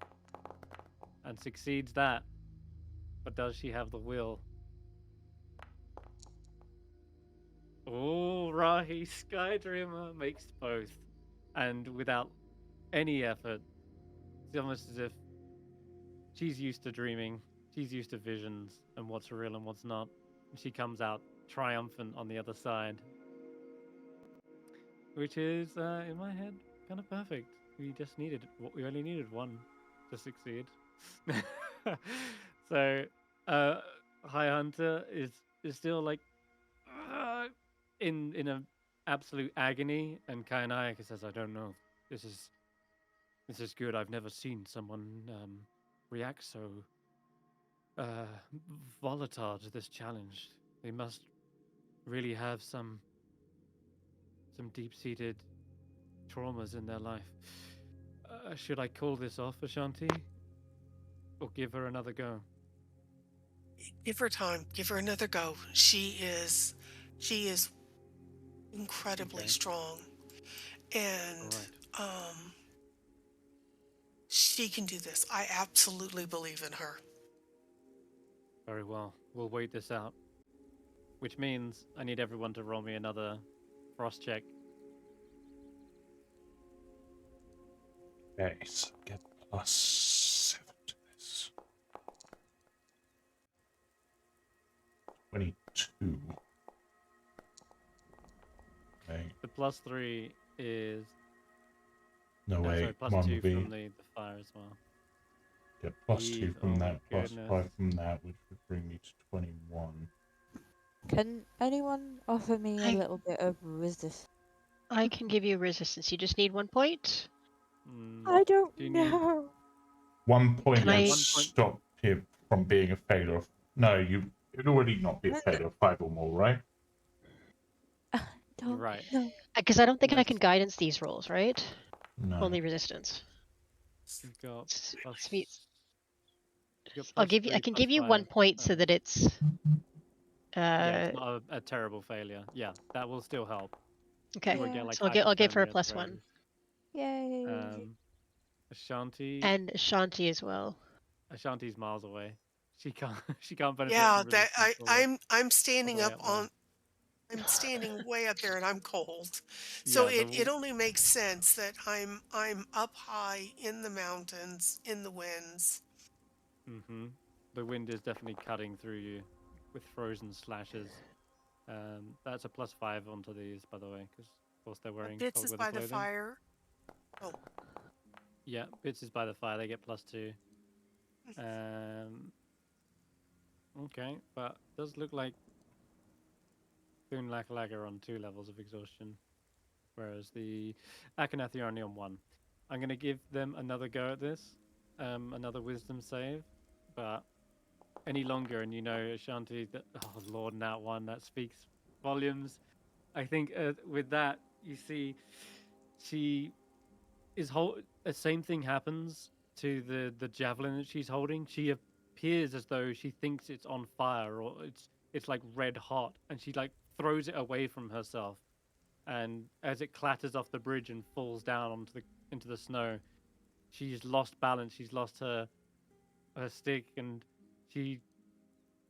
and succeeds that. But does she have the will? Oh, Rahi Skydreamer makes both. And without any effort, it's almost as if she's used to dreaming, she's used to visions and what's real and what's not. And she comes out triumphant on the other side. Which is, in my head, kind of perfect. We only needed one to succeed. So, High Hunter is still like in a absolute agony, and Kainayaka says, "I don't know. This is good. I've never seen someone react so volatile to this challenge. They must really have some deep-seated traumas in their life. Should I call this off, Ashanti, or give her another go?" Give her time. Give her another go. She is incredibly Okay. strong, and Alright. she can do this. I absolutely believe in her. Very well. We'll wait this out. Which means I need everyone to roll me another frost check. Okay, so get +7 to this. 22. Okay. The +3 is No way. sorry, One +2 would be from the fire as well. get +2 Eve, from oh that, goodness. +5 from that, which would bring me to 21. Can anyone offer me a little bit of resistance? I can give you resistance. You just need 1 point. I don't Do you need- know. 1 point Can would I- 1 point. stop him from being a failure. No, it'd already not be a failure of 5 or more, right? Don't Right. know. Because I don't think I That's- can guidance these rolls, right? No. Only resistance. You've got S- plus... sweet. You got I'll plus give you. I 3, can plus give you 5, 1 point so that it's. yeah, it's not a terrible failure. Yeah, that will still help. Okay. You won't Yeah. get like So I'll give her a hypothermia at the plus very 1. least. Yay. Ashanti. And Ashanti as well. Ashanti's miles away. She can't. She can't benefit Yeah, from that resistance all the I'm standing way up up there. on. I'm standing way up there and I'm cold. So Yeah, it only makes sense that I'm up high in the mountains, in the winds. the wind is definitely cutting through you with frozen slashes. That's a plus 5 onto these, by the way, because of course they're wearing Bits cold is weather by the clothing. fire. Oh, Yeah, bits is by the fire. They get plus 2. Okay, but does look like Thun Lager on 2 levels of exhaustion, whereas the Akhenath are only on 1. I'm going to give them another go at this, another wisdom save, but any longer, and you know, Ashanti, oh lord, nat 1, that speaks volumes. I think with that, you see, she is the same thing happens to the javelin that she's holding. She appears as though she thinks it's on fire or it's like red hot, and she like throws it away from herself. And as it clatters off the bridge and falls down into the snow, she's lost balance. She's lost her stick, and she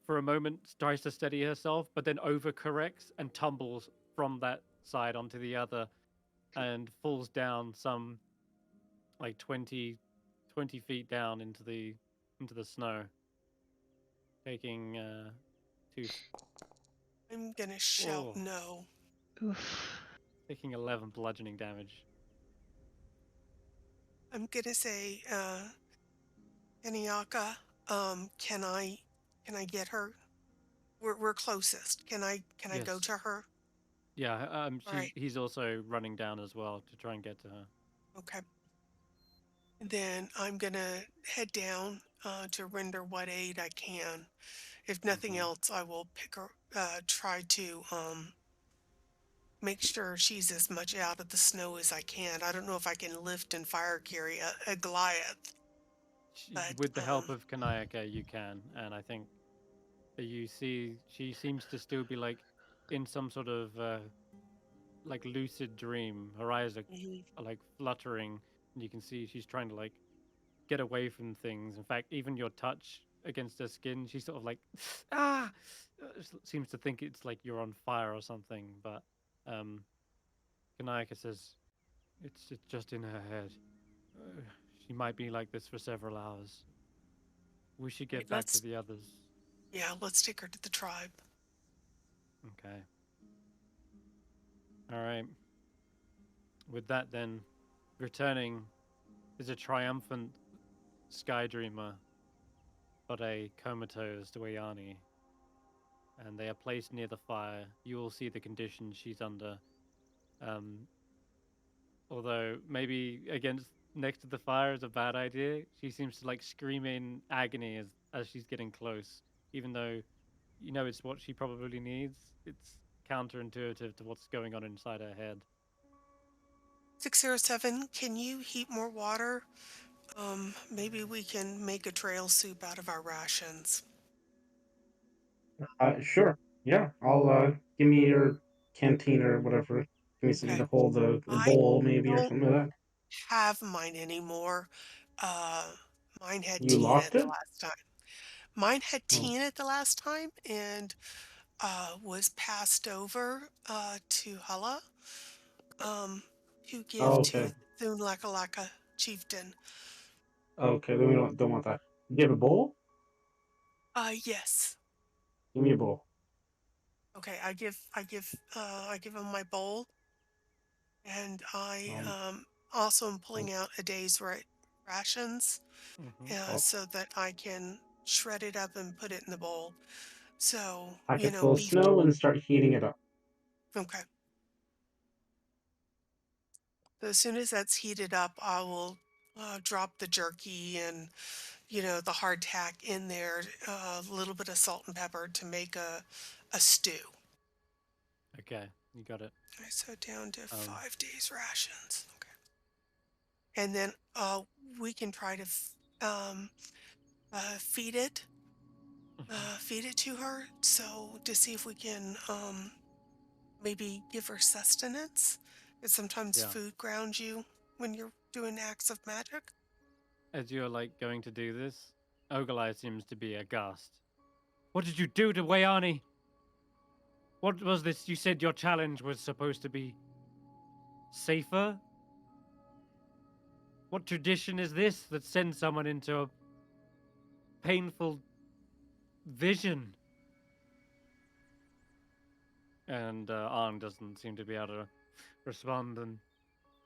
for a moment tries to steady herself, but then overcorrects and tumbles from that side onto the other and falls down some like 20 feet down into the snow, taking I'm gonna shout no. Oof. taking 11 bludgeoning damage. I'm gonna say, Eniaka, can I get her? We're closest. Can I go Yes. to her? Yeah, All right. he's also running down as well to try and get to her. Okay. Then I'm gonna head down to render what aid I can. If nothing else, I will pick her. Try to make sure she's as much out of the snow as I can. I don't know if I can lift and fire carry a Goliath, but With the help of Kanayaka, you can, and I think that you see she seems to still be like in some sort of like lucid dream. Her eyes mhm. are like fluttering, and you can see she's trying to like get away from things. In fact, even your touch against her skin, she's sort of like ah, seems to think it's like you're on fire or something. But Kanayaka says it's just in her head. She might be like this for several hours. We should get back to the others. Let's take her to the tribe. Okay. All right. With that, then, returning is a triumphant Sky Dreamer, but a comatose Dwayani, and they are placed near the fire. You will see the conditions she's under. Although maybe against next to the fire is a bad idea. She seems to like scream in agony as she's getting close, even though you know it's what she probably needs. It's counterintuitive to what's going on inside her head. 607, can you heat more water? Maybe we can make a trail soup out of our rations. Sure. Yeah. I'll give me your canteen or whatever. Give me something to hold the I bowl maybe or don't something like that. have mine anymore. Mine had You tea in it lost the it? last time. Mine had Oh. tea in it the last time and was passed over to Hulla to give to Okay. Thun Lakalaka chieftain. Okay, then we don't want that. Do you have a bowl? Yes. Give me a bowl. Okay, I give him my bowl, and I also am pulling out a day's rations, so that I can shred it up and put it in the bowl. So Pack it full of beef. snow and start heating it up. Okay. So as soon as that's heated up, I will drop the jerky and the hardtack in there, a little bit of salt and pepper to make a stew. Okay, you got it. Okay, so down to 5 days rations. Okay. And then we can try to feed it. Feed it to her, so to see if we can maybe give her sustenance. Because sometimes Yeah. food grounds you when you're doing acts of magic. As you're like going to do this, Ogalai seems to be aghast. What did you do to Wayani? What was this? You said your challenge was supposed to be safer? What tradition is this that sends someone into a painful vision? And Arn doesn't seem to be able to respond. And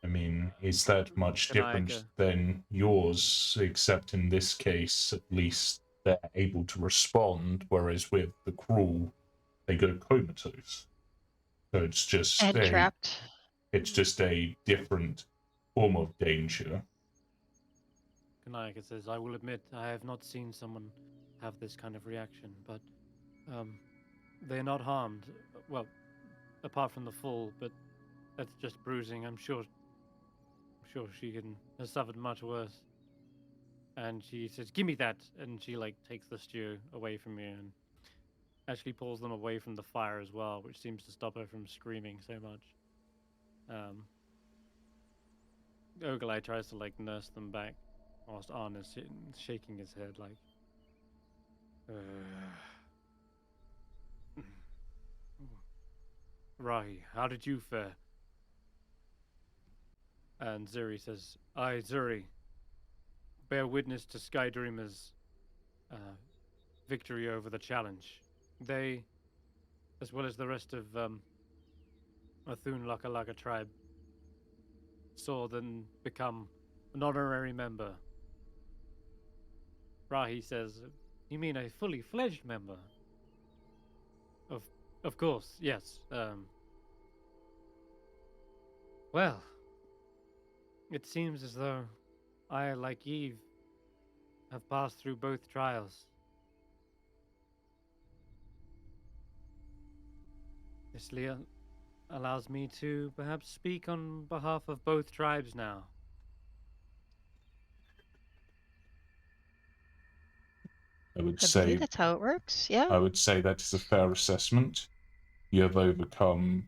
I mean, is that much different Kanayaka. than yours, except in this case, at least they're able to respond, whereas with the cruel, they go comatose. So it's just And trapped. it's just a different form of danger. Kanayaka says, I will admit I have not seen someone have this kind of reaction, but they're not harmed. Well, apart from the fall, but that's just bruising. I'm sure she has suffered much worse. And she says, "Give me that," and she like takes the stew away from you and actually pulls them away from the fire as well, which seems to stop her from screaming so much. Ogalai tries to like nurse them back, whilst Arn is shaking his head like. Rahi, how did you fare? And Zuri says, I, Zuri, bear witness to Skydreamer's victory over the challenge. They, as well as the rest of Athun Laka Laka tribe, saw them become an honorary member. Rahi says, you mean a fully fledged member? Of course, yes. Well, it seems as though I, like Eve, have passed through both trials. This allows me to perhaps speak on behalf of both tribes now. I would I say believe that's how it works. Yeah. I would say that is a fair assessment. You have overcome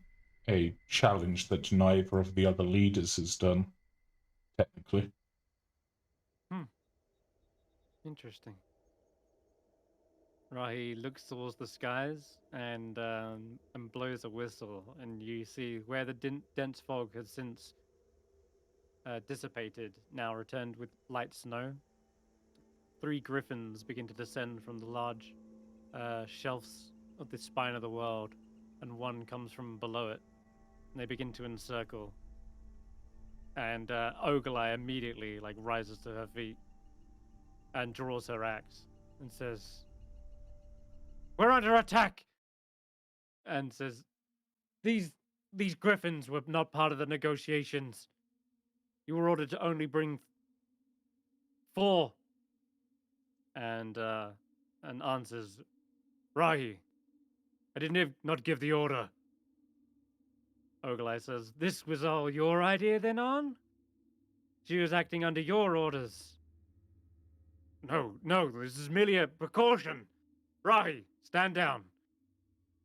a challenge that neither of the other leaders has done, technically. Interesting. Rahi looks towards the skies and blows a whistle, and you see where the dense fog has since dissipated, now returned with light snow. 3 griffins begin to descend from the large shelves of the spine of the world, and one comes from below it, and they begin to encircle. And Ogalai immediately like rises to her feet and draws her axe and says, "We're under attack!" And says, These griffins were not part of the negotiations. You were ordered to only bring 4." And answers, Rahi, I did not give the order. Ogalai says, this was all your idea then, An? She was acting under your orders. No, this is merely a precaution. Rahi, stand down.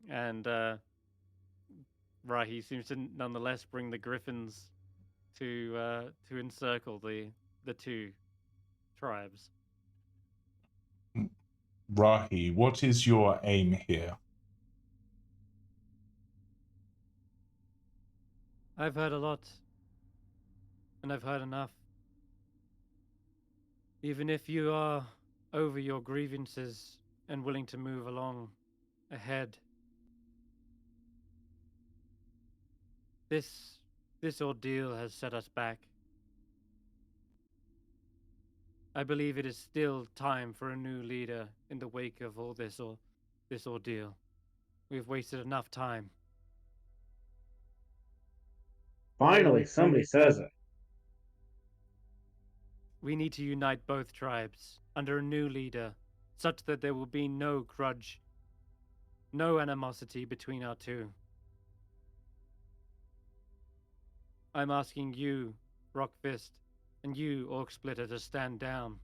And Rahi seems to nonetheless bring the griffins to encircle the 2 tribes. Rahi, what is your aim here? I've heard a lot, and I've heard enough. Even if you are over your grievances and willing to move along ahead, this ordeal has set us back. I believe it is still time for a new leader in the wake of all this ordeal. We've wasted enough time. Finally, somebody says it. We need to unite both tribes under a new leader, such that there will be no grudge, no animosity between our 2. I'm asking you, Rockfist, and you, Orc Splitter, to stand down.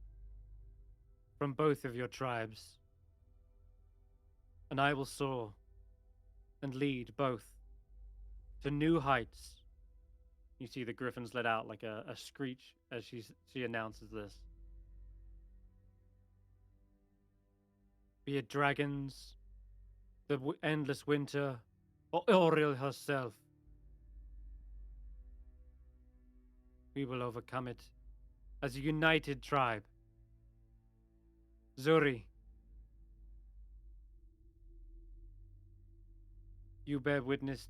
from both of your tribes, and I will soar and lead both to new heights. You see the griffins let out like a screech as she announces this. Be it dragons, the endless winter, or Oriel herself. We will overcome it as a united tribe. Zuri, you bear witness.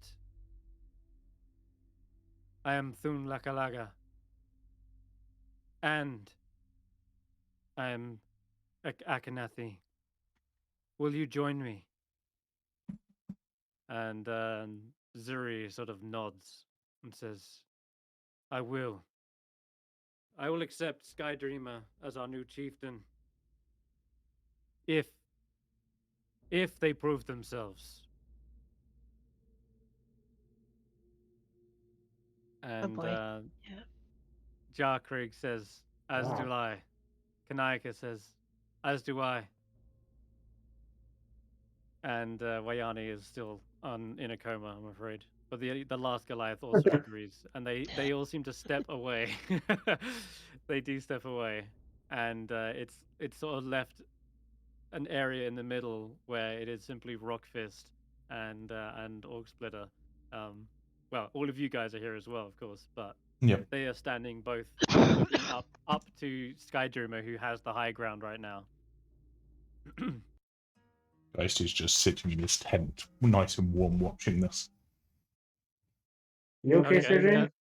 I am Thun Lakalaga, and I am Akhenathi. Will you join me? And Zuri sort of nods and says, I will. I will accept Sky Dreamer as our new chieftain. If they prove themselves. And boy. Yeah. Jarkrig says, as do I. Kanaika says, as do I. And Wayani is still in a coma, I'm afraid. But the last Goliath also agrees. And they all seem to step away. They do step away. And it's sort of left an area in the middle where it is simply Rockfist and Orc Splitter. Well, all of you guys are here as well, of course, but Yep. they are standing both looking up to Skydreamer, who has the high ground right now. Geist is just sitting in his tent, nice and warm, watching this. You okay, Sara-Jane?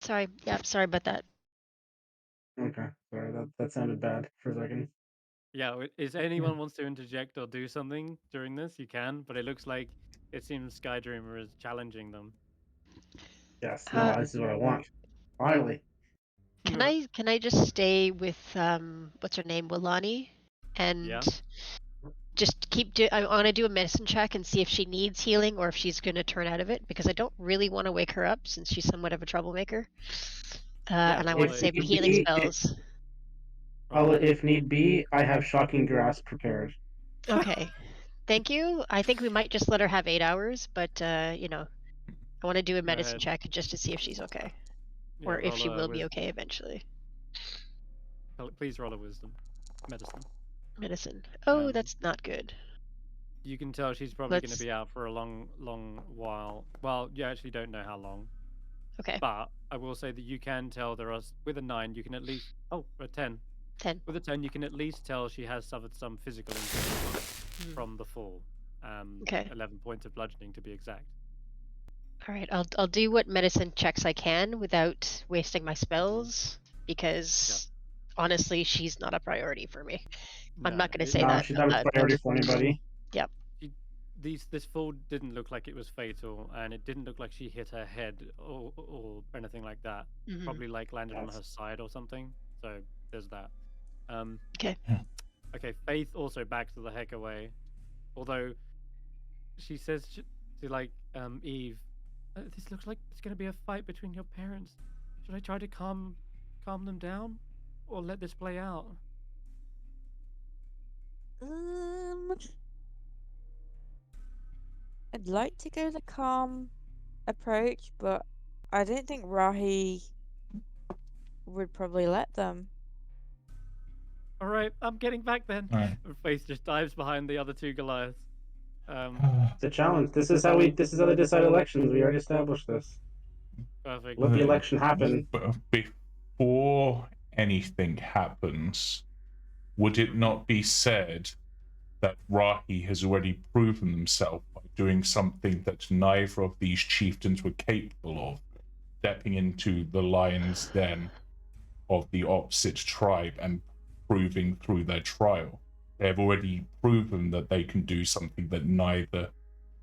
Sorry. Yeah, sorry about that. Okay, sorry, that sounded bad for a second. Yeah, if anyone wants to interject or do something during this, you can, but it looks like it seems Skydreamer is challenging them. Yes, no, this is what I want. Finally. Can I just stay with what's her name, Wilani, and Yeah. just I want to do a medicine check and see if she needs healing or if she's going to turn out of it, because I don't really want to wake her up since she's somewhat of a troublemaker. And I want to save my healing spells. If need be, I have shocking grass prepared. Okay. Thank you. I think we might just let her have 8 hours, but I want to do a medicine check just to see if she's okay. Yeah, or if she roll a will be okay eventually. Please roll a wisdom. Medicine. Medicine. Oh, that's not good. You can tell she's probably going to be out for a long while. Well, you actually don't know how long. Okay. But I will say that you can tell there are, with a 9, you can at least, a 10. 10. With a 10, you can at least tell she has suffered some physical injury from the fall. Okay. 11 points of bludgeoning to be exact. All right, I'll do what medicine checks I can without wasting my spells, because honestly, she's not a priority for me. I'm not going to say that. She's not a priority for anybody. Yep. This fall didn't look like it was fatal, and it didn't look like she hit her head or anything like that. Probably like landed on her side or something. So there's that. Okay. Okay. Faith also backs the heck away, although she says to Eve, "This looks like it's going to be a fight between your parents. Should I try to calm them down, or let this play out?" I'd like to go the calm approach, but I don't think Rahi would probably let them. All right, I'm getting back then. Right. And Faith just dives behind the other two Goliaths. It's a challenge. This is how they decide elections. We already established this. Perfect. Let the election happen. Before anything happens, would it not be said that Rahi has already proven himself by doing something that neither of these chieftains were capable of, stepping into the lion's den of the opposite tribe and proving through their trial? They have already proven that they can do something that neither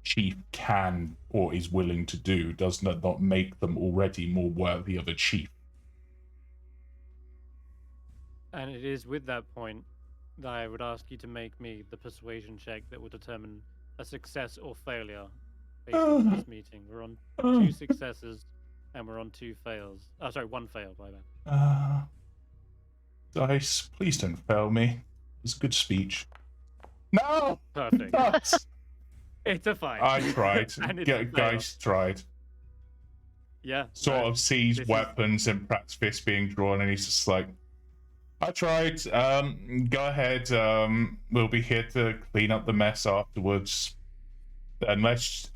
chief can or is willing to do. Does that not make them already more worthy of a chief? And it is with that point that I would ask you to make me the persuasion check that will determine a success or failure based on this meeting. We're on 2 successes and we're on 2 fails. Oh, sorry, 1 fail, my bad. Dice, please don't fail me. It's a good speech. No! Perfect. Nuts! It's a fight. I tried. And it's a fail. Geist tried. Yeah. Sort no, of sees this is- weapons and perhaps fists being drawn, and he's just like, I tried. Go ahead. We'll be here to clean up the mess afterwards. Unless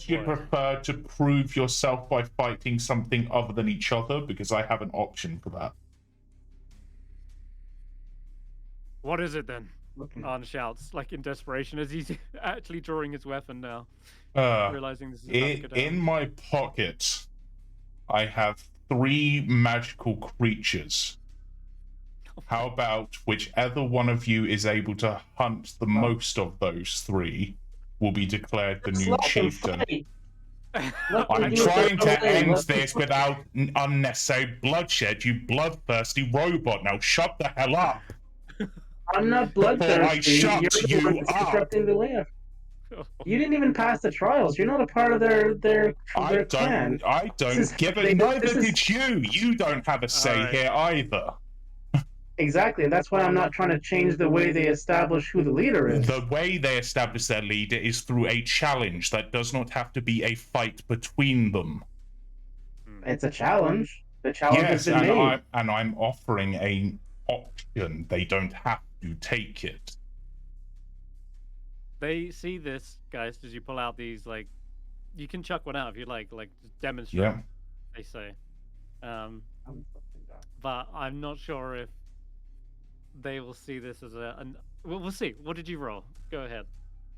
you boy. prefer to prove yourself by fighting something other than each other, because I have an option for that. What is it then? Looking- Arn shouts, like in desperation, as he's actually drawing his weapon now, realizing this is about to go down. In my pocket, I have 3 magical creatures. How about whichever one of you is able to hunt the most of those 3 will be declared the new Let them chieftain. fight. Let them I'm do what trying they're to doing. end Let them this fight. without unnecessary bloodshed, you bloodthirsty robot. Now shut the hell up. I'm not Before I bloodthirsty. shut You're the you one that's up. disrupting the land. You didn't even pass the trials. You're not a part of their I clan. don't is- give they- it. Neither this is- did you. You don't have a say Alright. here either. Exactly, and that's why I'm not trying to change the way they establish who the leader is. The way they establish their leader is through a challenge that does not have to be a fight between them. It's a challenge. The challenge has Yes, been made. I'm offering an option. They don't have to take it. They see this, guys, as you pull out these, like, you can chuck one out if you like just demonstrate. Yeah. They say, but I'm not sure if they will see this as we'll see. What did you roll? Go ahead.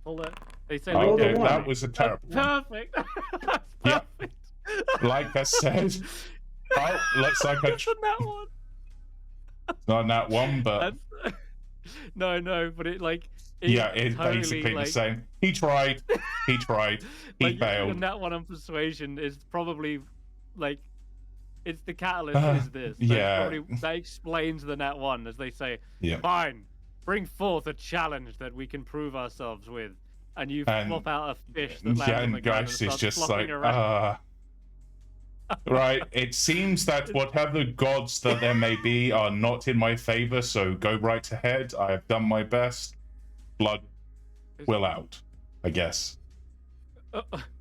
Pull it. They say rolled a Okay, one. that was a terrible one. perfect. That's Yeah. perfect. Like I said, oh, looks like It's on that one. not that one, but That's... no, but it like. yeah, it's totally, basically like, the same. He tried. He tried. He like, failed. And that one on persuasion is probably like it's the catalyst is this. So yeah. it's probably, that explains the nat one as they say, Yeah. fine, bring forth a challenge that we can prove ourselves with. And you And- flop out a fish that lands Yeah, on the and ground Geist and is starts just flopping like, around. right, it seems that whatever gods that there may be are not in my favor, so go right ahead. I have done my best. Blood will out, I guess.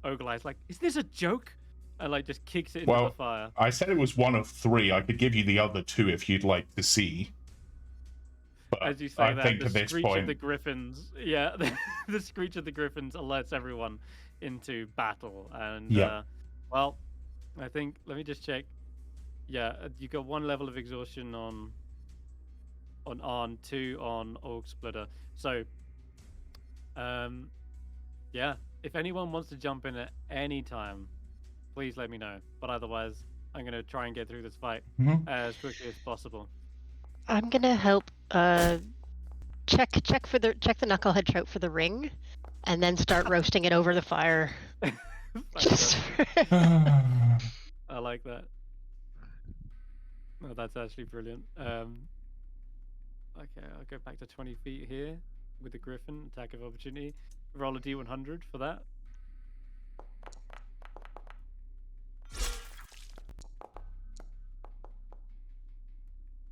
Oglei's like, is this a joke? And like just kicks it into Well, the fire. I said it was one of 3. I could give you the other 2 if you'd like to see. But As you say I that, think the at this screech point, of the griffins, yeah, the screech of the griffins alerts everyone into battle. And Yeah. well, I think let me just check. Yeah, you got 1 level of exhaustion on Arn, 2 on Orc Splitter. So, yeah, if anyone wants to jump in at any time, please let me know. But otherwise, I'm gonna try and get through this fight as quickly as possible. I'm gonna help check the knucklehead trout for the ring, and then start roasting it over the fire. Just Fantastic. I like that. Oh, that's actually brilliant. Okay, I'll go back to 20 feet here with the griffin. Attack of opportunity. Roll a d100 for that.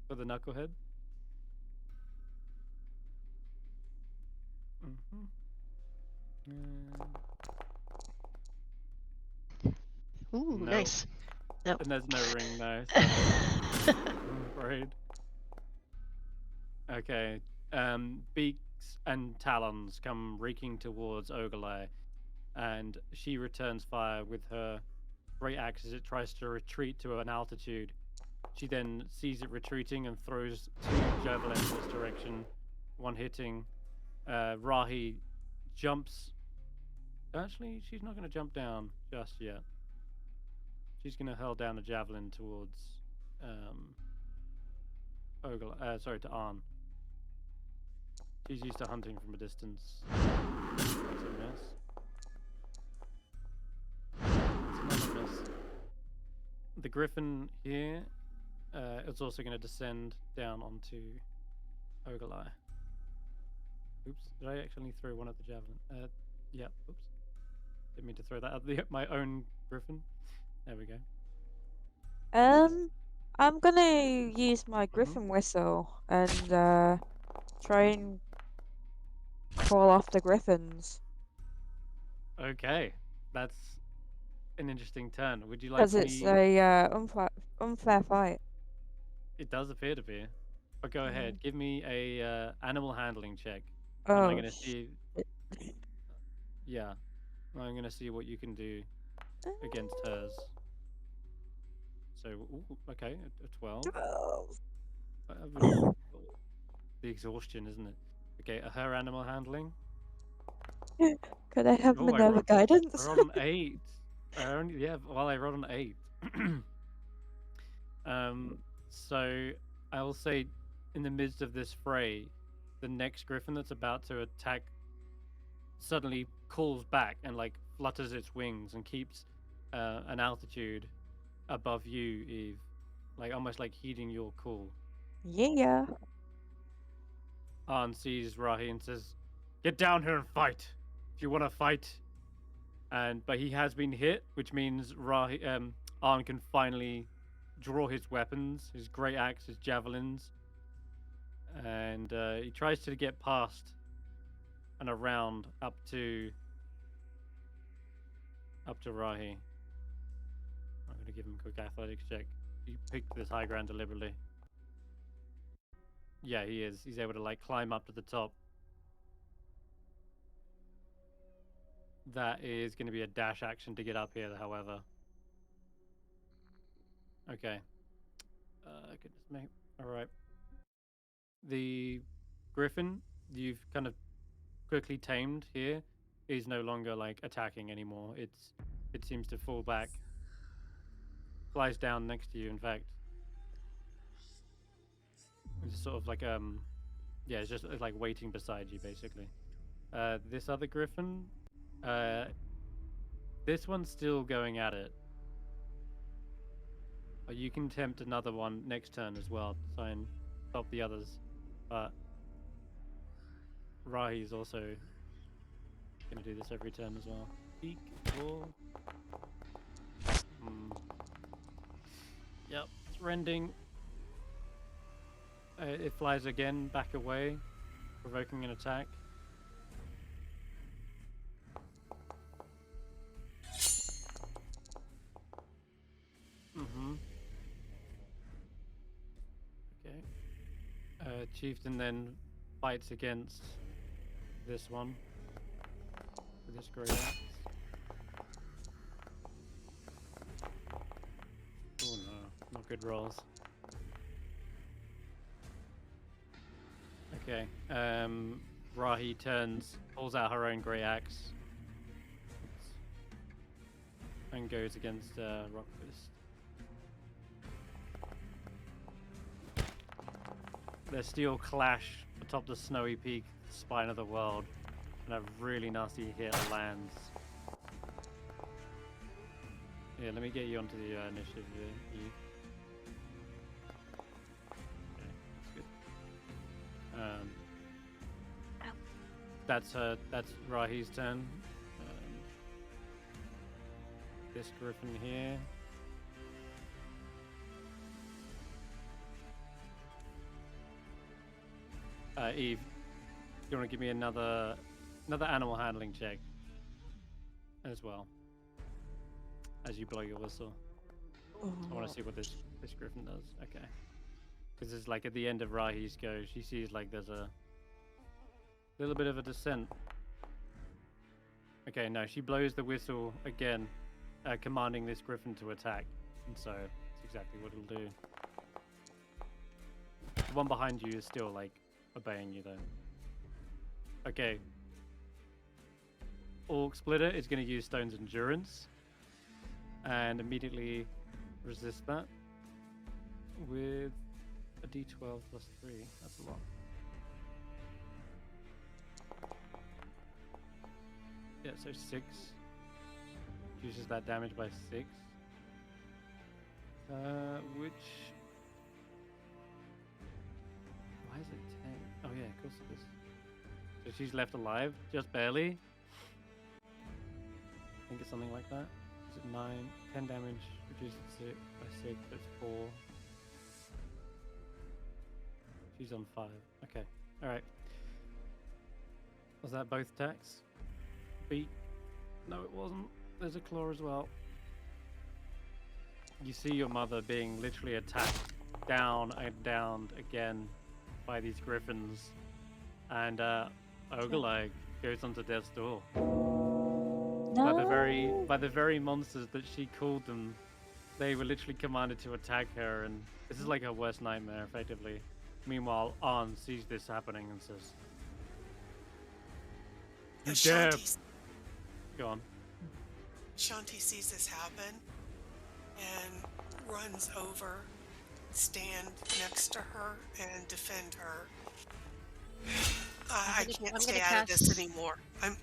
For the knucklehead. Ooh, No. nice. No. And there's no ring now. So I'm afraid. Okay. Beaks and talons come reeking towards Ogilai, and she returns fire with her great axe as it tries to retreat to an altitude. She then sees it retreating and throws 2 javelins in its direction, one hitting. Rahi jumps. Actually, she's not going to jump down just yet. She's going to hurl down a javelin towards to Arn. She's used to hunting from a distance. That's a miss. That's another miss. The griffin here is also going to descend down onto Ogilai. Oops, did I actually throw one at the javelin? Yeah, oops. Didn't mean to throw that at my own griffin. There we go. I'm gonna use my griffin whistle and try and call off the griffins. Okay, that's an interesting turn. Would you like Because it's me? a unfair fight. It does appear to be. But go ahead, give me a animal handling check, and I'm Oh, gonna see. Yeah, I'm gonna see what you can do against hers. So, ooh, okay, a 12. The exhaustion, isn't it? Okay, her animal handling. Could I have Oh, I Minerva guidance? rolled an 8. I rolled an 8. So I'll say, in the midst of this fray, the next griffin that's about to attack suddenly calls back and like flutters its wings and keeps an altitude above you, Eve, like almost like heeding your call. Yeah. Arn sees Rahi and says, "Get down here and fight if you want to fight." But he has been hit, which means Arn can finally draw his weapons, his great axe, his javelins, and he tries to get past and around up to Rahi. I'm going to give him a quick athletics check. He picked this high ground deliberately. Yeah, he is. He's able to like climb up to the top. That is going to be a dash action to get up here, however. Okay. Goodness me. All right. The griffin you've kind of quickly tamed here is no longer like attacking anymore. It seems to fall back, flies down next to you. In fact, it's just sort of like yeah, it's just like waiting beside you basically. This other griffin, this one's still going at it. You can tempt another one next turn as well to try and stop the others, but Rahi's also going to do this every turn as well. Peek or Yep, it's rending. It flies again, back away, provoking an attack. Okay. Chieftain then fights against this one with this great axe. Oh no, not good rolls. Okay. Rahi pulls out her own great axe, and goes against Rockfist. Their steel clash atop the snowy peak, spine of the world, and a really nasty hit lands. Yeah, let me get you onto the initiative here, Eve. Okay, that's good. That's Rahi's turn. This griffin here. Eve, do you want to give me another animal handling check as well as you blow your whistle? I want to see what this griffin does. Okay, because it's like at the end of Rahi's go, she sees like there's a little bit of a descent. Okay, no, she blows the whistle again, commanding this griffin to attack, and so it's exactly what it'll do. The one behind you is still like obeying you though. Okay. Orc Splitter is going to use Stone's Endurance and immediately resist that with a d12 plus 3. That's a lot. Yeah, so 6. Reduces that damage by 6. Which... Why is it 10? Oh yeah, of course it is. So she's left alive, just barely. I think it's something like that. Is it 9? 10 damage, reduces it by 6, that's 4. She's on 5. Okay. All right. Was that both attacks? Beat? No, it wasn't. There's a claw as well. You see your mother being literally attacked down and downed again by these griffins, and Ogilai goes onto death's door. By the very monsters that she called them, they were literally commanded to attack her, and this is like her worst nightmare, effectively. Meanwhile, Arn sees this happening and says, "You dare!" Go on. Ashanti sees this happen and runs over, stand next to her, and defend her. I can't stay out of this anymore. I'm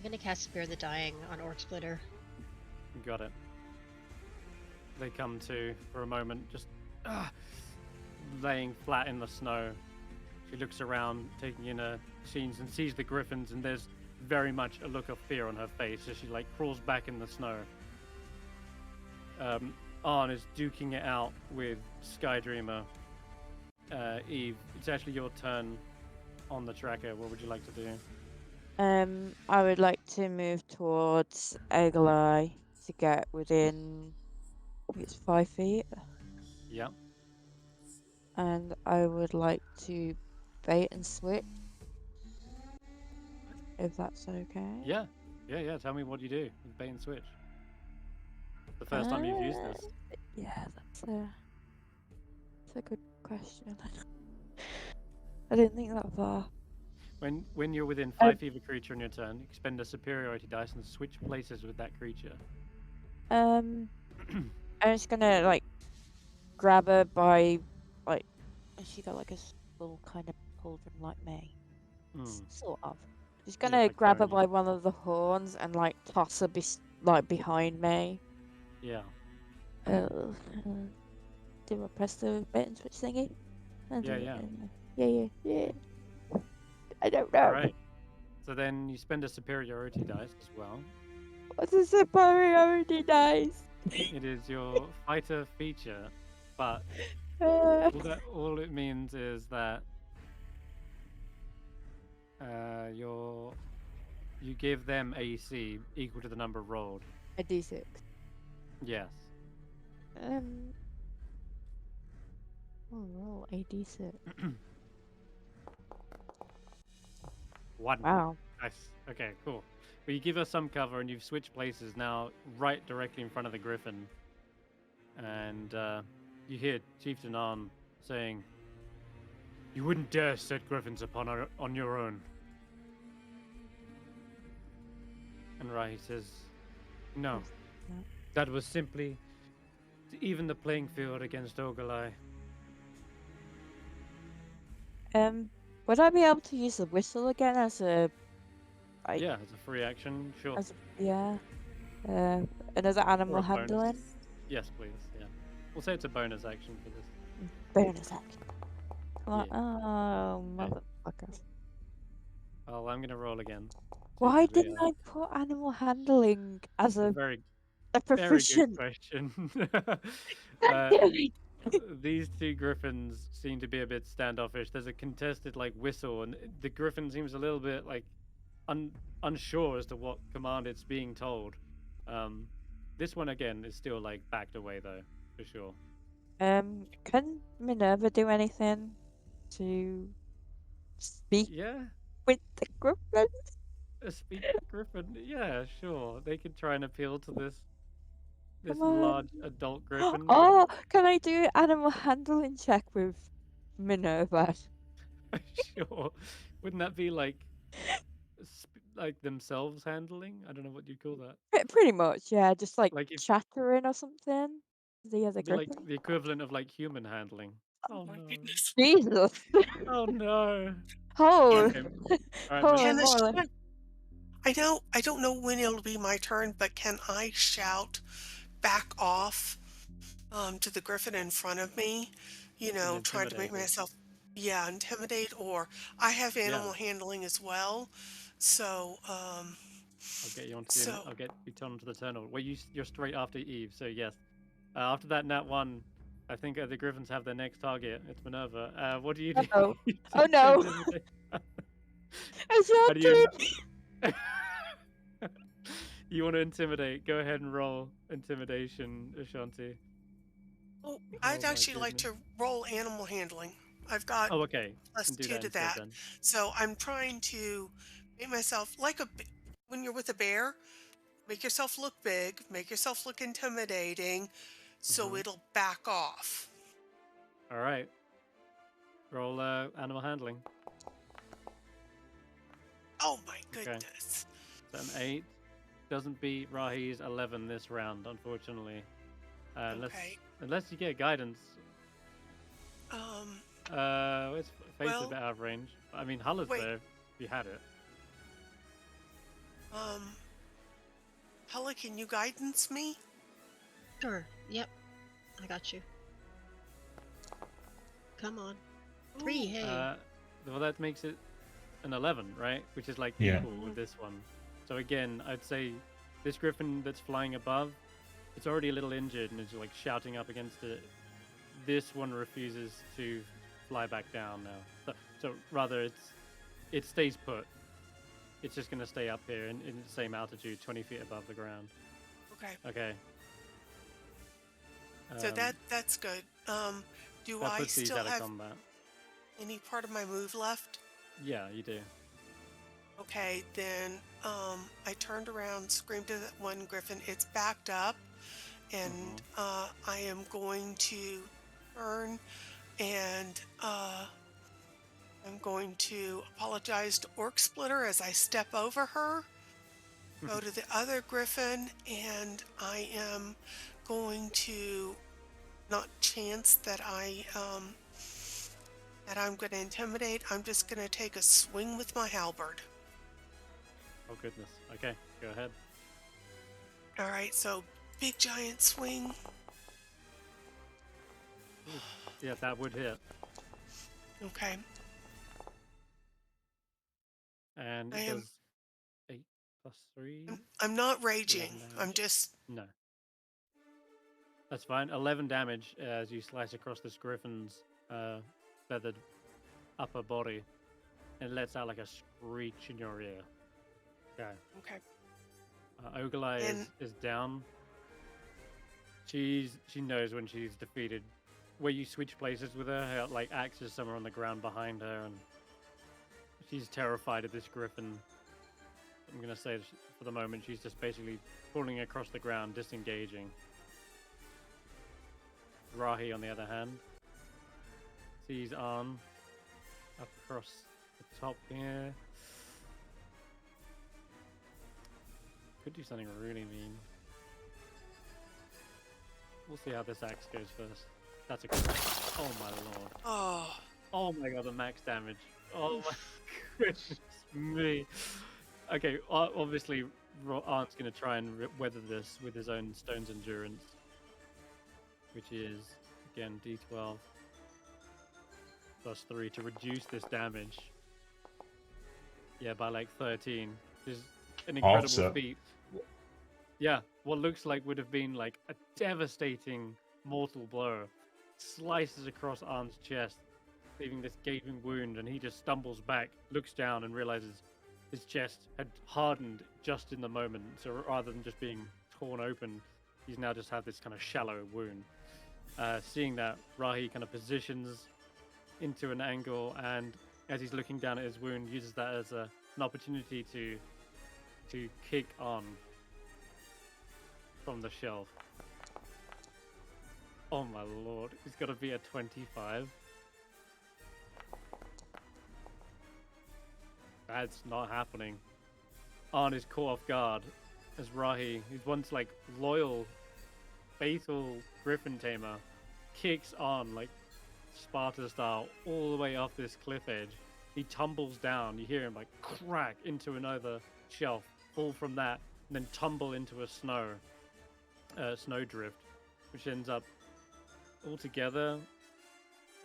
gonna cast Spare the Dying on Orc Splitter. Got it. They come to for a moment, just laying flat in the snow. She looks around, taking in her scenes, and sees the griffins, and there's very much a look of fear on her face as she like crawls back in the snow. Arn is duking it out with Skydreamer. Eve, it's actually your turn on the tracker. What would you like to do? I would like to move towards Ogilai to get within, I think it's 5 feet, Yeah. and I would like to bait and switch, if that's okay. Yeah. Tell me what you do with bait and switch. The first time you've used this. Yeah, that's a good question. I didn't think that far. When you're within 5 feet of a creature on your turn, expend a superiority dice and switch places with that creature. I'm just gonna like grab her by like, has she got like a little kind of pauldron like me? Sort of. Just gonna like grab her throwing by one of the horns and like toss her like behind me. Yeah. Do I press the bait and switch thingy? Yeah. I don't know. Alright. So then you spend a superiority dice as well. What's a superiority dice? It is your fighter feature, but all it means is that you give them AC equal to the number rolled. A D6. Yes. I'll roll a D6. 1. Wow. Nice. Okay, cool. But you give us some cover, and you've switched places now, right directly in front of the griffin. And you hear Chieftain Arn saying, "You wouldn't dare set griffins on your own." And Rahi says, "No, that was simply to even the playing field against Ogilai." Would I be able to use the whistle again as a Yeah, as a free action, sure. Another animal Or a bonus. handling? Yes, please. Yeah, we'll say it's a bonus action for this. Bonus action. Yeah. Oh, motherfucker. Well, I'm gonna roll again. Why didn't I put animal handling as a Very proficient? good question. God These two griffins seem to be a bit standoffish. There's a contested like whistle, and the griffin seems a little bit like unsure as to what command it's being told. This one again is still like backed away though, for sure. Can Minerva do anything to speak with the griffin? Speak to the griffin? Yeah, sure. They could try and appeal to this large adult griffin. Oh, can I do animal handling check with Minerva? Sure. Wouldn't that be like themselves handling? I don't know what you'd call that. Pretty much, yeah. Just like if, chattering or something. The other be like griffin. the equivalent of like human handling. Oh my goodness. Jesus. Oh no. Oh. Okay. All right, I don't know when it'll be my turn, but can I shout back off to the griffin in front of me? You know, trying to make myself intimidate, or I have animal handling as well. So I'll get you onto I'll get you onto the turn order. Well, you're straight after Eve, so yes. After that nat 1, I think the Griffins have their next target. It's Minerva. What do you do? Uh-oh. to Oh, no. intimidate? I How do you? saw You want to intimidate? Go ahead and roll intimidation, Ashanti. Oh, Oh I'd my actually like goodness. to roll animal handling. I've got Oh, okay. plus Can do 2 that to instead that. then. So I'm trying to make myself like when you're with a bear, make yourself look big, make yourself look intimidating, so Mhm. it'll back off. All right. Roll animal handling. Oh my Okay. goodness. So an 8 doesn't beat Rahi's 11 this round, unfortunately. Okay. Unless you get guidance. Um, It's Fate's a bit out of range. I mean, Hulla's wait. there if you had it. Hulla, can you guidance me? Sure. Yep. I got you. Come on. 3, hey. Well, that makes it an 11, right? Which is like Yeah. equal with this one. So again, I'd say this griffin that's flying above, it's already a little injured and is like shouting up against it. This one refuses to fly back down now. So rather, it stays put. It's just going to stay up here in the same altitude, 20 feet above the ground. Okay. Okay. So that's good. Do that I puts these still out of have combat. any part of my move left? Yeah, you do. Okay, then I turned around, screamed to that one griffin. It's backed up, and I am going to turn and I'm going to apologize to Orc Splitter as I step over her. Go to the other griffin, and I am going to not chance that I'm going to intimidate. I'm just going to take a swing with my halberd. Oh goodness. Okay, go ahead. All right, so big giant swing. Ooh, yeah, that would hit. Okay. And I it am- does 8 plus 3. I'm not raging. 11 I'm damage. just No. That's fine. 11 damage as you slice across this griffin's feathered upper body. And it lets out like a screech in your ear. Okay. okay. Ogilai And- is down. She knows when she's defeated. Where you switch places with her like axe is somewhere on the ground behind her, and she's terrified of this griffin. I'm gonna say for the moment she's just basically pulling across the ground, disengaging. Rahi, on the other hand, sees Arn up across the top here. Could do something really mean. We'll see how this axe goes first. That's a crit. Oh my lord. Oh, Oh my god, the max damage. Oh my goodness me. Okay, obviously Arn's going to try and weather this with his own Stone's Endurance, which is, again, D12 plus 3 to reduce this damage. Yeah, by like 13. Which is an incredible Offset. feat. Yeah, what looks like would have been like a devastating mortal blow slices across Arn's chest, leaving this gaping wound, and he just stumbles back, looks down, and realizes his chest had hardened just in the moment. So rather than just being torn open, he's now just had this kind of shallow wound. Seeing that, Rahi kind of positions into an angle, and as he's looking down at his wound, uses that as an opportunity to kick on from the shelf. Oh my lord, he's got to be a 25. That's not happening. Arn is caught off guard as Rahi, who's once like loyal, faithful griffin tamer, kicks on like Sparta style all the way off this cliff edge. He tumbles down. You hear him like crack into another shelf, fall from that, and then tumble into a snowdrift, which ends up altogether.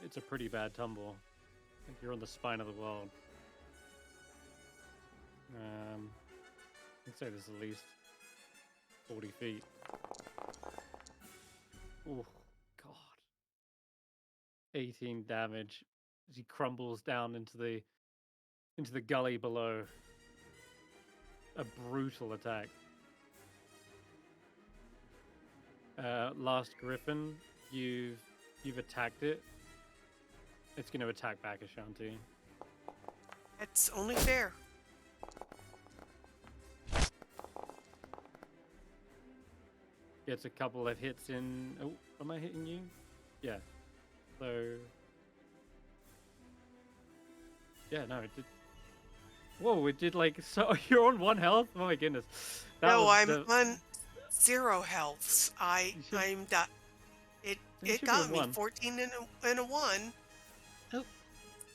It's a pretty bad tumble. I think you're on the spine of the world. I'd say there's at least 40 feet. Oh, God. 18 damage as he crumbles down into the gully below. A brutal attack. Last Griffin, you've attacked it. It's going to attack back, Ashanti. It's only fair. Gets a couple of hits in. Oh, am I hitting you? Yeah. So. Yeah, no, it did. Whoa, it did like so. You're on 1 health. Oh my goodness. No, I'm on 0 healths. I'm that. It got me 14 and a 1. Oh.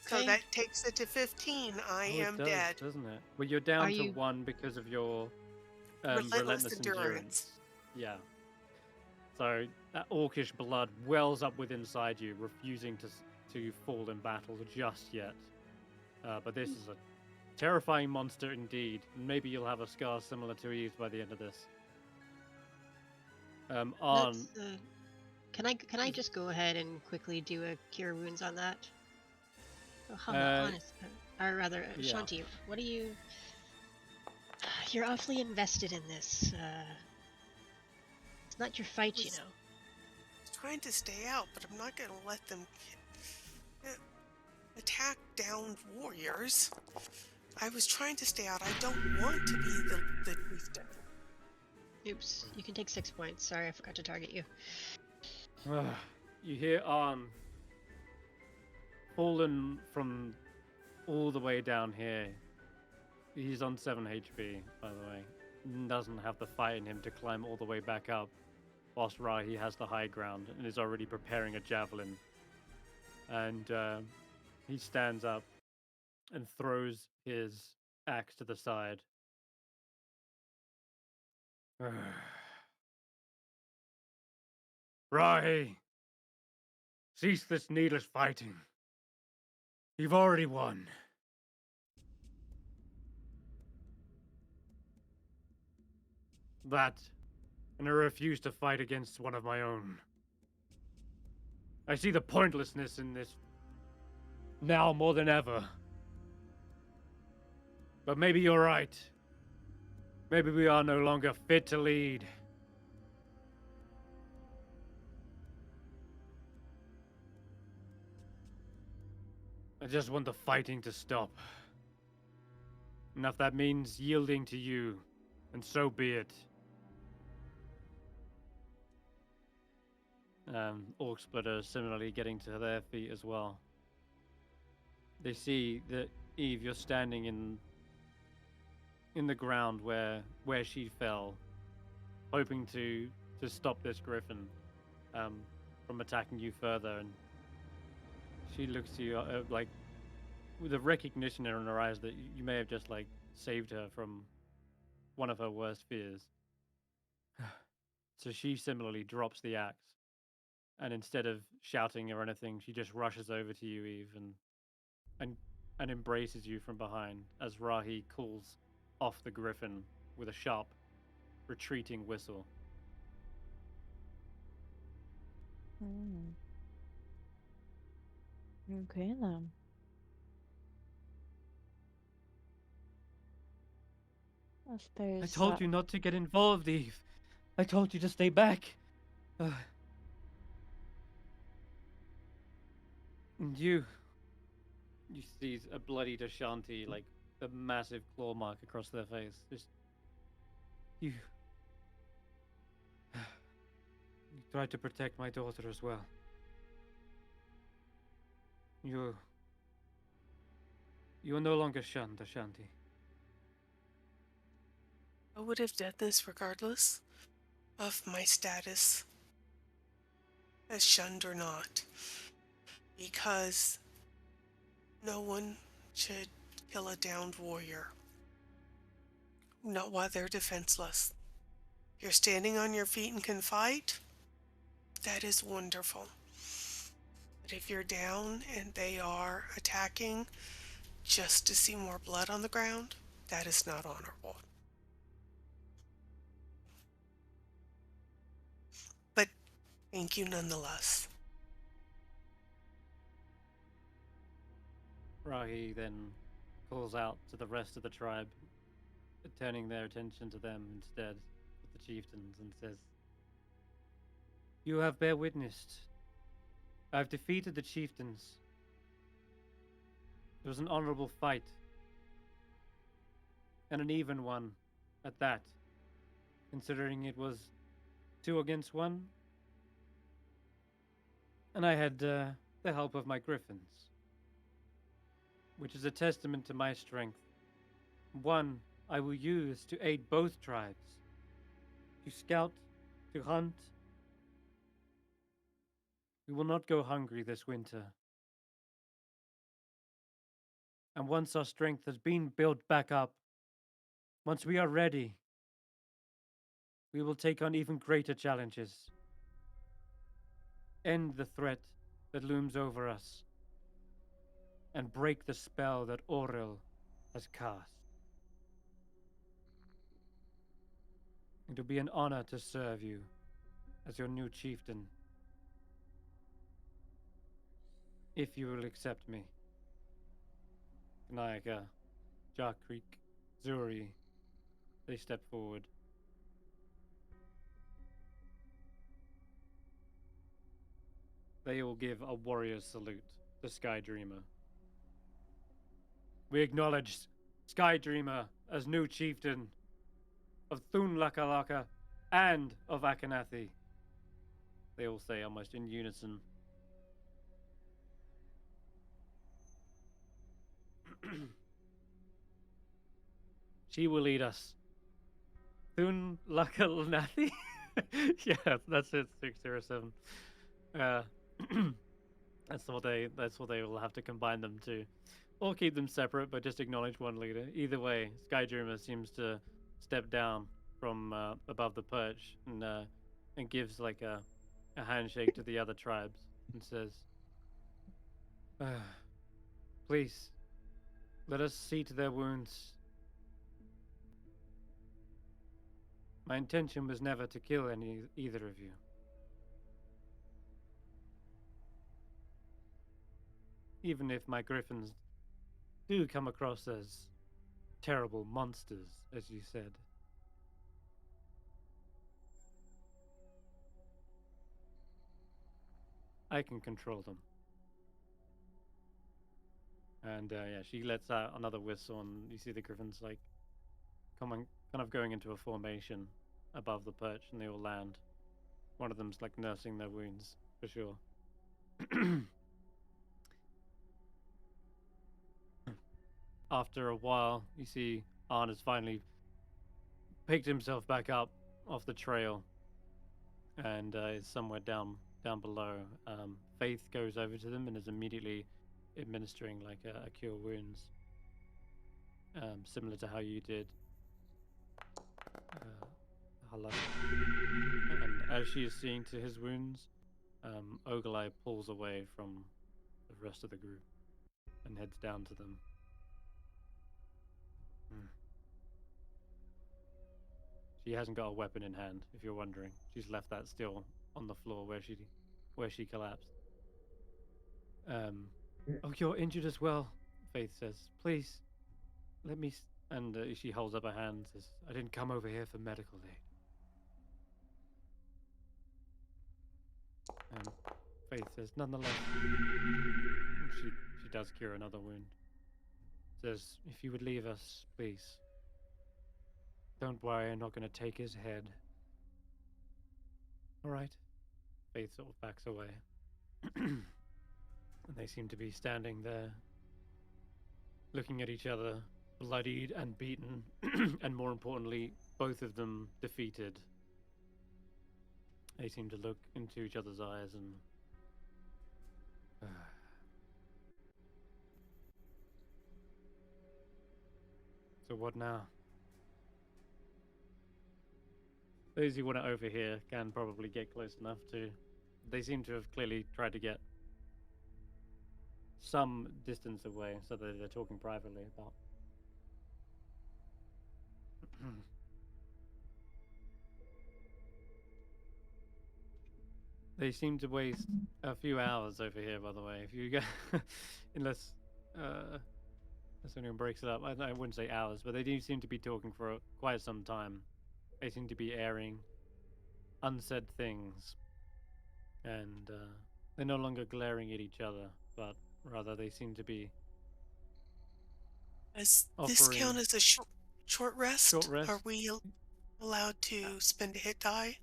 So Okay. that takes it to 15. I am does, dead. doesn't it? Well, you're down Are to you- 1 because of your Relentless endurance. Yeah. So that orcish blood wells up within inside you, refusing to fall in battle just yet. But this is a terrifying monster indeed. Maybe you'll have a scar similar to Eve's by the end of this. On. Can I just go ahead and quickly do a cure wounds on that? Oh, honest, or rather, yeah. Ashanti, what are you? You're awfully invested in this. It's not your fight, you know. Trying to stay out, but I'm not going to let them attack downed warriors. I was trying to stay out. I don't want to be the chieftain. Oops, you can take 6 points. Sorry, I forgot to target you. You hear Arn fallen from all the way down here. He's on 7 HP, by the way. Doesn't have the fight in him to climb all the way back up. Whilst Rahi has the high ground and is already preparing a javelin. And he stands up and throws his axe to the side. Rahi, cease this needless fighting. You've already won. That, and I refuse to fight against one of my own. I see the pointlessness in this now more than ever. But maybe you're right. Maybe we are no longer fit to lead. I just want the fighting to stop. And if that means yielding to you, and so be it. Orc Splitter similarly getting to their feet as well. They see that Eve, you're standing in the ground where she fell, hoping to stop this griffin from attacking you further, and she looks to you like with a recognition in her eyes that you may have just like saved her from one of her worst fears. So she similarly drops the axe, and instead of shouting or anything, she just rushes over to you, Eve, and embraces you from behind as Rahi calls off the griffin with a sharp, retreating whistle. Okay then. I suppose. I told you not to get involved, Eve. I told you to stay back. And you see a bloodied Ashanti, like a massive claw mark across their face. Just you tried to protect my daughter as well. You're no longer shunned, Ashanti. I would have done this regardless of my status as shunned or not, because no one should kill a downed warrior, not while they're defenseless. If you're standing on your feet and can fight, that is wonderful. But if you're down and they are attacking just to see more blood on the ground, that is not honorable. But thank you nonetheless. Rahi then calls out to the rest of the tribe, turning their attention to them instead of the chieftains, and says, "You have bear witnessed. I've defeated the chieftains. It was an honorable fight, and an even one at that, considering it was 2 against 1. And I had the help of my griffins, which is a testament to my strength. One I will use to aid both tribes, to scout, to hunt. We will not go hungry this winter. And once our strength has been built back up, once we are ready, we will take on even greater challenges. End the threat that looms over us, and break the spell that Auril has cast. It will be an honor to serve you as your new chieftain, if you will accept me. Nayaka, Jarkreek, Zuri, they step forward. They all give a warrior's salute to Sky Dreamer. We acknowledge Sky Dreamer as new chieftain of Thun Lakalaka and of Akhenathi. They all say almost in unison. She will lead us. Thun Lakalanathi? Yeah, that's it, 607. That's what they will have to combine them to. Or keep them separate, but just acknowledge one leader. Either way, Sky Dreamer seems to step down from above the perch and gives like a handshake to the other tribes and says, "Please, let us see to their wounds. My intention was never to kill either of you. Even if my griffins do come across as terrible monsters, as you said. I can control them." And yeah, she lets out another whistle, and you see the griffins like kind of going into a formation above the perch, and they all land. One of them's like nursing their wounds for sure. After a while, you see Arn has finally picked himself back up off the trail, and is somewhere down below. Faith goes over to them and is immediately administering like a cure wounds, similar to how you did, Hulla. And as she is seeing to his wounds, Ogalai pulls away from the rest of the group and heads down to them. She hasn't got a weapon in hand, if you're wondering. She's left that still on the floor where she collapsed. Oh, you're injured as well, Faith says. Please, let me... And she holds up her hand and says, I didn't come over here for medical aid. Faith says, nonetheless, she does cure another wound. Says, if you would leave us, please. Don't worry, I'm not going to take his head. All right. Faith sort of backs away. And they seem to be standing there, looking at each other, bloodied and beaten, and more importantly, both of them defeated. They seem to look into each other's eyes and... So what now? Those who want to overhear can probably get close enough to... They seem to have clearly tried to get some distance away, so that they're talking privately about... They seem to waste a few hours over here, by the way. If you go... Unless as anyone breaks it up, I wouldn't say hours, but they do seem to be talking for quite some time. They seem to be airing unsaid things, and they're no longer glaring at each other, but rather they seem to be Does this offering count as a short rest? short rest. Are we allowed to spend a hit die?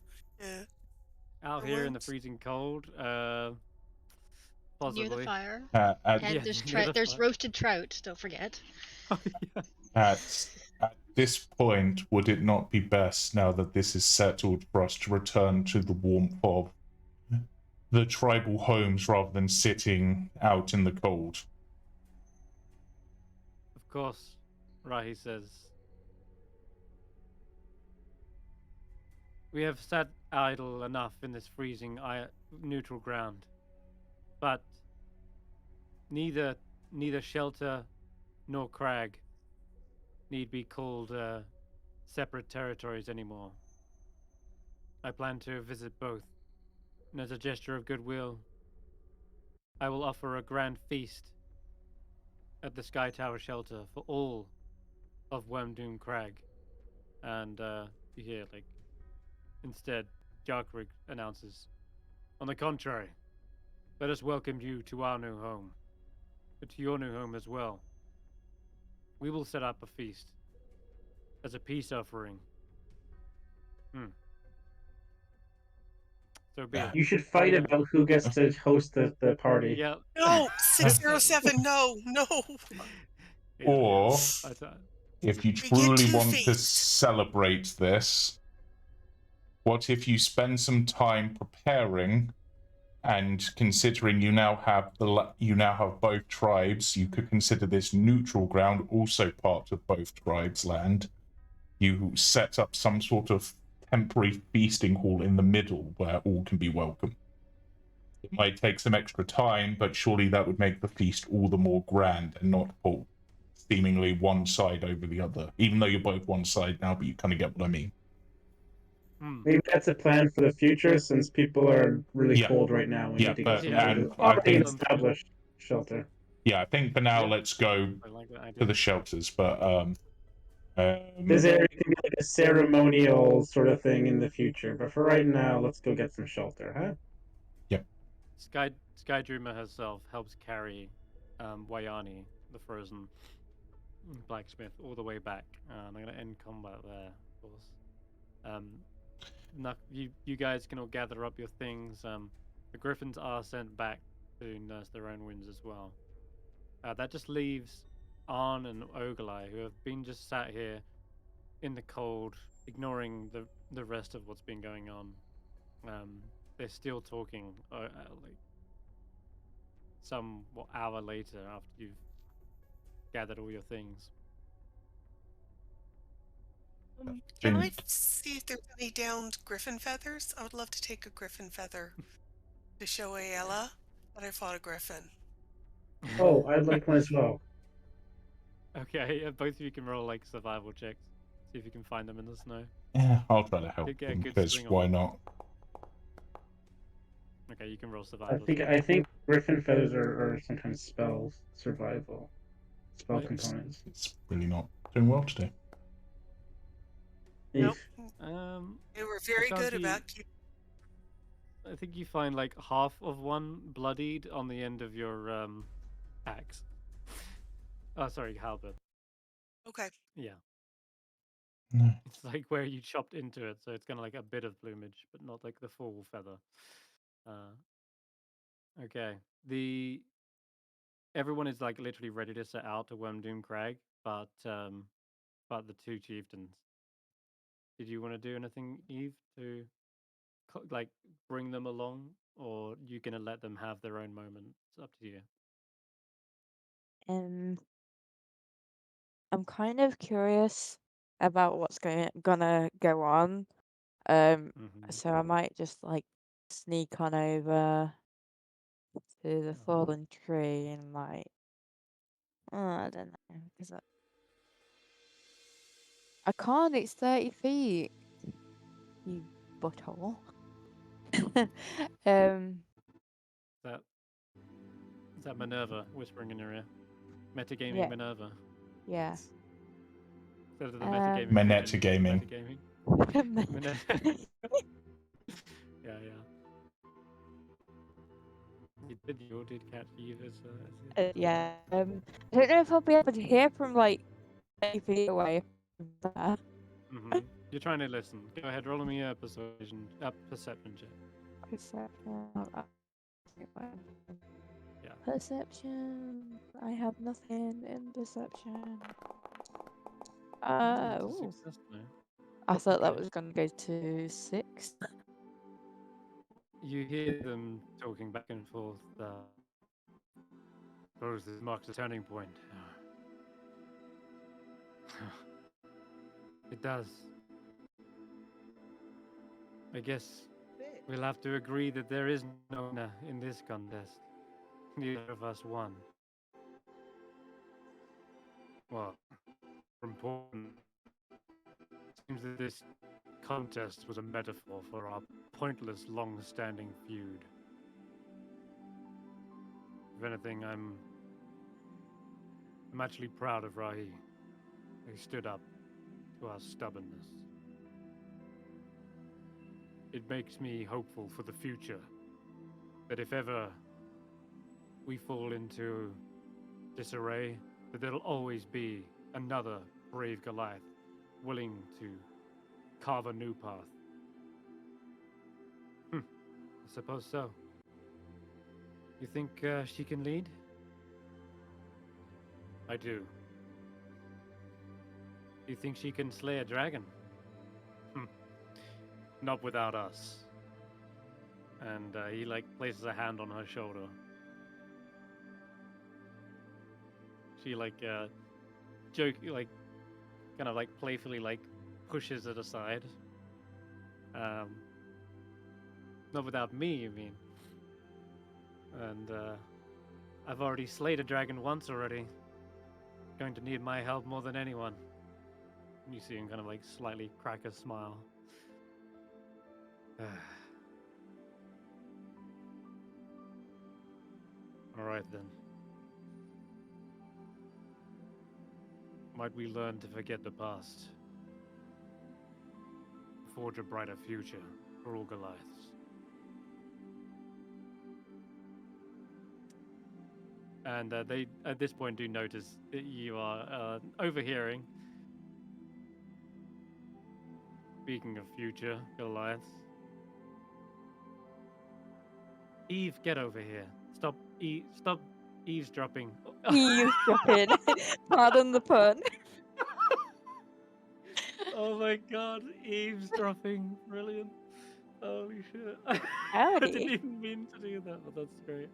Out Or here in the wounds? freezing cold, Near the possibly. fire. At, And Yeah, there's near the there's fire. roasted trout. Don't forget. Oh, yeah. at this point, would it not be best, now that this is settled, for us to return to the warmth of the tribal homes rather than sitting out in the cold? Of course, Rahi says. We have sat idle enough in this freezing neutral ground, but neither shelter nor crag need be called separate territories anymore. I plan to visit both, and as a gesture of goodwill, I will offer a grand feast at the Sky Tower shelter for all of Wormdoom Crag. And you hear, like, instead, Jarkrig announces, on the contrary, let us welcome you to our new home, but to your new home as well. We will set up a feast as a peace offering. So be it. You should fight about who gets to host the party. Yeah. No, 607. No. Or, if you We get truly two want to feasts. celebrate this, what if you spend some time preparing, and considering you now have both tribes, you could consider this neutral ground also part of both tribes' land. You set up some sort of temporary feasting hall in the middle where all can be welcome. It might take some extra time, but surely that would make the feast all the more grand and not pull seemingly one side over the other. Even though you're both one side now, but you kind of get what I mean. Maybe that's a plan for the future, since people are really Yeah. cold right now. We Yeah, need to but- get and some I think- established shelter. Yeah, I think for now, Yeah. let's go I like that idea. to the shelters. But This area can be like a ceremonial sort of thing in the future, but for right now, let's go get some shelter, huh? Sky Dreamer herself helps carry Wayani, the frozen blacksmith, all the way back. I'm going to end combat there, of course. You guys can all gather up your things. The griffins are sent back to nurse their own wounds as well. That just leaves Arn and Ogalai, who have been just sat here in the cold, ignoring the rest of what's been going on. They're still talking, like some hour later after you've gathered all your things. Can I see if there's any downed griffin feathers? I would love to take a griffin feather to show Ayala that I fought a griffin. Oh, I'd like one as well. Okay, both of you can roll like survival checks. See if you can find them in the snow. Yeah, I'll try to help Could get a them, good because swing on why them. not? Okay, you can roll survival. I think griffin feathers are sometimes spells, survival, spell Right. components. It's really not doing well today. Nope. Um, They were very good Ashanti- about keeping. I think you find like half of one bloodied on the end of your axe. Oh, sorry, halberd. Okay. Yeah. No. It's like where you chopped into it, so it's kind of like a bit of plumage, but not like the full feather. Okay. Everyone is like literally ready to set out to Wormdoom Crag, but the two chieftains. Did you want to do anything, Eve, to like bring them along, or you gonna let them have their own moment? It's up to you. I'm kind of curious about what's gonna go on. So I might just like sneak on over to the fallen tree and like, I don't know, because I can't. It's 30 feet. You butthole. Is that Minerva whispering in your ear? Metagaming Yeah. Minerva. Yeah. Instead of the Um, metagaming. Manetagaming. Metagaming. Yeah. You did catch Eve as yeah. I don't know if I'll be able to hear from like 80 feet away from there. You're trying to listen. Go ahead, roll me a perception check. Perception. Yeah. Perception. I have nothing in perception. It's a Ooh. success, though. I thought that Okay. was going to go to 6. You hear them talking back and forth. Suppose this marks a turning point. It does. I guess we'll have to agree that there is no winner in this contest. Neither of us won. Well, important. It seems that this contest was a metaphor for our pointless, long-standing feud. If anything, I'm actually proud of Rahi. He stood up to our stubbornness. It makes me hopeful for the future, that if ever we fall into disarray, that there'll always be another brave Goliath willing to carve a new path. I suppose so. You think she can lead? I do. You think she can slay a dragon? Not without us. And he places a hand on her shoulder. She playfully pushes it aside. Not without me, you mean? And I've already slayed a dragon once already. Going to need my help more than anyone. You see him slightly crack a smile. All right then. Might we learn to forget the past? Forge a brighter future for all Goliaths. And they, at this point, do notice that you are overhearing. Speaking of future Goliaths. Eve, get over here. Stop eavesdropping. Eavesdropping. Pardon the pun. Oh my god, eavesdropping. Brilliant. Holy shit. I Howdy. didn't even mean to do that, but that's great.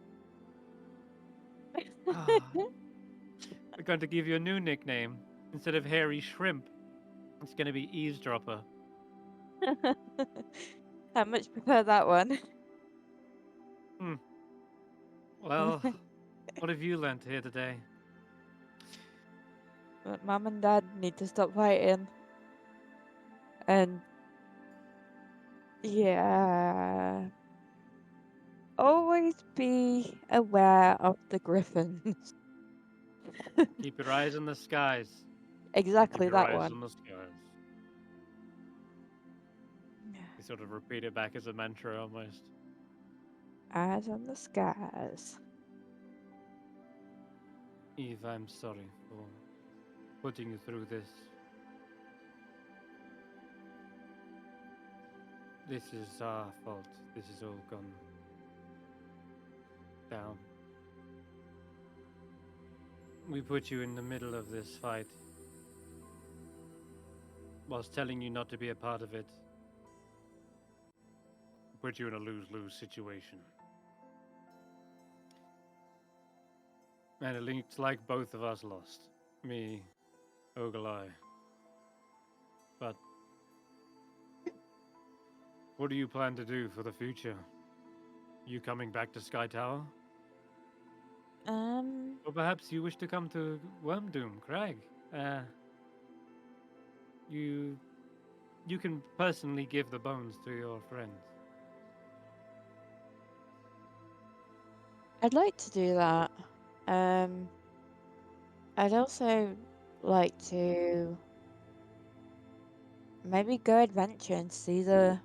We're going to give you a new nickname. Instead of Hairy Shrimp, it's going to be Eavesdropper. I much prefer that one. Well, what have you learnt here today? But Mum and Dad need to stop fighting. And yeah, always be aware of the griffins. Keep your eyes on the skies. Exactly Keep your that eyes one. on the skies. You sort of repeat it back as a mantra almost. Eyes on the skies. Eve, I'm sorry for putting you through this. This is our fault. This has all gone down. We put you in the middle of this fight whilst telling you not to be a part of it. We put you in a lose-lose situation. And it looks like both of us lost. Me, Ogalai. But what do you plan to do for the future? You coming back to Sky Tower? Or perhaps you wish to come to Wormdoom, Crag. You can personally give the bones to your friends. I'd like to do that. I'd also like to maybe go adventure and see the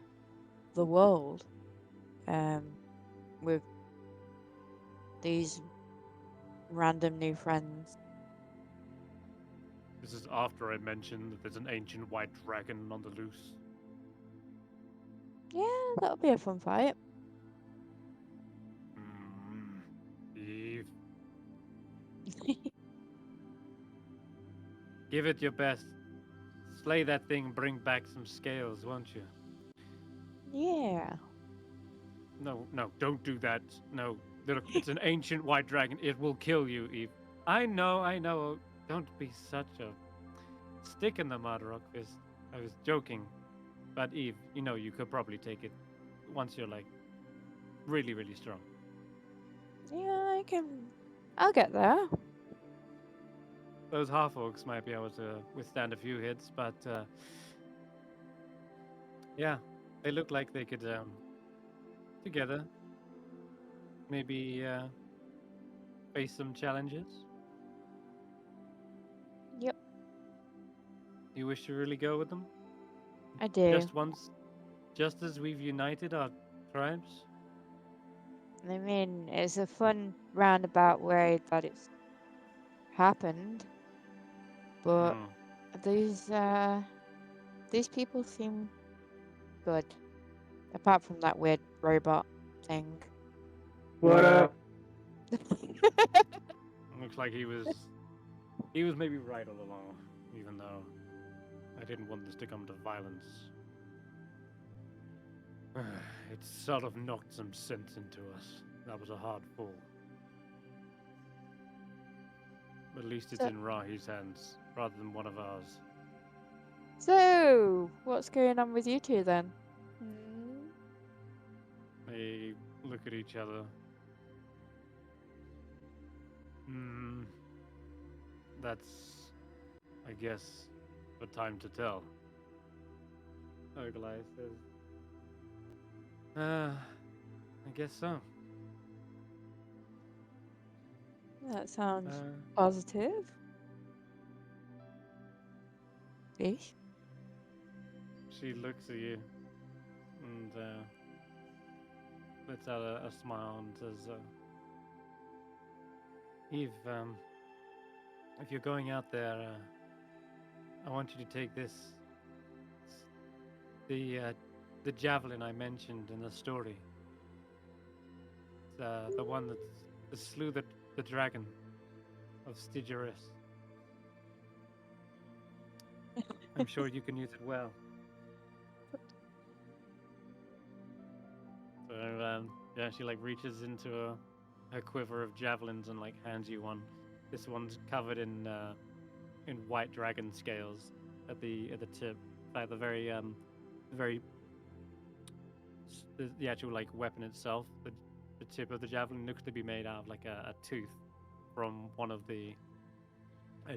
world with these random new friends. This is after I mentioned that there's an ancient white dragon on the loose. Yeah, that'll be a fun fight. Eve, give it your best. Slay that thing, bring back some scales, won't you? Yeah. No, don't do that. No, look, it's an ancient white dragon. It will kill you, Eve. I know. Don't be such a stick in the mud, Rockfist. I was joking. But Eve, you could probably take it once you're like really, really strong. Yeah, I'll get there. Those half-orcs might be able to withstand a few hits, but yeah, they look like they could together maybe face some challenges. Yep, You wish to really go with them? I do. Just once, just as we've united our tribes? I mean, it's a fun roundabout way that it's happened, but these people seem good, apart from that weird robot thing. What up? Looks like he was maybe right all along, even though I didn't want this to come to violence. It sort of knocked some sense into us. That was a hard fall. At least it's So- in Rahi's hands, rather than one of ours. So, what's going on with you two then? They look at each other. That's, I guess, for time to tell. Oglai says, I guess so. That sounds positive. Ish. She looks at you and lets out a smile and says, Eve, if you're going out there, I want you to take this. The javelin I mentioned in the story. It's the one that slew the dragon of Stygiris. I'm sure you can use it well. So yeah, she like reaches into her quiver of javelins and like hands you one. This one's covered in white dragon scales at the tip, like the the actual like weapon itself. The tip of the javelin looks to be made out of like a tooth from one of the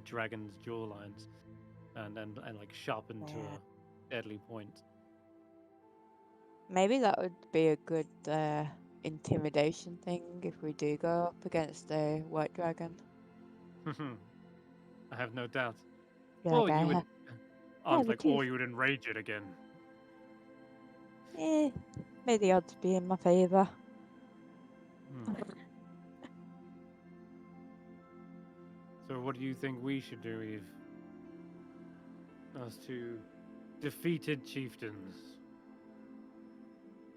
dragon's jaw lines, and like sharpened to a deadly point. Maybe that would be a good intimidation thing if we do go up against the white dragon. I have no doubt. Be Or like, you would, I was the like, or tooth. you would enrage it again. May the odds be in my favour. So what do you think we should do, Eve? Us two defeated chieftains.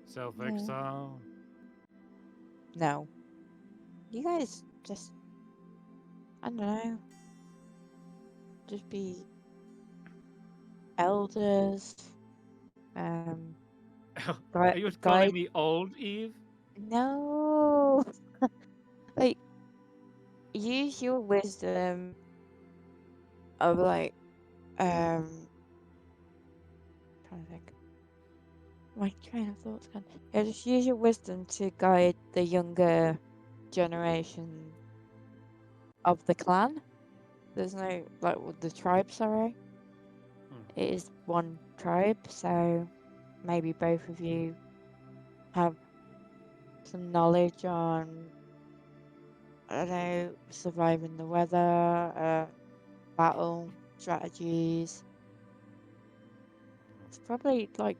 Self-exile? No. You guys just, I don't know, just be elders. Are you calling me old, Eve? No. Like, use your wisdom of like, trying to think. My train of thought's gone. Yeah, just use your wisdom to guide the younger generation of the clan. There's no, like, with the tribe, sorry. It is one tribe, so maybe both of you have some knowledge on I don't know, surviving the weather, battle strategies. It's probably like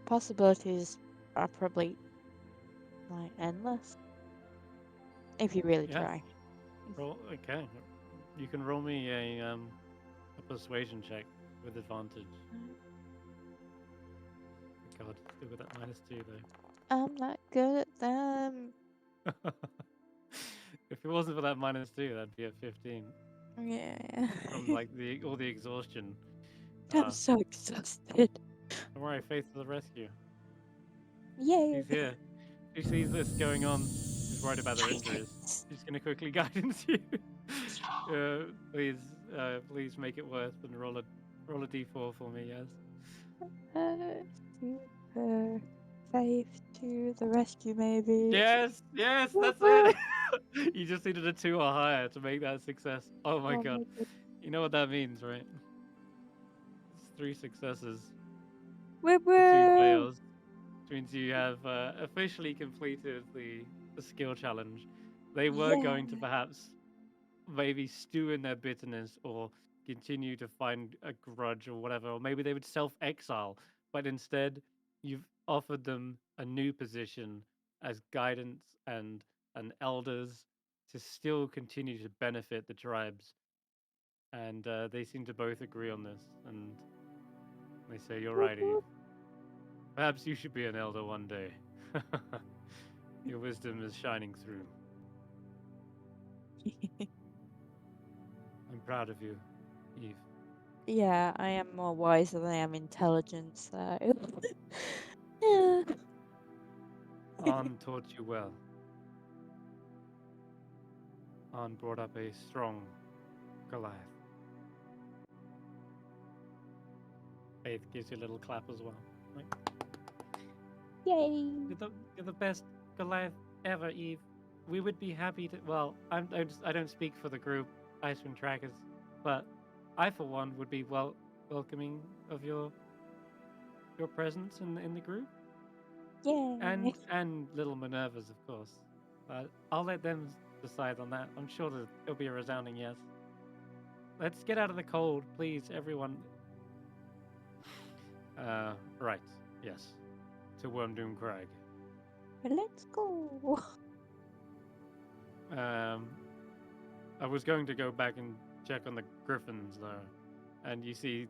possibilities are probably like endless if you really Yeah. try. Roll. Okay. You can roll me a persuasion check with advantage. God, still with that -2 I'm not good at them. though. If it wasn't for that -2, that'd be a 15 Yeah. from like all the exhaustion. I'm so exhausted. Don't worry, Faith to the rescue. Yay. She's here. She sees this going on. She's worried about their injuries. She's gonna quickly guidance you. Please make it worth and roll a d4 for me, yes. Super Faith to the rescue, maybe. Yes, that's it. You just needed a 2 or higher to make that a success. Oh my Oh god. my god. You know what that means, right? It's 3 successes Woo for 2 woo! fails. Which means you have officially completed the skill challenge. They were going to Yeah. perhaps maybe stew in their bitterness or continue to find a grudge or whatever, or maybe they would self-exile. But instead, you've offered them a new position as guidance and elders to still continue to benefit the tribes. And they seem to both agree on this. And they say, "You're Whoop, right, Eve. whoop. Perhaps you should be an elder one day. Your wisdom is shining through. I'm proud of you, Eve." Yeah, I am more wiser than I am intelligent, so. Yeah. Arn taught you well. Arn brought up a strong Goliath. Faith gives you a little clap as well. Like, Yay. you're the best Goliath ever, Eve. We would be happy to. Well, I don't speak for the group, Icewind Trekkers, but I, for one, would be welcoming of your presence in the group, Yay. and little Minerva's, of course. But I'll let them decide on that. I'm sure that it'll be a resounding yes. Let's get out of the cold, please, everyone. Right, yes, to Wormdoom Crag. Let's go. I was going to go back and check on the griffins though, and you see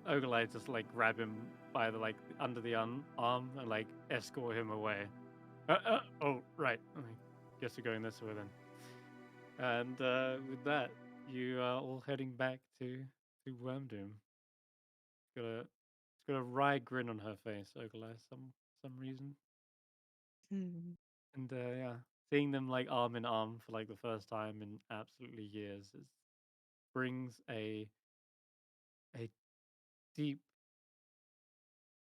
Ogolite just like grab him by the under the arm and like escort him away. Oh right, I guess we're going this way then. And with that, you are all heading back to Wormdoom. It's got a wry grin on her face, Ogolite, some reason. Hmm. And yeah, seeing them like arm in arm for like the first time in absolutely years brings a deep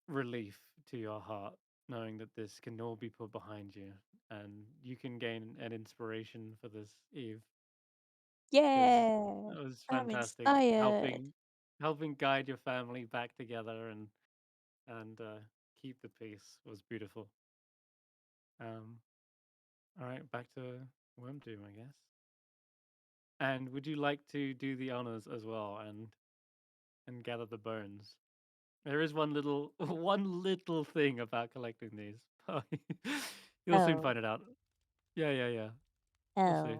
relief to your heart, knowing that this can all be put behind you, and you can gain an inspiration for this Eve, because Yeah. it was I'm fantastic inspired. helping guide your family back together and keep the peace was beautiful. Um, all right, back to Wormdoom, I guess. And would you like to do the honors as well and gather the bones? There is one little one little thing about collecting these. You'll soon Oh. find it out. Yeah. You'll see.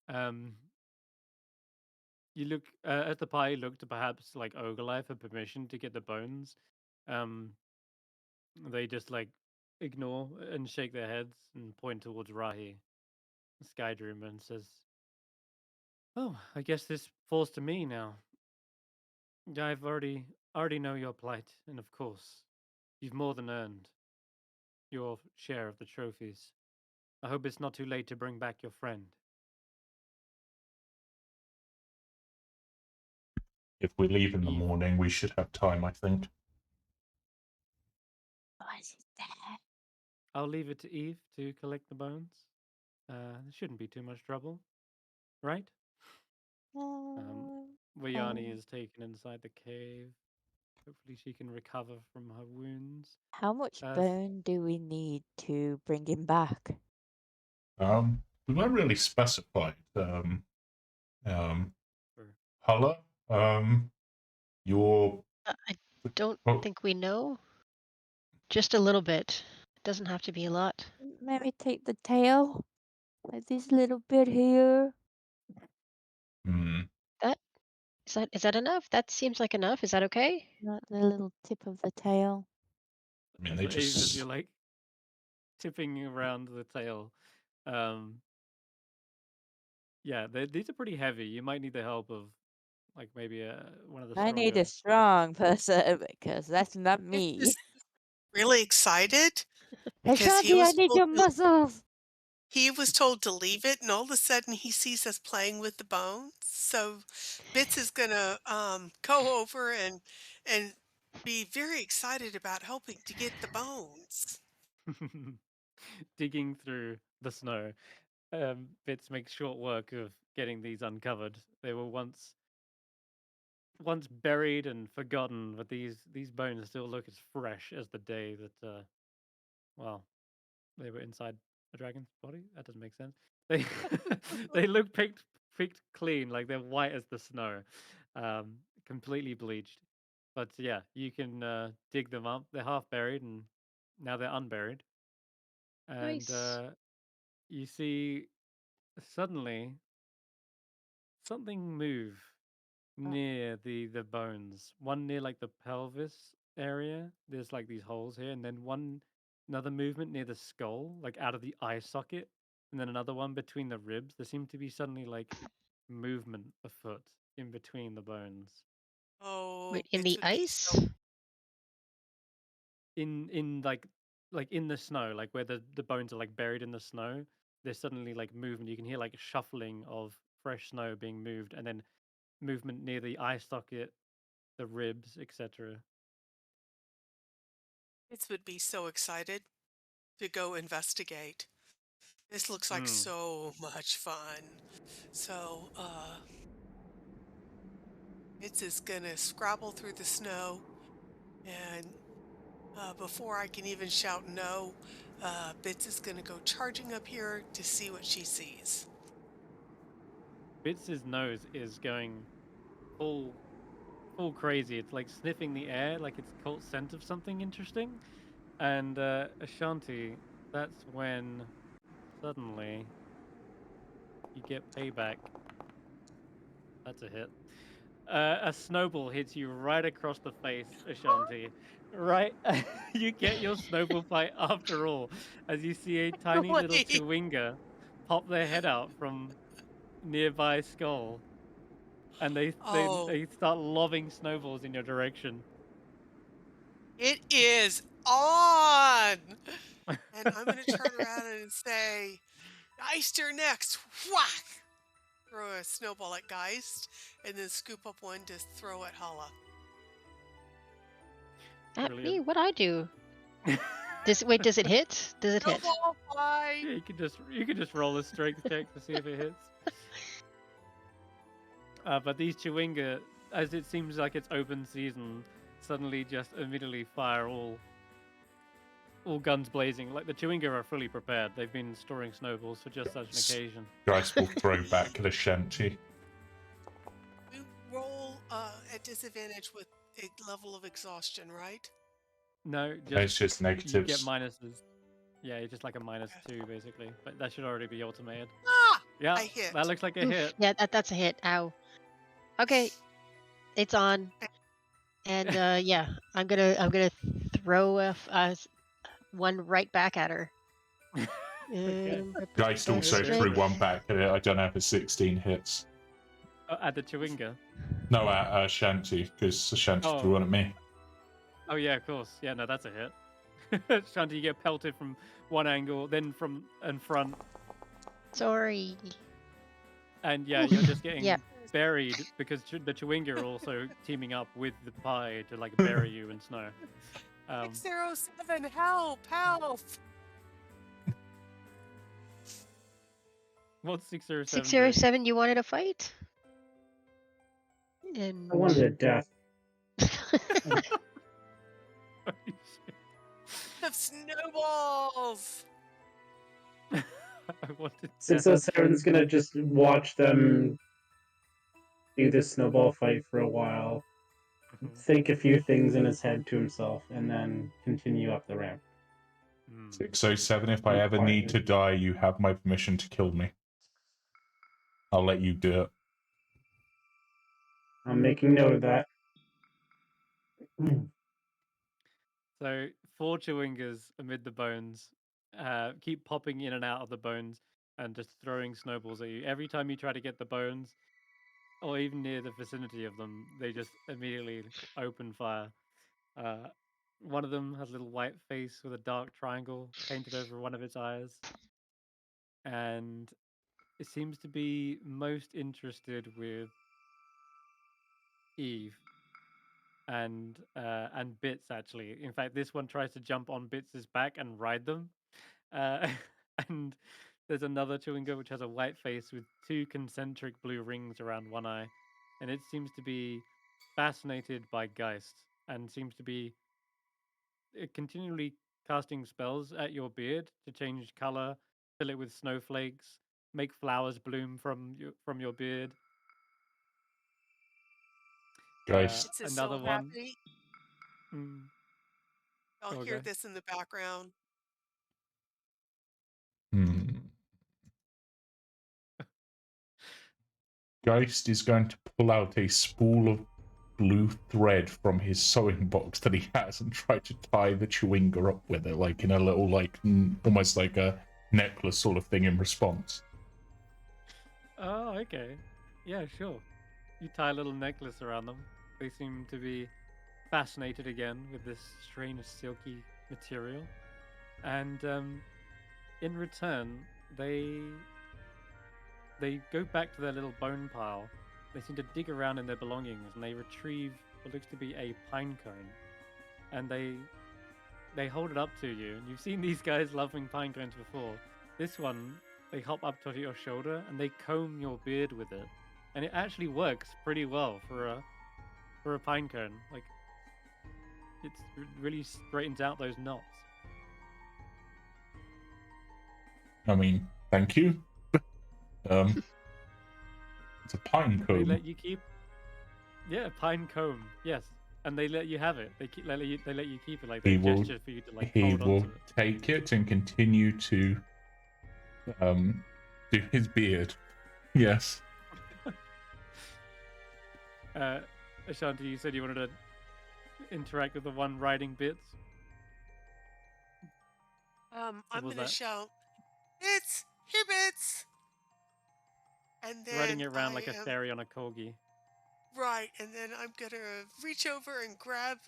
Oh. Um, you look at the pie. Look to perhaps like Ogolife for permission to get the bones. Um, they just like ignore and shake their heads and point towards Rahi, Skydream, and says, "Oh, I guess this falls to me now. I've already know your plight, and of course, you've more than earned your share of the trophies. I hope it's not too late to bring back your friend." If we leave in the Eve, morning, we should have time, I think. What is that? I'll leave it to Eve to collect the bones. It shouldn't be too much trouble, right? Um, Oh. Vayani is taken inside the cave. Hopefully, she can recover from her wounds. How much Uh, s- bone do we need to bring him back? We weren't really specified. Hulla, your I don't oh, think we know. Just a little bit. It doesn't have to be a lot. Maybe take the tail, like this little bit here. That is that enough? That seems like enough. Is that okay? Not the little tip of the tail. I mean, they As Eve, as just you're like tipping around the tail. Yeah, these are pretty heavy. You might need the help of like maybe one of the I need stronger. a strong person because that's not Fitz me. is really excited because Ashanti, I need your muscles. he was told to leave it, and all of a sudden he sees us playing with the bones. So Bits is gonna go over and be very excited about helping to get the bones. Digging through the snow. Bits makes short work of getting these uncovered. They were once buried and forgotten, but these bones still look as fresh as the day that well, they were inside a dragon's body. That doesn't make sense. They they look picked clean, like they're white as the snow, completely bleached. But yeah, you can dig them up. They're half buried and now they're unburied. And Nice. you see suddenly something move near the bones. One near like the pelvis area. There's like these holes here, and then another movement near the skull, like out of the eye socket, and then another one between the ribs. There seemed to be suddenly like movement afoot in between the bones. Oh, Wait, in Bits the would be ice? so In like in the snow, like where the bones are like buried in the snow. There's suddenly like movement. You can hear like shuffling of fresh snow being moved, and then movement near the eye socket, the ribs, etc. Bits would be so excited to go investigate. This looks like so much fun. So, Bits is gonna scrabble through the snow, and before I can even shout no, Bits is gonna go charging up here to see what she sees. Bits' nose is going full crazy. It's like sniffing the air, like it's caught scent of something interesting. And Ashanti, that's when suddenly you get payback. That's a hit. A snowball hits you right across the face, Ashanti. Right, you get your snowball fight after all, as you see a tiny little Really? chewinga pop their head out from nearby skull, and Oh, they start lobbing snowballs in your direction. it is on! And I'm gonna turn around and say, Geist, you're next! Whack! Throw a snowball at Geist, and then scoop up one to throw at Hulla. At me? Brilliant. What'd I do? Does it hit? Does it hit? Snowball fight! Yeah, you can just roll a strength check to see if it hits. But these chewinga, as it seems like it's open season, suddenly just immediately fire all guns blazing. Like the chewinga are fully prepared. They've been storing snowballs for just such an occasion. guys will throw back at Ashanti. We roll at disadvantage with a level of exhaustion, right? No, It's just you get negatives. minuses. Yeah, it's just like a -2 basically. But that should already be automated. Ah! Yeah, I hit. that looks like a Oof. hit. Yeah, that's a hit. Ow. Okay, it's on. And yeah, I'm gonna throw one right back at her. Okay. Geist also Strength. threw one back at it. I don't know if it's 16 hits. At the chewinga. No, at Ashanti, because Ashanti Oh. threw one at me. Oh yeah, of course. Yeah, no, that's a hit. Shanti, you get pelted from one angle, then from in front, Sorry. and yeah, you're just getting Yeah. buried because the chewinga are also teaming up with the pie to like bury you in snow. 607, help! Help! What's 607? 607, you wanted a fight? And I wanted a death. Of snowballs! I wanted 607's gonna just watch them do this snowball fight for a while, think a few things in his head to himself, and then continue up the ramp. 607, if I ever need to die, you have my permission to kill me. I'll let you do it. I'm making note of that. So 4 Chewingas amid the bones keep popping in and out of the bones and just throwing snowballs at you. Every time you try to get the bones, or even near the vicinity of them, they just immediately open fire. One of them has a little white face with a dark triangle painted over one of its eyes. And it seems to be most interested with Eve and Bits, actually. In fact, this one tries to jump on Bits' back and ride them. And there's another Chewinga which has a white face with 2 concentric blue rings around one eye. And it seems to be fascinated by Geist and seems to be continually casting spells at your beard to change color, fill it with snowflakes, make flowers bloom from your beard. Geist. It's Another so one. happy. Mm, I'll okay. hear this in the background. Geist is going to pull out a spool of blue thread from his sewing box that he has and try to tie the Chewinga up with it, like in a little, like, almost like a necklace sort of thing in response. Oh, okay. Yeah, sure. You tie a little necklace around them. They seem to be fascinated again with this strange silky material. And in return, they go back to their little bone pile. They seem to dig around in their belongings and they retrieve what looks to be a pine cone. And they hold it up to you. And you've seen these guys loving pine cones before. This one, they hop up to your shoulder and they comb your beard with it. And it actually works pretty well for a pine cone. Like, it really straightens out those knots. I mean, thank you. It's a pine They comb. let you keep. Yeah, pine comb. Yes, and they let you have it. They let you keep it. Like they gesture for you to like hold on to it. Take it and continue to do his beard. Yes. Ashanti, you said you wanted to interact with the one riding Bits. I'm was gonna that? shout, "Bits! Here, Bits!" And then Riding it around like a fairy on a corgi. Right, and then I'm gonna reach over and grab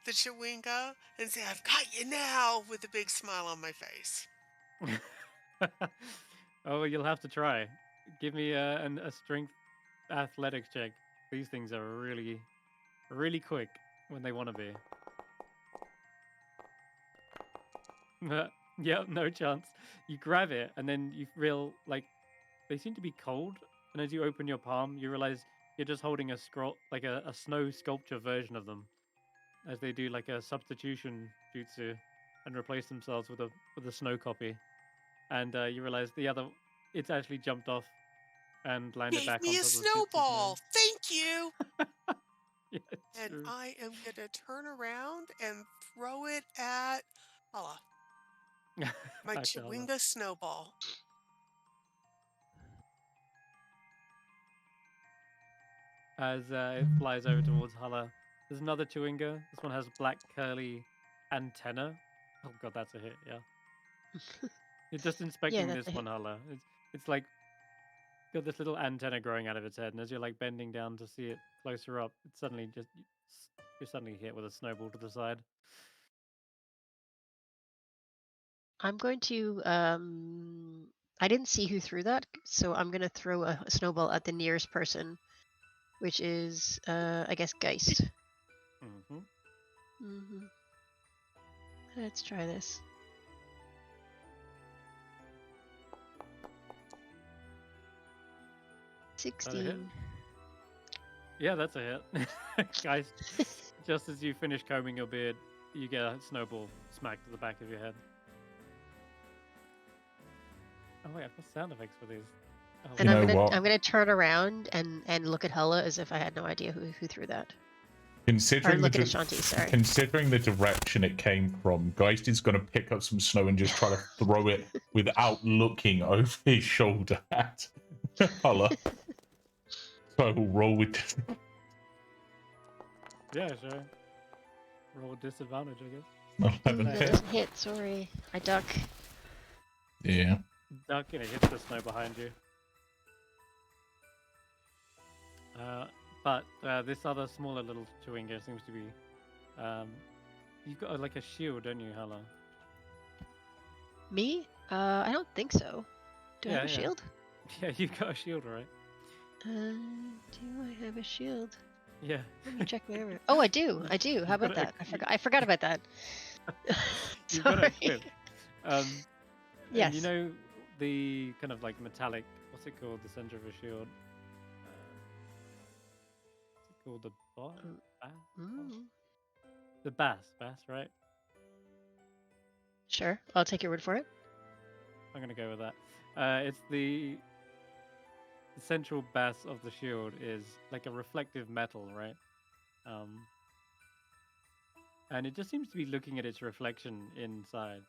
the Chewinga and say, "I've got you now," with a big smile on my face. Oh, you'll have to try. Give me a strength athletics check. These things are really, really quick when they want to be. Yeah, no chance. You grab it, and then you feel like they seem to be cold. And as you open your palm, you realize you're just holding a scroll, like a snow sculpture version of them, as they do like a substitution jutsu and replace themselves with a snow copy. And you realize it's actually jumped off and landed Gave back me on a top of snowball. Thank you. Yeah, And true. I am gonna turn around and throw it at Hulla. My Back to Hulla. Chewinga snowball. As it flies over towards Hulla, there's another Chewinga. This one has black curly antenna. Oh god, that's a hit. Yeah. You're just inspecting that's this a one, Hulla. It's like got this little antenna growing out of its head, and as you're like bending down to see it closer up, it's suddenly you're suddenly hit with a snowball to the side. I'm going to I didn't see who threw that, so I'm gonna throw a snowball at the nearest person, which is I guess Geist. Let's try this. That a hit? 16. Yeah, that's a hit. Guys, just as you finish combing your beard, you get a snowball smacked to the back of your head. Oh wait, I've got sound effects for these. Oh, Then You I'm know gonna what? I'm gonna turn around and look at Hulla as if I had no idea who threw that. Or Considering look at the Ashanti, sorry. considering the direction it came from, Geist is going to pick up some snow and just try to throw it without looking over his shoulder at Hulla. So we'll roll with yeah, sure. Roll with disadvantage, I guess. 11 That hit. doesn't hit, sorry. I duck. Yeah. Duck and it hits the snow behind you. But this other smaller little chewinga seems to be. You've got like a shield, don't you, Hulla? Me? I don't think so. Do I have a Yeah. shield? Yeah, you've got a shield, right? Do I have a shield? Yeah. Let me check my armor. Oh, I do. I do. How You've about got it that? I forgot about that. You've got it Sorry. equipped. And Yes. you know the kind of like metallic. What's it called? The center of a shield. What's it called? The bass? Mm. The bass, right? Sure. I'll take your word for it. I'm gonna go with that. It's the central bass of the shield is like a reflective metal, right? And it just seems to be looking at its reflection inside,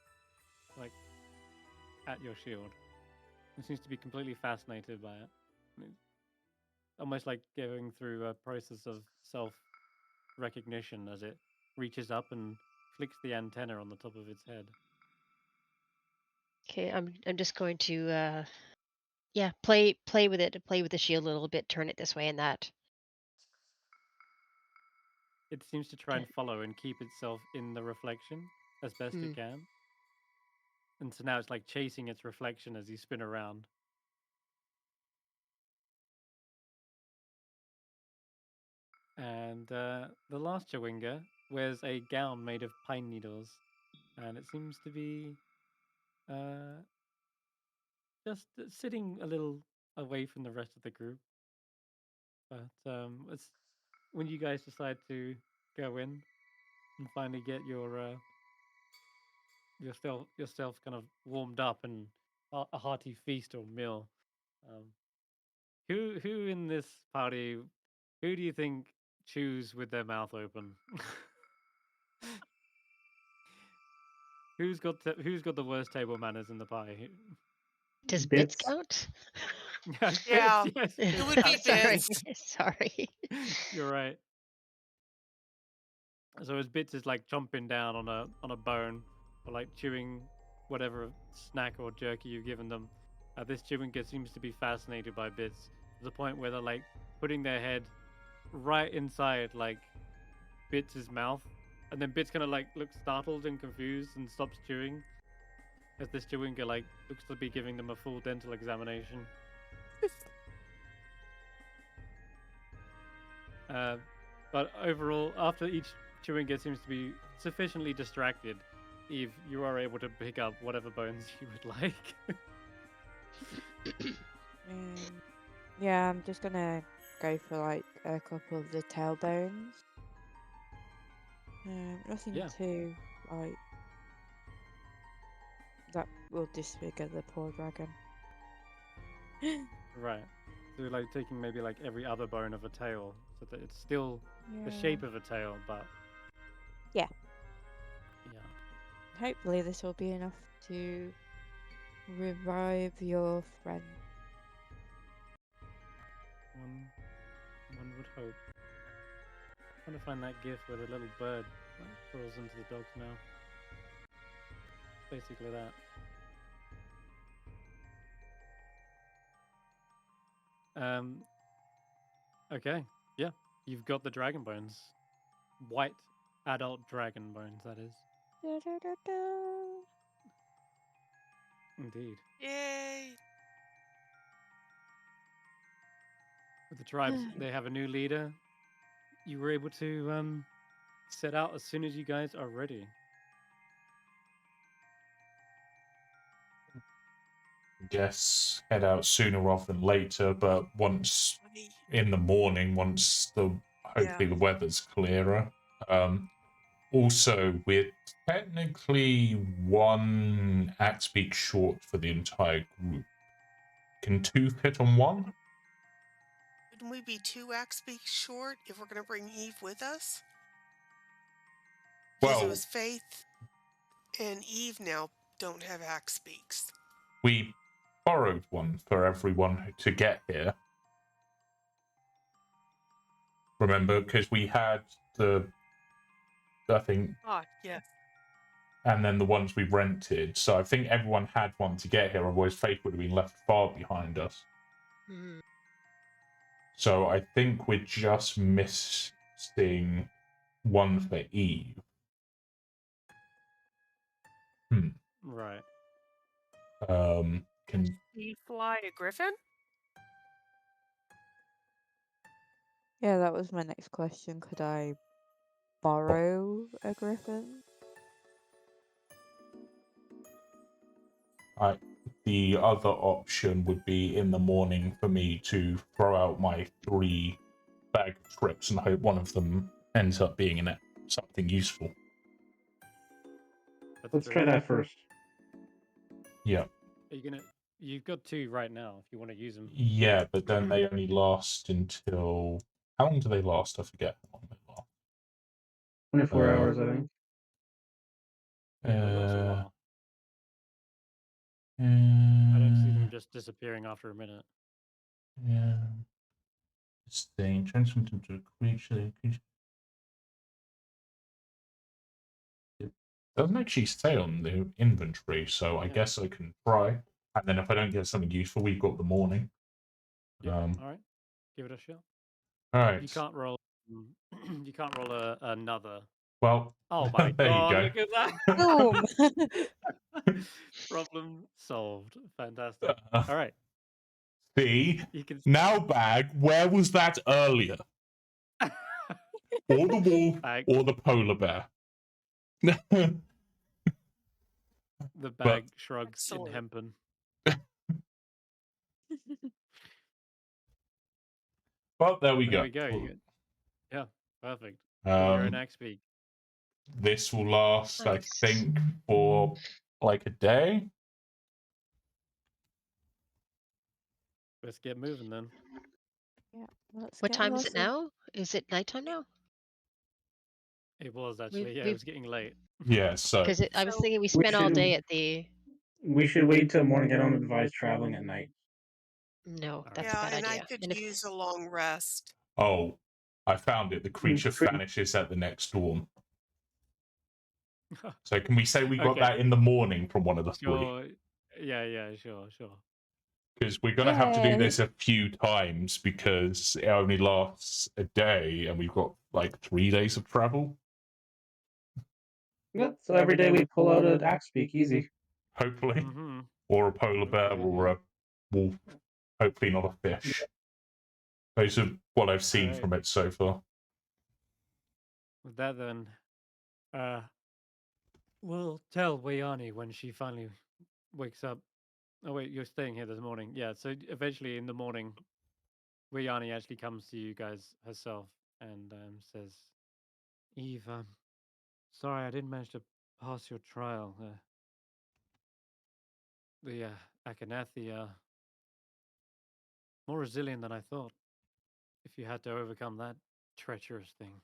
like at your shield. It seems to be completely fascinated by it. It's almost like going through a process of self-recognition as it reaches up and flicks the antenna on the top of its head. Okay, I'm just going to play with it, play with the shield a little bit, turn it this way and that. It seems to try and follow and keep itself in the reflection as best it can. And so now it's like chasing its reflection as you spin around. And the last chewinga wears a gown made of pine needles. And it seems to be just sitting a little away from the rest of the group. But it's when you guys decide to go in and finally get yourself kind of warmed up and a hearty feast or meal. Who in this party? Who do you think chews with their mouth open? Who's got the worst table manners in the party? Does bits Bits. count? Yeah, yes, it would be Sorry. Bits. Sorry. You're right. So as Bits is like chomping down on a bone or like chewing whatever snack or jerky you've given them, this chewinga seems to be fascinated by Bits to the point where they're like putting their head right inside like Bits' mouth, and then Bits kind of like looks startled and confused and stops chewing as this chewinga like looks to be giving them a full dental examination. But overall, after each chewinga seems to be sufficiently distracted, Eve, you are able to pick up whatever bones you would like. Yeah, I'm just gonna go for like a couple of the tailbones. Nothing Yeah. too like that will disfigure the poor dragon. Right. So like taking maybe like every other bone of a tail, so that it's still the shape of a tail, but Yeah. Yeah. Hopefully this will be enough to revive your friend. One would hope. Trying to find that gif where the little bird like, crawls into the dog's mouth. Basically that. Okay. Yeah. You've got the dragon bones. White adult dragon bones, that is. Indeed. Yay! With the tribes, they have a new leader. You were able to set out as soon as you guys are ready. Guess head out sooner rather than later, but once in the morning, once hopefully the weather's clearer. Also, we're technically one act speak short for the entire group. Can 2 fit on 1? Wouldn't we be 2 axe beaks short if we're going to bring Eve with us? Because it Well, was Faith and Eve now don't have axe beaks. we borrowed one for everyone to get here. Remember, because we had I think, Yes. and then the ones we rented. So I think everyone had one to get here, otherwise Faith would have been left far behind us. Hmm. So I think we're just missing one for Eve. Right. Can He fly a griffin? Yeah, that was my next question. Could I borrow a griffin? the other option would be in the morning for me to throw out my 3 bag of tricks and hope one of them ends up being in something useful. That's Let's true. try that first. Yeah. Are you gonna? You've got 2 right now. If you want to use them. Yeah, but then they only last until... How long do they last? I forget how long they last. 24 hours, I think. Yeah, it lasts a Uh, while. I don't see them uh, just disappearing after a minute. yeah. This thing transforms into a creature. It doesn't actually stay on the inventory, so I guess I can try. And then if I don't get something useful, we've got the morning. Yeah. All right. Give it a shot. All right. You can't roll. You can't roll another. Well, Oh my there you god! go. Look at that. Boom! Problem solved. Fantastic. All right. See, You can. now bag, where was that earlier? Or the wolf, Bag. or the polar bear. The bag shrugs in Excellent. hempen. Well, there we There go. we go. You get, yeah, perfect. You're an axe beak. This will last, Nice. I think, for like a day. Let's get moving then. Yeah, let's What get time is it hustling. now? Is it nighttime now? It was actually, yeah, it we've- was getting late. Yeah, so Because I was So- thinking we spent all should- day at the. We should wait till morning. I don't advise traveling at night. No, right. that's a Yeah, bad and I idea. could And if use a long rest. oh, I found it. The creature Pretty- vanishes at the next dawn. So can we say we got Okay. that in the morning from one of the 3? Sure. Yeah, sure. Because we're going to have to do Yay. this a few times because it only lasts a day and we've got like 3 days of travel. Yeah, so every day we pull out an axe beak, easy. Hopefully. Mm-hmm. Or a polar bear Hopefully. or a wolf. Hopefully not a fish. Those are what I've seen Alright. from it so far. With that then, we'll tell Wayani when she finally wakes up. Oh wait, you're staying here this morning. Yeah, so eventually in the morning, Wayani actually comes to you guys herself and says, Eve, sorry I didn't manage to pass your trial. The Akhenathi are more resilient than I thought. If you had to overcome that treacherous thing.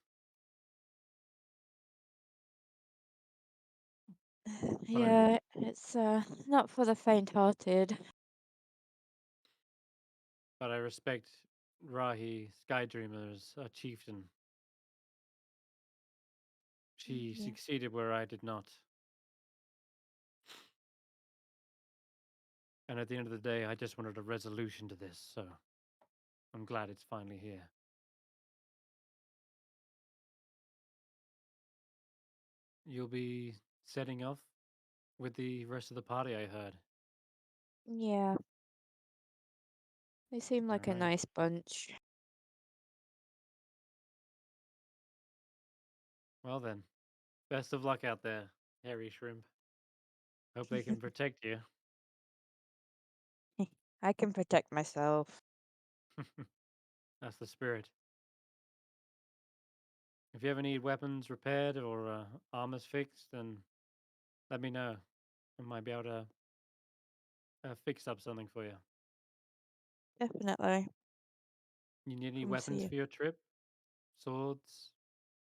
Yeah, it's not for the faint-hearted. But I respect Rahi Skydreamer's a chieftain. She Yeah. succeeded where I did not. And at the end of the day, I just wanted a resolution to this, so I'm glad it's finally here. You'll be setting off with the rest of the party, I heard. Yeah. They seem like a Alright. nice bunch. Well then, best of luck out there, hairy shrimp. Hope they can protect you. I can protect myself. That's the spirit. If you ever need weapons repaired or armors fixed, then let me know. I might be able to fix up something for you. Definitely. You need any Come weapons see for your trip? Swords,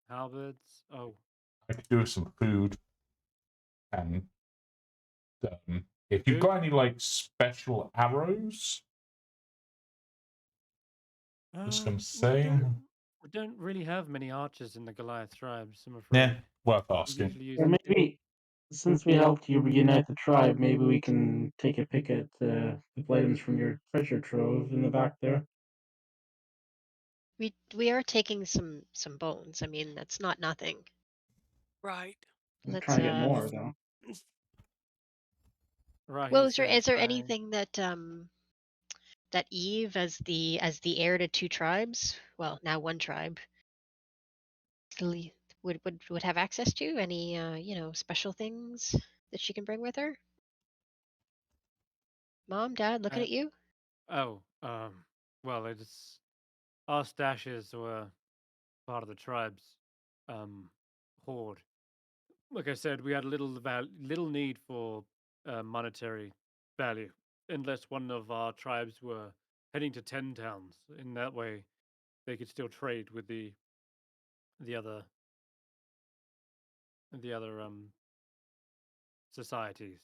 halberds. Oh, I could do with some food, and if you've Food? got any like special arrows, just I'm Well, saying, we don't really have many archers in the Goliath tribes, I'm yeah, afraid. worth We asking. usually use Or maybe, since we helped you reunite the tribe, maybe we can take a pick at the items from your treasure trove in the back there. We are taking some bones. I mean, that's not nothing. Right. I'm Let's trying to get more though. Rahi Well, says is there I anything that that Eve, as the heir to two tribes, well, now one tribe, would have access to? Any special things that she can bring with her? Mom, Dad, looking uh, at you. oh, well, it's our stashes were part of the tribe's hoard. Like I said, we had little need for monetary value, unless one of our tribes were heading to 10 towns. In that way, they could still trade with the other the other societies.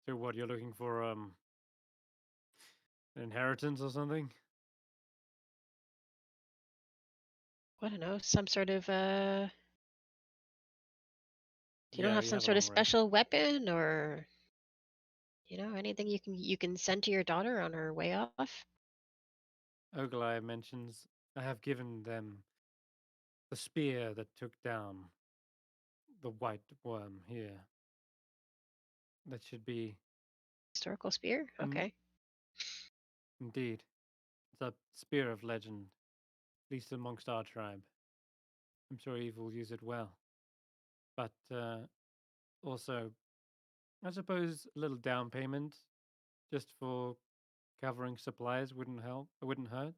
So, what you're looking for? An inheritance or something? I don't know, some sort of you don't Yeah, have you some have a sort of long rest. special weapon, or anything you can send to your daughter on her way off? Oglai mentions I have given them the spear that took down the white worm here. That should be Historical spear. in, Okay. indeed. It's a spear of legend, at least amongst our tribe. I'm sure Eve will use it well. But also, I suppose a little down payment just for covering supplies wouldn't help. It wouldn't hurt.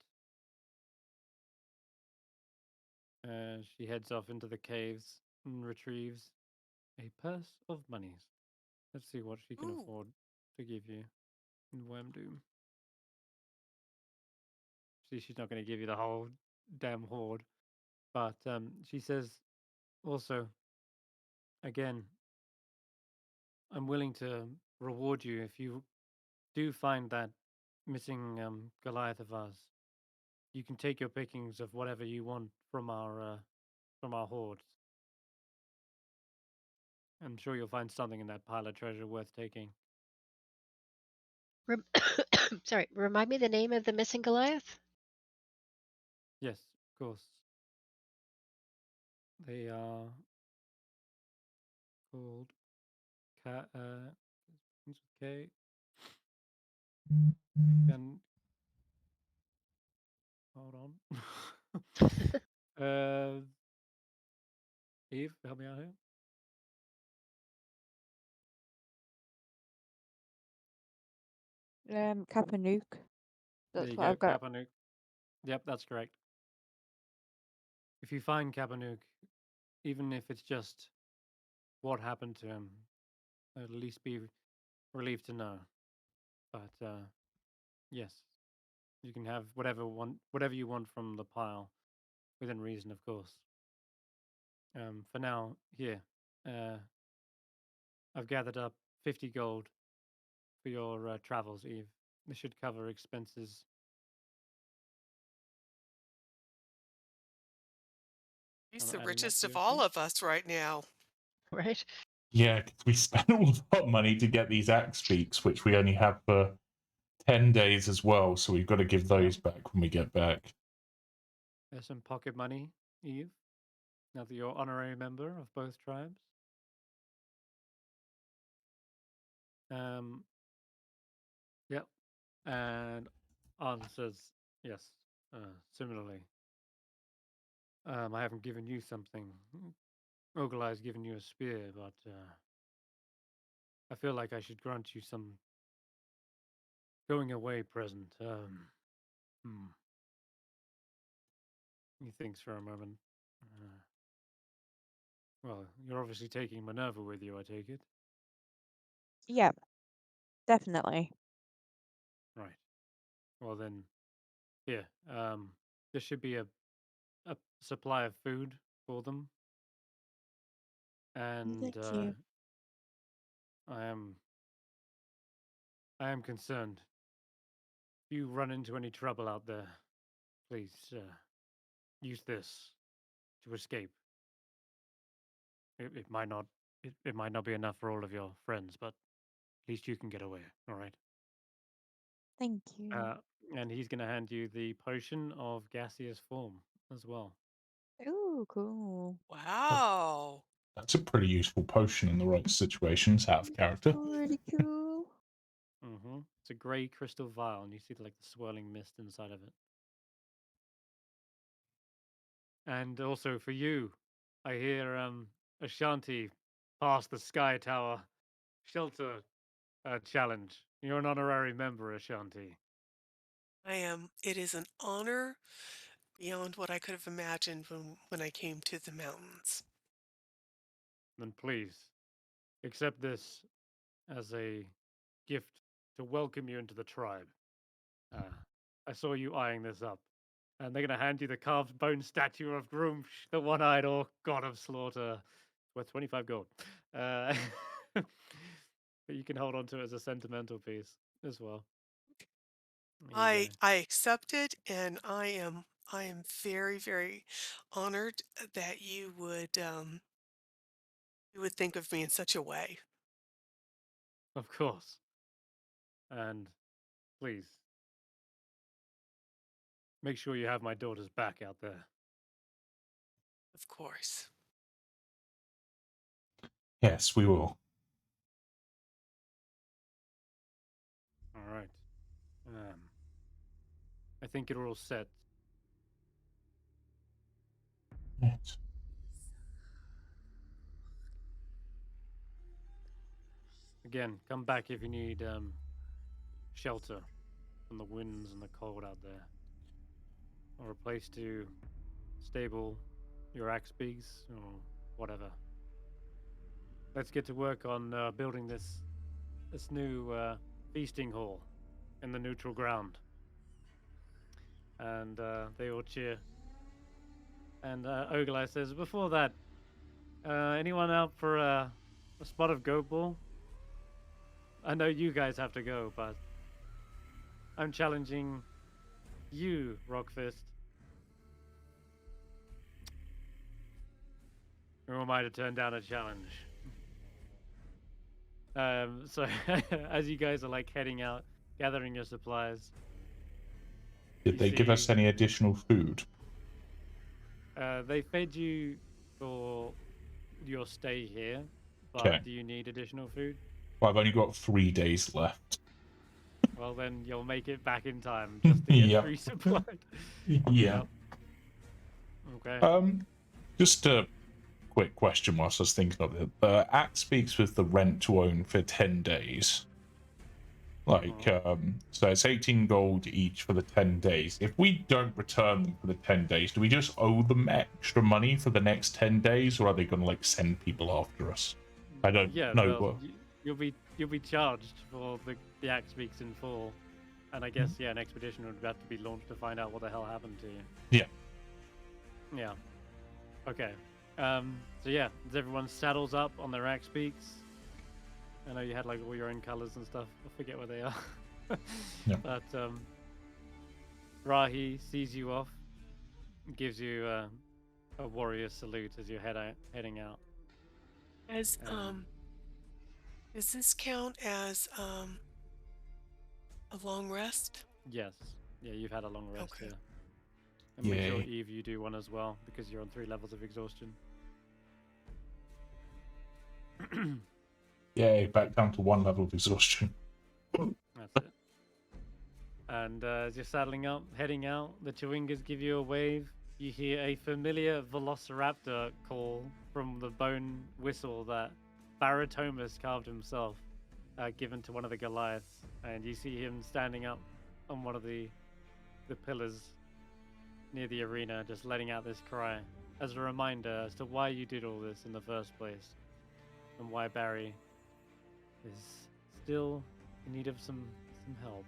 She heads off into the caves and retrieves a purse of monies. Let's see what she can Ooh. afford to give you in Wormdoom. See, she's not going to give you the whole damn hoard. But she says also, again, I'm willing to reward you if you do find that missing Goliath of ours. You can take your pickings of whatever you want from our hoards. I'm sure you'll find something in that pile of treasure worth taking. Rem- Sorry, remind me the name of the missing Goliath? Yes, of course. They are called begins with K. Can hold on. Eve, help me out here. Kapanook. There That's you what go, I've got. Kapanook. Yep, that's correct. If you find Kapanook, even if it's just what happened to him, at least be relieved to know. But yes, you can have whatever you want from the pile, within reason, of course. For now, here, uh, I've gathered up 50 gold for your travels, Eve. This should cover expenses. He's I'm the adding that richest to of your all sheet. of us right now. Right. Yeah, 'cause we spent all of our money to get these axe beaks, which we only have for 10 days as well, so we've got to give those back when we get back. There's some pocket money, Eve. Now that you're honorary member of both tribes. Yep. And Arn says yes. Similarly, I haven't given you something. Ogle has given you a spear, but I feel like I should grant you some going away present. Hmm. He thinks for a moment. Well, you're obviously taking Minerva with you, I take it. Yeah, definitely. Well then, here. There should be a supply of food for them, and Thank you. I am concerned. If you run into any trouble out there, please use this to escape. It might not it might not be enough for all of your friends, but at least you can get away. All right. Thank you. And he's going to hand you the potion of gaseous form as well. Ooh, cool. Wow. That's a pretty useful potion in the right situations, out of character. Pretty cool. It's a grey crystal vial, and you see like the swirling mist inside of it. And also for you, I hear Ashanti past the Sky Tower shelter challenge. You're an honorary member, Ashanti. I am. It is an honor beyond what I could have imagined when I came to the mountains. Then please accept this as a gift to welcome you into the tribe. I saw you eyeing this up. And they're going to hand you the carved bone statue of Groomsh, the one-eyed orc god of slaughter. Worth 25 gold. But you can hold on to it as a sentimental piece as well. There you I accept it, and I am very, very honored that you would think of me in such a way. go. Of course. And please, make sure you have my daughter's back out there. Of course. Yes, we will. All right. I think you're all set. Yes. Again, come back if you need shelter from the winds and the cold out there. Or a place to stable your axe beaks or whatever. Let's get to work on building this new feasting hall in the neutral ground. And they all cheer. And Ogalai says, before that, anyone out for a spot of goat ball? I know you guys have to go, but I'm challenging you, Rockfist. Who am I to turn down a challenge? So as you guys are like heading out, gathering your supplies. Did they give us any additional food? They fed you for your stay here, but Okay. do you need additional food? Well, I've only got 3 days left. Well, then you'll make it back in time just to get Yep. resupplied. Yeah. Okay. Just a quick question whilst I was thinking of it. The Act speaks with the rent to own for 10 days. Like, so it's 18 gold each for the 10 days. If we don't return them for the 10 days, do we just owe them extra money for the next 10 days, or are they going to, like, send people after us? I don't know. Well, you'll be charged for the axe speaks in full, and I guess an expedition would have to be launched to find out what the hell happened to you. Yeah. Okay. So yeah, as everyone saddles up on their axe speaks. I know you had like all your own colors and stuff. I forget where they are. Yeah. But Rahi sees you off, gives you a warrior salute as you're heading out. As does this count as a long rest? Yes. Yeah, you've had a long rest. Okay. Yeah. And make sure Yay. Eve, you do one as well because you're on 3 levels of exhaustion. Yay, back down to 1 level of exhaustion. That's it. And as you're saddling up, heading out, the Chewingas give you a wave. You hear a familiar velociraptor call from the bone whistle that Barritomus carved himself, given to one of the Goliaths. And you see him standing up on one of the pillars near the arena, just letting out this cry as a reminder as to why you did all this in the first place and why Barry is still in need of some help.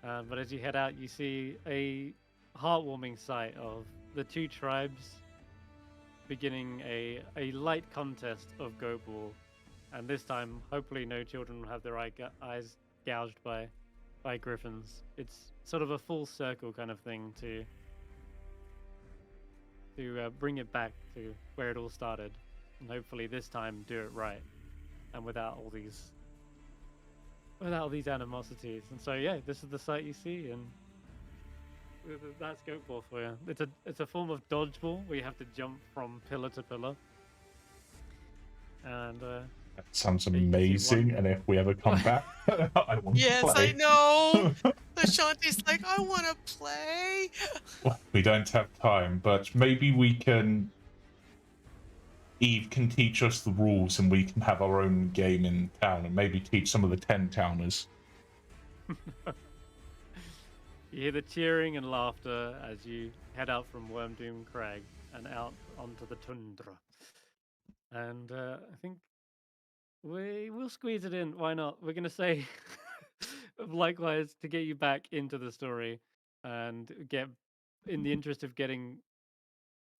But as you head out, you see a heartwarming sight of the two tribes beginning a light contest of goat ball, and this time, hopefully, no children will have their eyes gouged by griffins. It's sort of a full circle kind of thing to bring it back to where it all started, and hopefully this time do it right and without all these animosities. And so yeah, this is the sight you see, and that's goat ball for you. It's a form of dodgeball where you have to jump from pillar to pillar, and That sounds you can see amazing. one- And if we ever come back, I want to Yes, play. I know. Ashanti's like, I want to play. Well, we don't have time, but maybe we can. Eve can teach us the rules, and we can have our own game in town, and maybe teach some of the 10-towners. You hear the cheering and laughter as you head out from Wormdoom Crag and out onto the tundra. And I think we'll squeeze it in. Why not? We're gonna say likewise to get you back into the story and get, in the interest of getting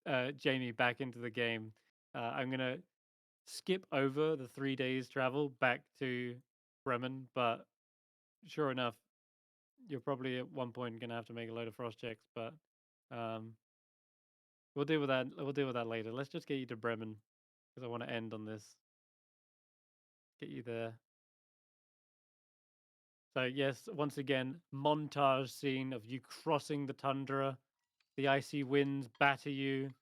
Jamey back into the game. I'm gonna skip over the 3 days travel back to Bremen, but sure enough, you're probably at one point gonna have to make a load of frost checks, but we'll deal with that. We'll deal with that later. Let's just get you to Bremen because I want to end on this. Get you there. So yes, once again, montage scene of you crossing the tundra. The icy winds batter you.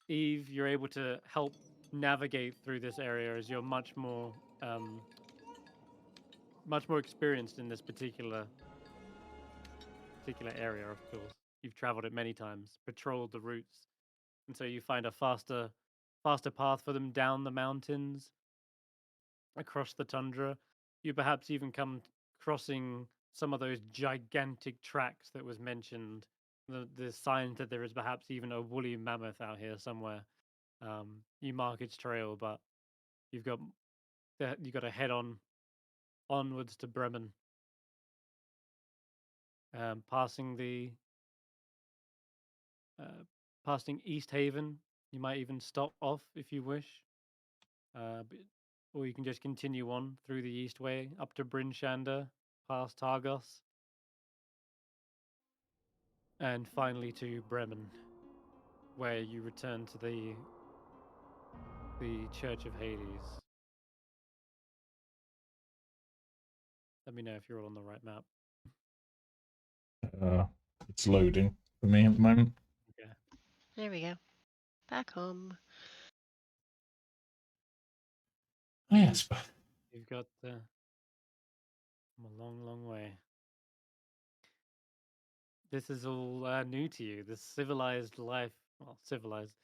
Eve, you're able to help navigate through this area as you're much more experienced in this particular area. Of course, you've traveled it many times, patrolled the routes, and so you find a faster path for them down the mountains, across the tundra. You perhaps even come crossing some of those gigantic tracks that was mentioned. The signs that there is perhaps even a woolly mammoth out here somewhere. You mark its trail, but you've got to head onwards to Bremen, passing passing East Haven. You might even stop off if you wish, or you can just continue on through the East Way up to Bryn Shander, past Targos, and finally to Bremen, where you return to the Church of Hades. Let me know if you're all on the right map. It's loading for me at the moment. Okay. There we go. Back home. Oh, yes, but You've got come a long, long way. This is all new to you. This civilized life. Well, civilized.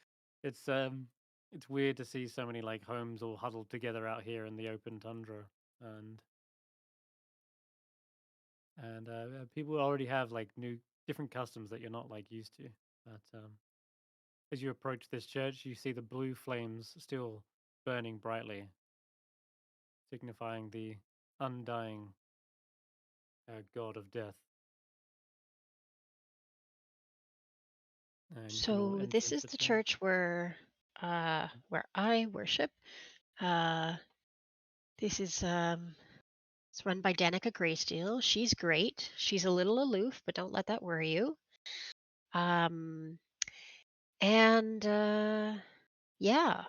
It's weird to see so many like homes all huddled together out here in the open tundra, and people already have like new different customs that you're not like used to. But as you approach this church, you see the blue flames still burning brightly, signifying the undying god of death. And you can all So enter this into is the the temple. church where I worship. This is it's run by Danica Greysteel. She's great. She's a little aloof, but don't let that worry you. And yeah,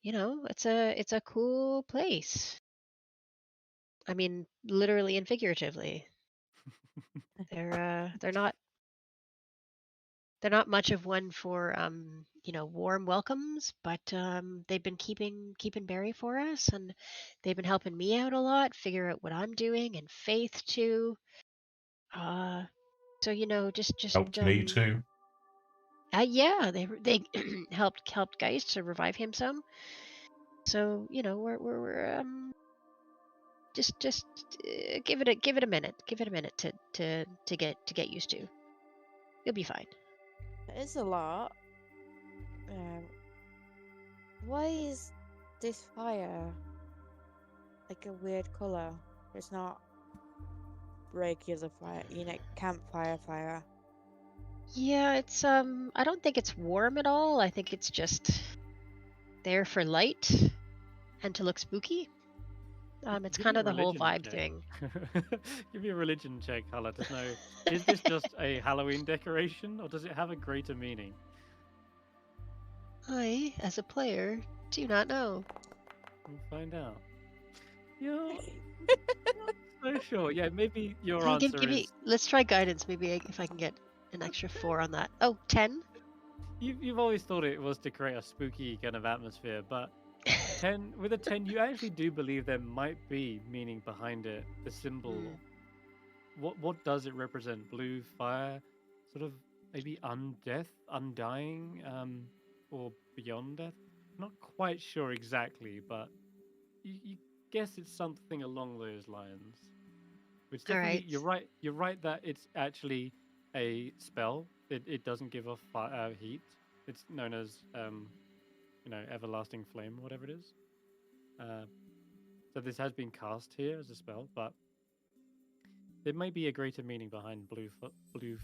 it's a cool place. I mean, literally and figuratively. They're not much of one for warm welcomes, but they've been keeping Barry for us, and they've been helping me out a lot, figure out what I'm doing, and Faith too. So just helped me too. yeah, they helped Geist to revive him some. So we're just give it a minute. Give it a minute to get used to. You'll be fine. It is a lot. Why is this fire like a weird color? It's not regular fire, campfire fire? Yeah, it's I don't think it's warm at all. I think it's just there for light and to look spooky. It's Give kind me a of the whole religion vibe check. thing. Give me a religion check, Hulla, to know, is this just a Halloween decoration or does it have a greater meaning? I, as a player, do not know. We'll find out. You're not so sure. Yeah, maybe your Hey, answer give me. is Let's try guidance. Maybe if I can get an extra 4 on that. Oh, 10? you've always thought it was to create a spooky kind of atmosphere, but 10 with a 10 you actually do believe there might be meaning behind it. The symbol, what does it represent? Blue fire, sort of maybe undeath, undying, or beyond death. Not quite sure exactly, but you guess it's something along those lines. Which All definitely, right. you're right that it's actually a spell. It doesn't give off heat. It's known as everlasting flame, whatever it is. So this has been cast here as a spell, but there may be a greater meaning behind blue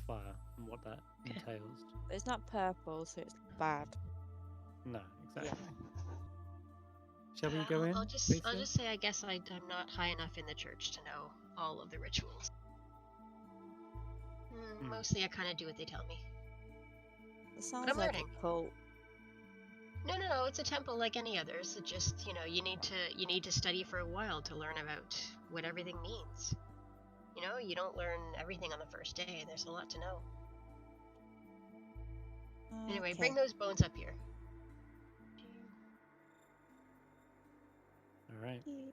fire and what that entails. It's not purple, so it's bad. No, exactly. Yeah. Shall we go in? I'll just say I guess I'm not high enough in the church to know all of the rituals. Mostly I kind of do what they tell me. It sounds But I'm like learning. a cult. No, it's a temple like any others. It just, you need to study for a while to learn about what everything means. You don't learn everything on the first day. There's a lot to know. Anyway, bring those bones up here. All right. You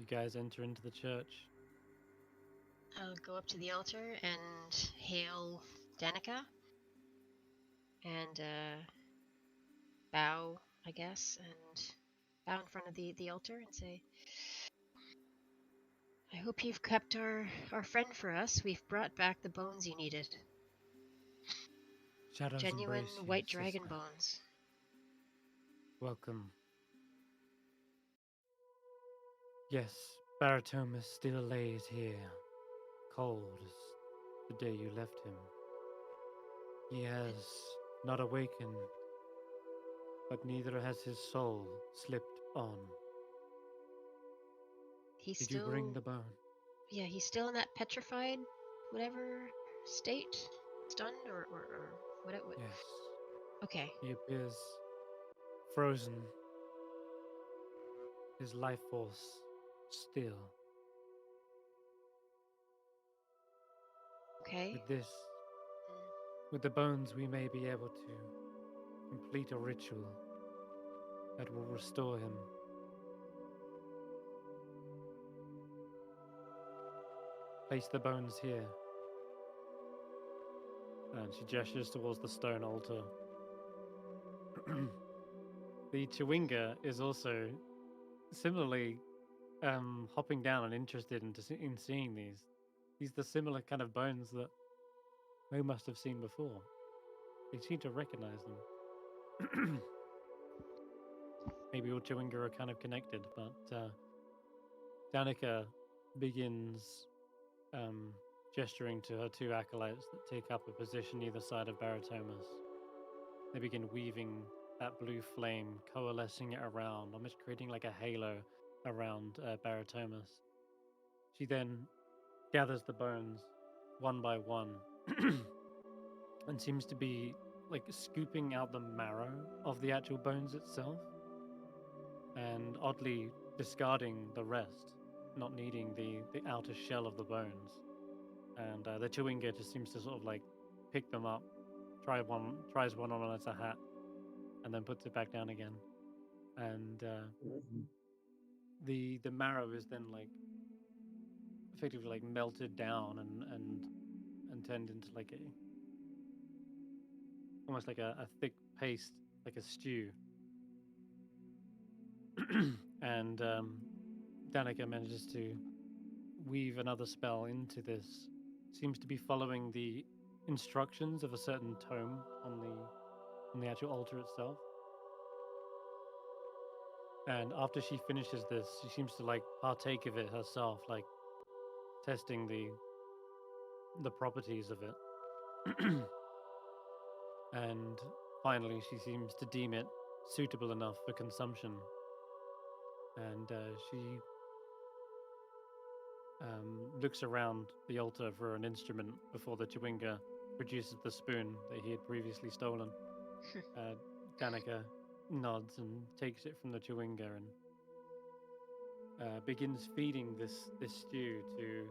guys enter into the church. I'll go up to the altar and hail Danica. And bow, I guess, and bow in front of the altar and say, I hope you've kept our friend for us. We've brought back the bones you needed. Shadows Genuine embrace you, white dragon sister. bones. Welcome. Yes, Barritomus still lays here, cold as the day you left him. He has not awakened, but neither has his soul slipped on. He's Did still... you bring the bone? Yeah, he's still in that petrified, whatever state? Stunned or what? Yes. Okay. He appears frozen. His life force still. Okay. With the bones, we may be able to complete a ritual that will restore him. Place the bones here. And she gestures towards the stone altar. The Chewinga is also similarly hopping down and interested in seeing these. These are the similar kind of bones that Mo must have seen before. They seem to recognize them. Maybe all Chewinga are kind of connected, but Danica begins gesturing to her two acolytes that take up a position either side of Barritomus. They begin weaving that blue flame, coalescing it around, almost creating like a halo around Barritomus. She then gathers the bones one by one and seems to be like scooping out the marrow of the actual bones itself and oddly discarding the rest, not needing the outer shell of the bones. And the Chewinga just seems to sort of like pick them up, tries one on as a hat, and then puts it back down again. And the marrow is then like effectively like melted down and turned into like almost like a thick paste, like a stew. And Danica manages to weave another spell into this. Seems to be following the instructions of a certain tome on the actual altar itself. And after she finishes this, she seems to like partake of it herself, like testing the properties of it. And finally, she seems to deem it suitable enough for consumption. And she looks around the altar for an instrument before the Chewinga produces the spoon that he had previously stolen. Danica nods and takes it from the Chewinga and begins feeding this stew to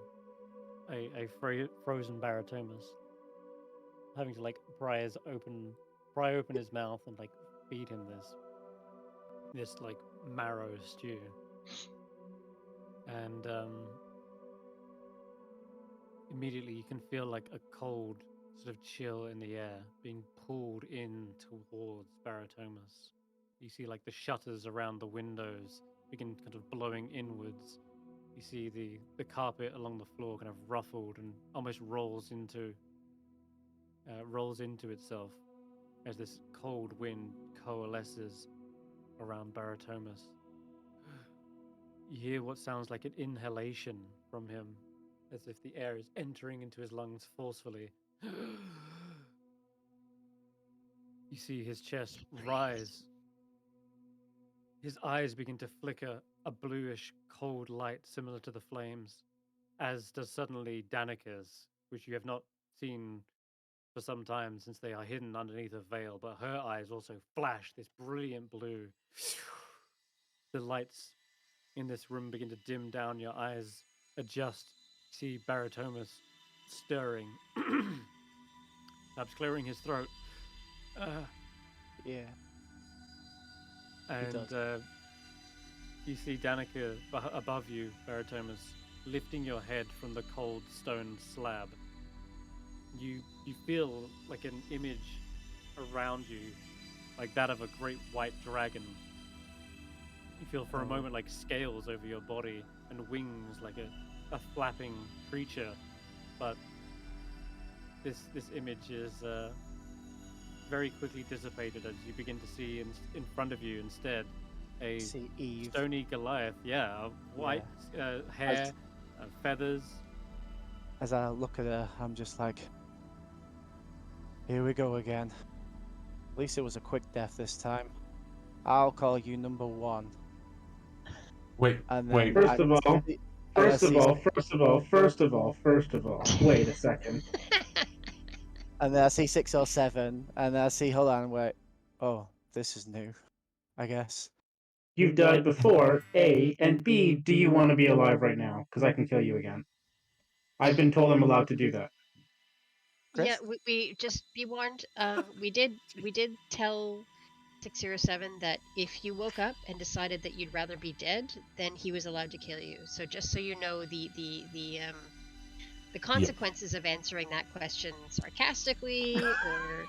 a frozen Barritomus, having to like pry open his mouth and like feed him this like marrow stew. And immediately you can feel like a cold sort of chill in the air being pulled in towards Barritomus. You see like the shutters around the windows begin kind of blowing inwards. You see the carpet along the floor kind of ruffled and almost rolls into itself as this cold wind coalesces around Barritomus. You hear what sounds like an inhalation from him, as if the air is entering into his lungs forcefully. You see his chest rise. His eyes begin to flicker a bluish, cold light similar to the flames, as does suddenly Danica's, which you have not seen for some time since they are hidden underneath a veil, but her eyes also flash this brilliant blue. The lights in this room begin to dim down, your eyes adjust. See Barritomus stirring, perhaps clearing his throat. Yeah. And you see Danica above you, Barritomus, lifting your head from the cold stone slab. You feel like an image around you, like that of a great white dragon. You feel for a moment like scales over your body and wings like a flapping creature. But this image is very quickly dissipated as you begin to see in front of you instead a See Eve. stony Goliath. Yeah, white hair, feathers. As I look at her, I'm just like, here we go again. At least it was a quick death this time. I'll call you number one. Wait, And then wait. First of all, wait a second. And then I see 6 or 7, and then I see, hold on, wait. Oh, this is new, I guess. You've died before, A, and B, do you want to be alive right now? Because I can kill you again. I've been told I'm allowed to do that. Yeah, Chris? we just be warned. We did tell 607 that if you woke up and decided that you'd rather be dead, then he was allowed to kill you. So just so you know the consequences of answering that question sarcastically or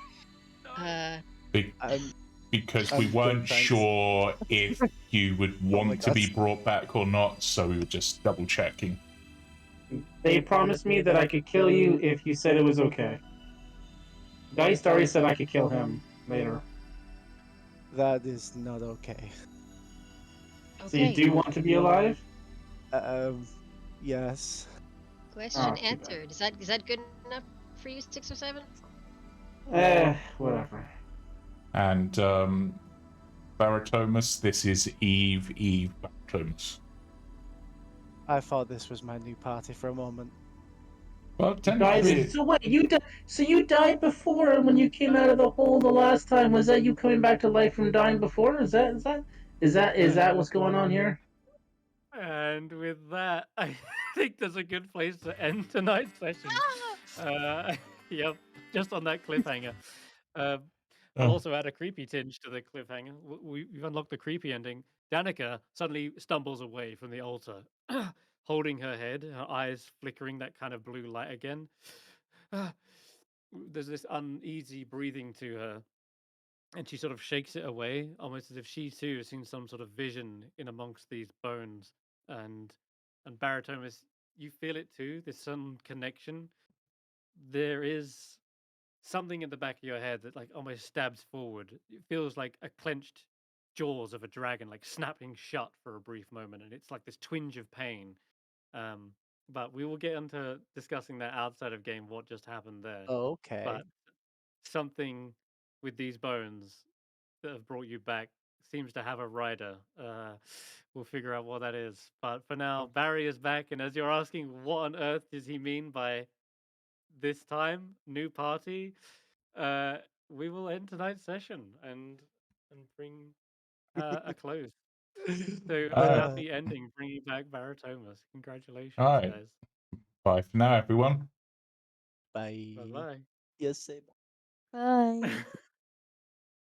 Because we weren't sure if you would want to be brought back or not, so we were just double checking. They promised me that I could kill you if you said it was okay. Geist already said I could kill him later. That is not okay. So you do want to be alive? Yes. Question answered. Is that good enough for you, 607? Whatever. And Barritomus, this is Eve Barritomus. I thought this was my new party for a moment. Well, Guys, so wait, you died before, and when you came out of the hole the last time, was that you coming back to life from dying before? Is that what's going on here? And with that, I think there's a good place to end tonight's session. Yep, just on that cliffhanger. I'll also add a creepy tinge to the cliffhanger. We've unlocked the creepy ending. Danica suddenly stumbles away from the altar, holding her head, her eyes flickering that kind of blue light again. There's this uneasy breathing to her, and she sort of shakes it away, almost as if she too has seen some sort of vision in amongst these bones. And Barritomus, you feel it too. There's some connection. There is something in the back of your head that like almost stabs forward. It feels like a clenched jaws of a dragon like snapping shut for a brief moment, and it's like this twinge of pain. but we will get into discussing that outside of game. What just happened there? Okay. But something with these bones that have brought you back seems to have a rider. We'll figure out what that is. But for now, Barry is back, and as you're asking, what on earth does he mean by this time new party? We will end tonight's session and bring a close. So a happy ending, bringing back Barritomus. Congratulations, All right. guys. Bye for now, everyone. Bye. Bye bye. Yes, say Bye.